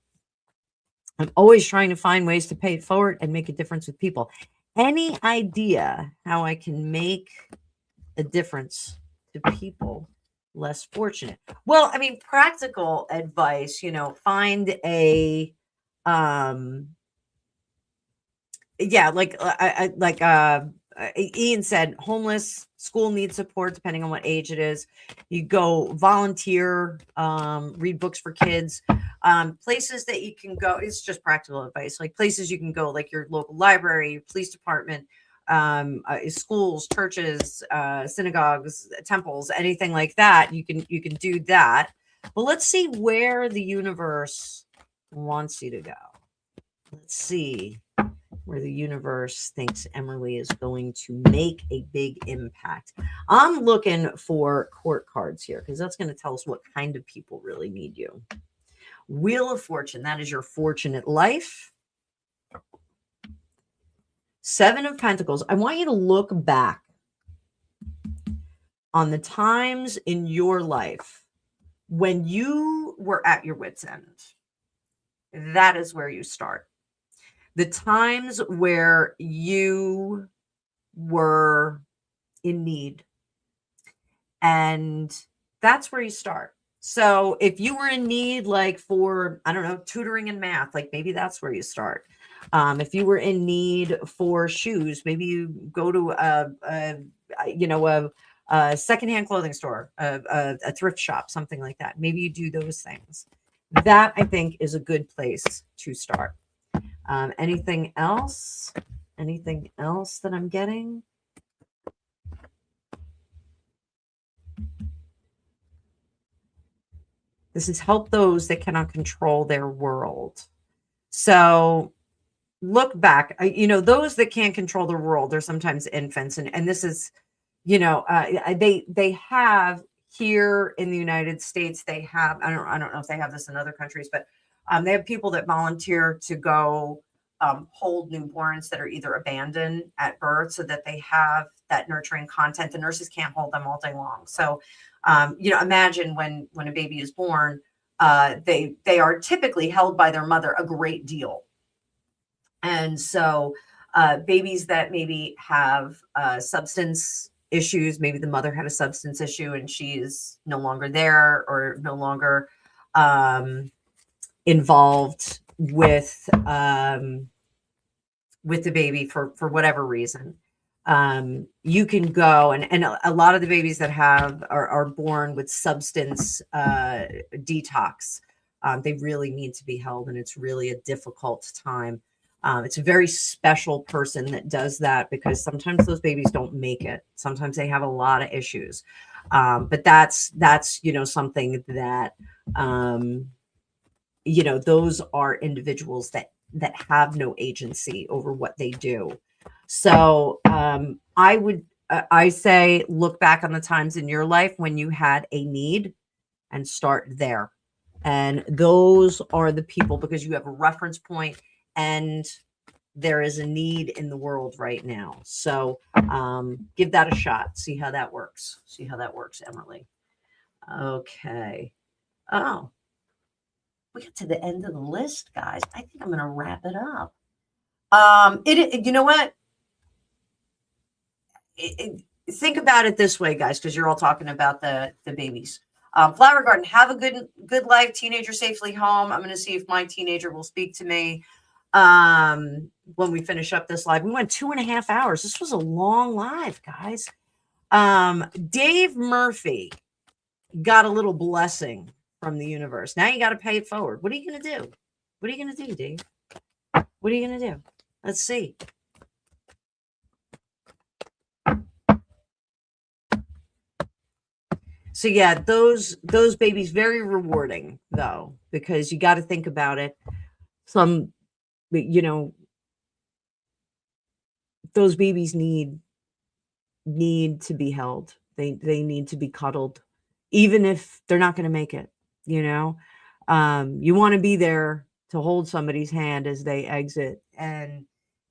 I'm always trying to find ways to pay it forward and make a difference with people. Any idea how I can make a difference to people less fortunate. Well, I mean, practical advice, find a yeah, Ian said, homeless, school needs support depending on what age it is. You go volunteer, read books for kids, places that you can go. It's just practical advice, like places you can go, like your local library, your police department, schools, churches, synagogues, temples, anything like that. You can do that. But let's see where the universe wants you to go. Let's see where the universe thinks Emily is going to make a big impact. I'm looking for court cards here because that's going to tell us what kind of people really need you. Wheel of Fortune, that is your fortunate life. Seven of Pentacles. I want you to look back on the times in your life when you were at your wit's end. That is where you start. The times where you were in need. And that's where you start. So if you were in need, like for, I don't know, tutoring in math, like maybe that's where you start. If you were in need for shoes, maybe you go to a secondhand clothing store, a thrift shop, something like that. Maybe you do those things. That, I think, is a good place to start. Anything else? Anything else that I'm getting? This is help those that cannot control their world. So look back, those that can't control their world, they're sometimes infants. And this is, they have here in the United States, they have, I don't know if they have this in other countries, but they have people that volunteer to go hold newborns that are either abandoned at birth so that they have that nurturing content. The nurses can't hold them all day long. So, imagine when a baby is born, they are typically held by their mother a great deal. And so babies that maybe have substance issues, maybe the mother had a substance issue and she's no longer there or no longer involved with the baby for whatever reason. You can go and a lot of the babies that are born with substance detox. They really need to be held, and it's really a difficult time. It's a very special person that does that because sometimes those babies don't make it. Sometimes they have a lot of issues. But that's something that those are individuals that have no agency over what they do. So I say look back on the times in your life when you had a need and start there. And those are the people, because you have a reference point and there is a need in the world right now. So give that a shot. See how that works. See how that works, Emily. Okay. Oh, we got to the end of the list, guys. I think I'm going to wrap it up. You know what? Think about it this way, guys, because you're all talking about the babies. Flower Garden, have a good life. Teenager safely home. I'm going to see if my teenager will speak to me when we finish up this live. We went 2.5 hours. This was a long live, guys. Dave Murphy got a little blessing from the universe. Now you got to pay it forward. What are you going to do? What are you going to do, Dave? What are you going to do? Let's see. So yeah, those babies, very rewarding though, because you got to think about it. Those babies need to be held. They need to be cuddled, even if they're not going to make it. You want to be there to hold somebody's hand as they exit. And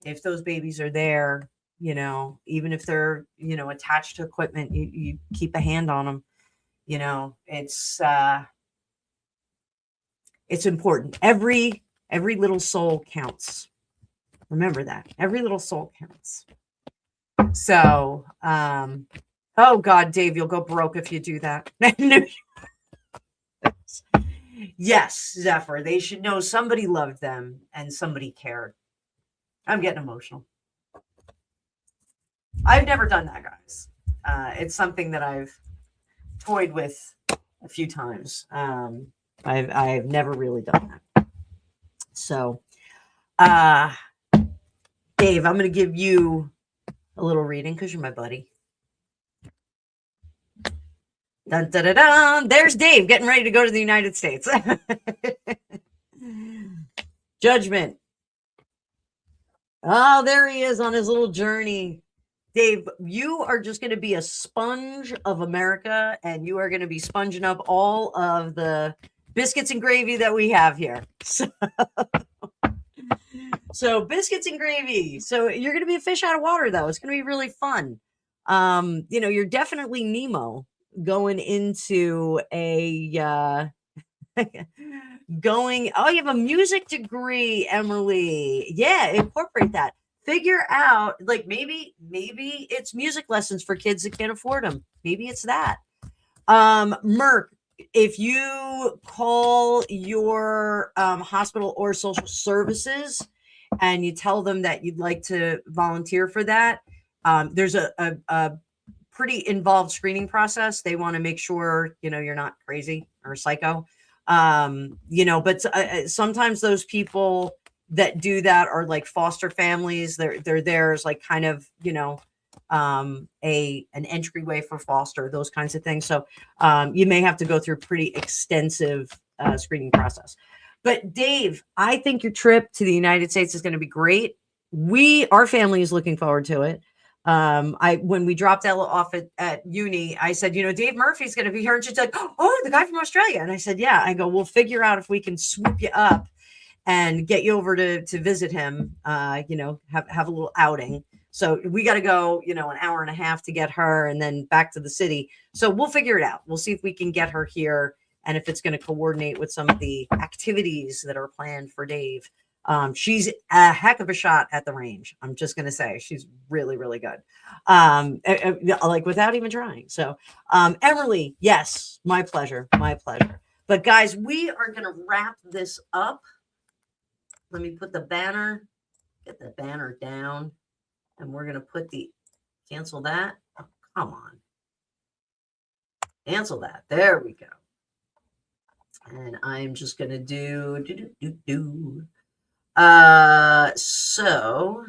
if those babies are there, even if they're, attached to equipment, you keep a hand on them. It's important. Every little soul counts. Remember that. Every little soul counts. So, Oh God, Dave, you'll go broke if you do that. Yes, Zephyr, they should know somebody loved them and somebody cared. I'm getting emotional. I've never done that, guys. It's something that I've toyed with a few times. I've never really done that. So, Dave, I'm going to give you a little reading because you're my buddy. Dun, dun, dun, dun. There's Dave getting ready to go to the United States. Judgment. Oh, there he is on his little journey. Dave, you are just going to be a sponge of America, and you are going to be sponging up all of the biscuits and gravy that we have here. So biscuits and gravy. So you're going to be a fish out of water, though. It's going to be really fun. You're definitely Nemo going into a you have a music degree, Emily. Yeah, incorporate that. Figure out, like, maybe it's music lessons for kids that can't afford them. Maybe it's that. Merc, if you call your hospital or social services and you tell them that you'd like to volunteer for that, there's a pretty involved screening process. They want to make sure, you're not crazy or psycho. But sometimes those people that do that are like foster families. They're there as like kind of, an entryway for foster, those kinds of things. So you may have to go through a pretty extensive screening process. But Dave, I think your trip to the United States is going to be great. Our family is looking forward to it. When we dropped Ella off at uni, I said, Dave Murphy's going to be here. And she's like, oh, the guy from Australia. And I said, yeah. I go, we'll figure out if we can swoop you up and get you over to visit him, have a little outing. So we got to go, an hour and a half to get her and then back to the city. So we'll figure it out. We'll see if we can get her here and if it's going to coordinate with some of the activities that are planned for Dave. She's a heck of a shot at the range. I'm just going to say she's really, really good. Like without even trying. So, Emily, yes, my pleasure. But guys, we are going to wrap this up. Let me put get the banner down, and we're going to cancel that. Oh, come on. Cancel that. There we go. And I'm just going to do. So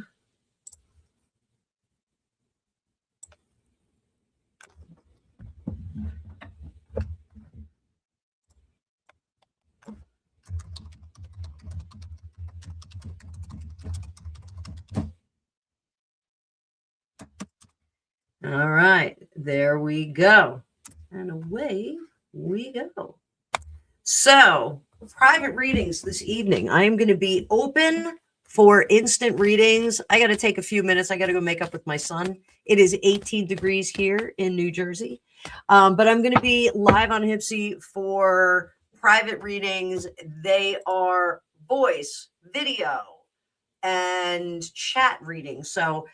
all right, there we go. And away we go. So, private readings this evening. I am going to be open for instant readings. I got to take a few minutes. I got to go make up with my son. It is 18 degrees here in New Jersey. But I'm going to be live on Hypsee for private readings. They are voice, video, and chat readings. So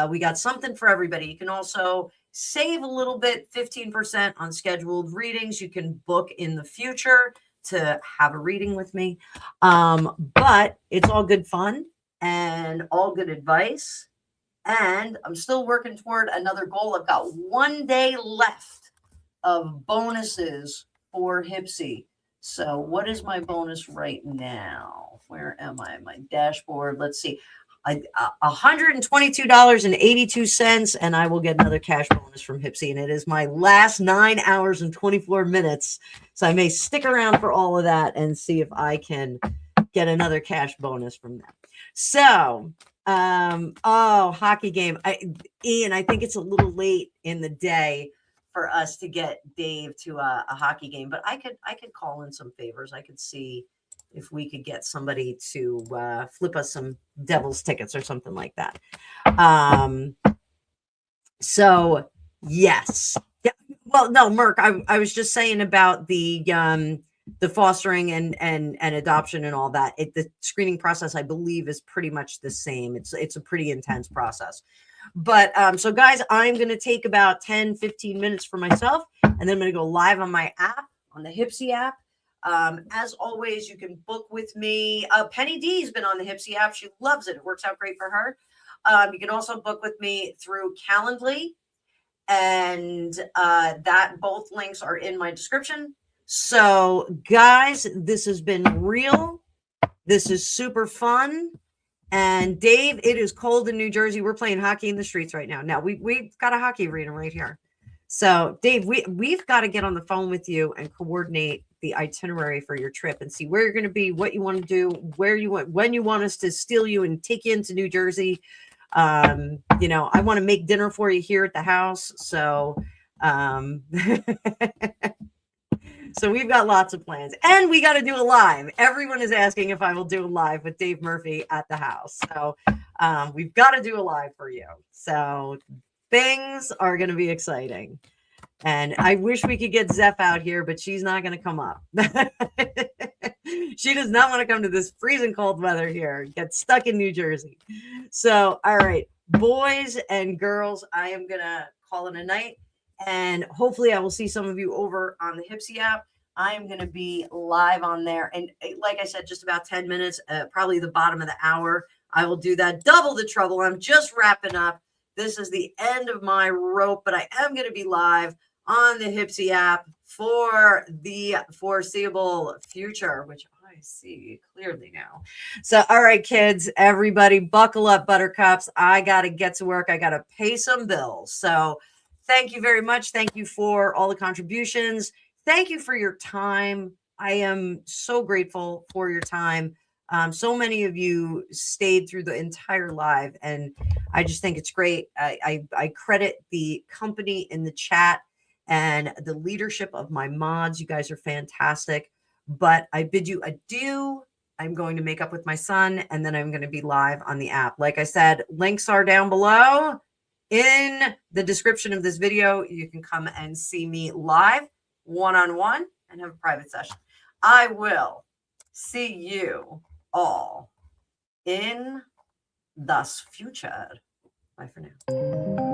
we got something for everybody. You can also save a little bit, 15% on scheduled readings. You can book in the future to have a reading with me. But it's all good fun and all good advice. And I'm still working toward another goal. I've got 1 day left of bonuses for Hypsee. So what is my bonus right now? Where am I? My dashboard. Let's see. $122.82, and I will get another cash bonus from Hypsee, and it is my last 9 hours and 24 minutes. So I may stick around for all of that and see if I can get another cash bonus from them. So, hockey game. Ian, I think it's a little late in the day for us to get Dave to a hockey game, but I could call in some favors. I could see if we could get somebody to flip us some Devils tickets or something like that. So yes. Yeah. Well, no, Merc, I was just saying about the fostering and adoption and all that. The screening process, I believe, is pretty much the same. It's a pretty intense process. But so guys, I'm going to take about 10-15 minutes for myself, and then I'm going to go live on my app, on the Hypsee app. As always, you can book with me. Penny D's been on the Hypsee app. She loves it. It works out great for her. You can also book with me through Calendly, and that both links are in my description. So guys, this has been real. This is super fun. And Dave, it is cold in New Jersey. We're playing hockey in the streets right now. Now we've got a hockey arena right here. So Dave, we've got to get on the phone with you and coordinate the itinerary for your trip and see where you're going to be, what you want to do, where you want, when you want us to steal you and take you into New Jersey. You know, I want to make dinner for you here at the house. So so we've got lots of plans, and we got to do a live. Everyone is asking if I will do a live with Dave Murphy at the house. So we've got to do a live for you. So things are going to be exciting. And I wish we could get Zeph out here, but she's not going to come up. She does not want to come to this freezing cold weather here, get stuck in New Jersey. So, all right, boys and girls, I am going to call it a night. And hopefully I will see some of you over on the Hypsee app. I am going to be live on there. And like I said, just about 10 minutes, probably the bottom of the hour. I will do that. Double the trouble. I'm just wrapping up. This is the end of my rope, but I am going to be live on the Hypsee app for the foreseeable future, which I see clearly now. So, all right, kids, everybody, buckle up, buttercups. I got to get to work. I got to pay some bills. So thank you very much. Thank you for all the contributions. Thank you for your time. I am so grateful for your time. So many of you stayed through the entire live, and I just think it's great. I credit the company in the chat and the leadership of my mods. You guys are fantastic. But I bid you adieu. I'm going to make up with my son, and then I'm going to be live on the app. Like I said, links are down below in the description of this video. You can come and see me live, one-on-one, and have a private session. I will see you all in the future. Bye for now.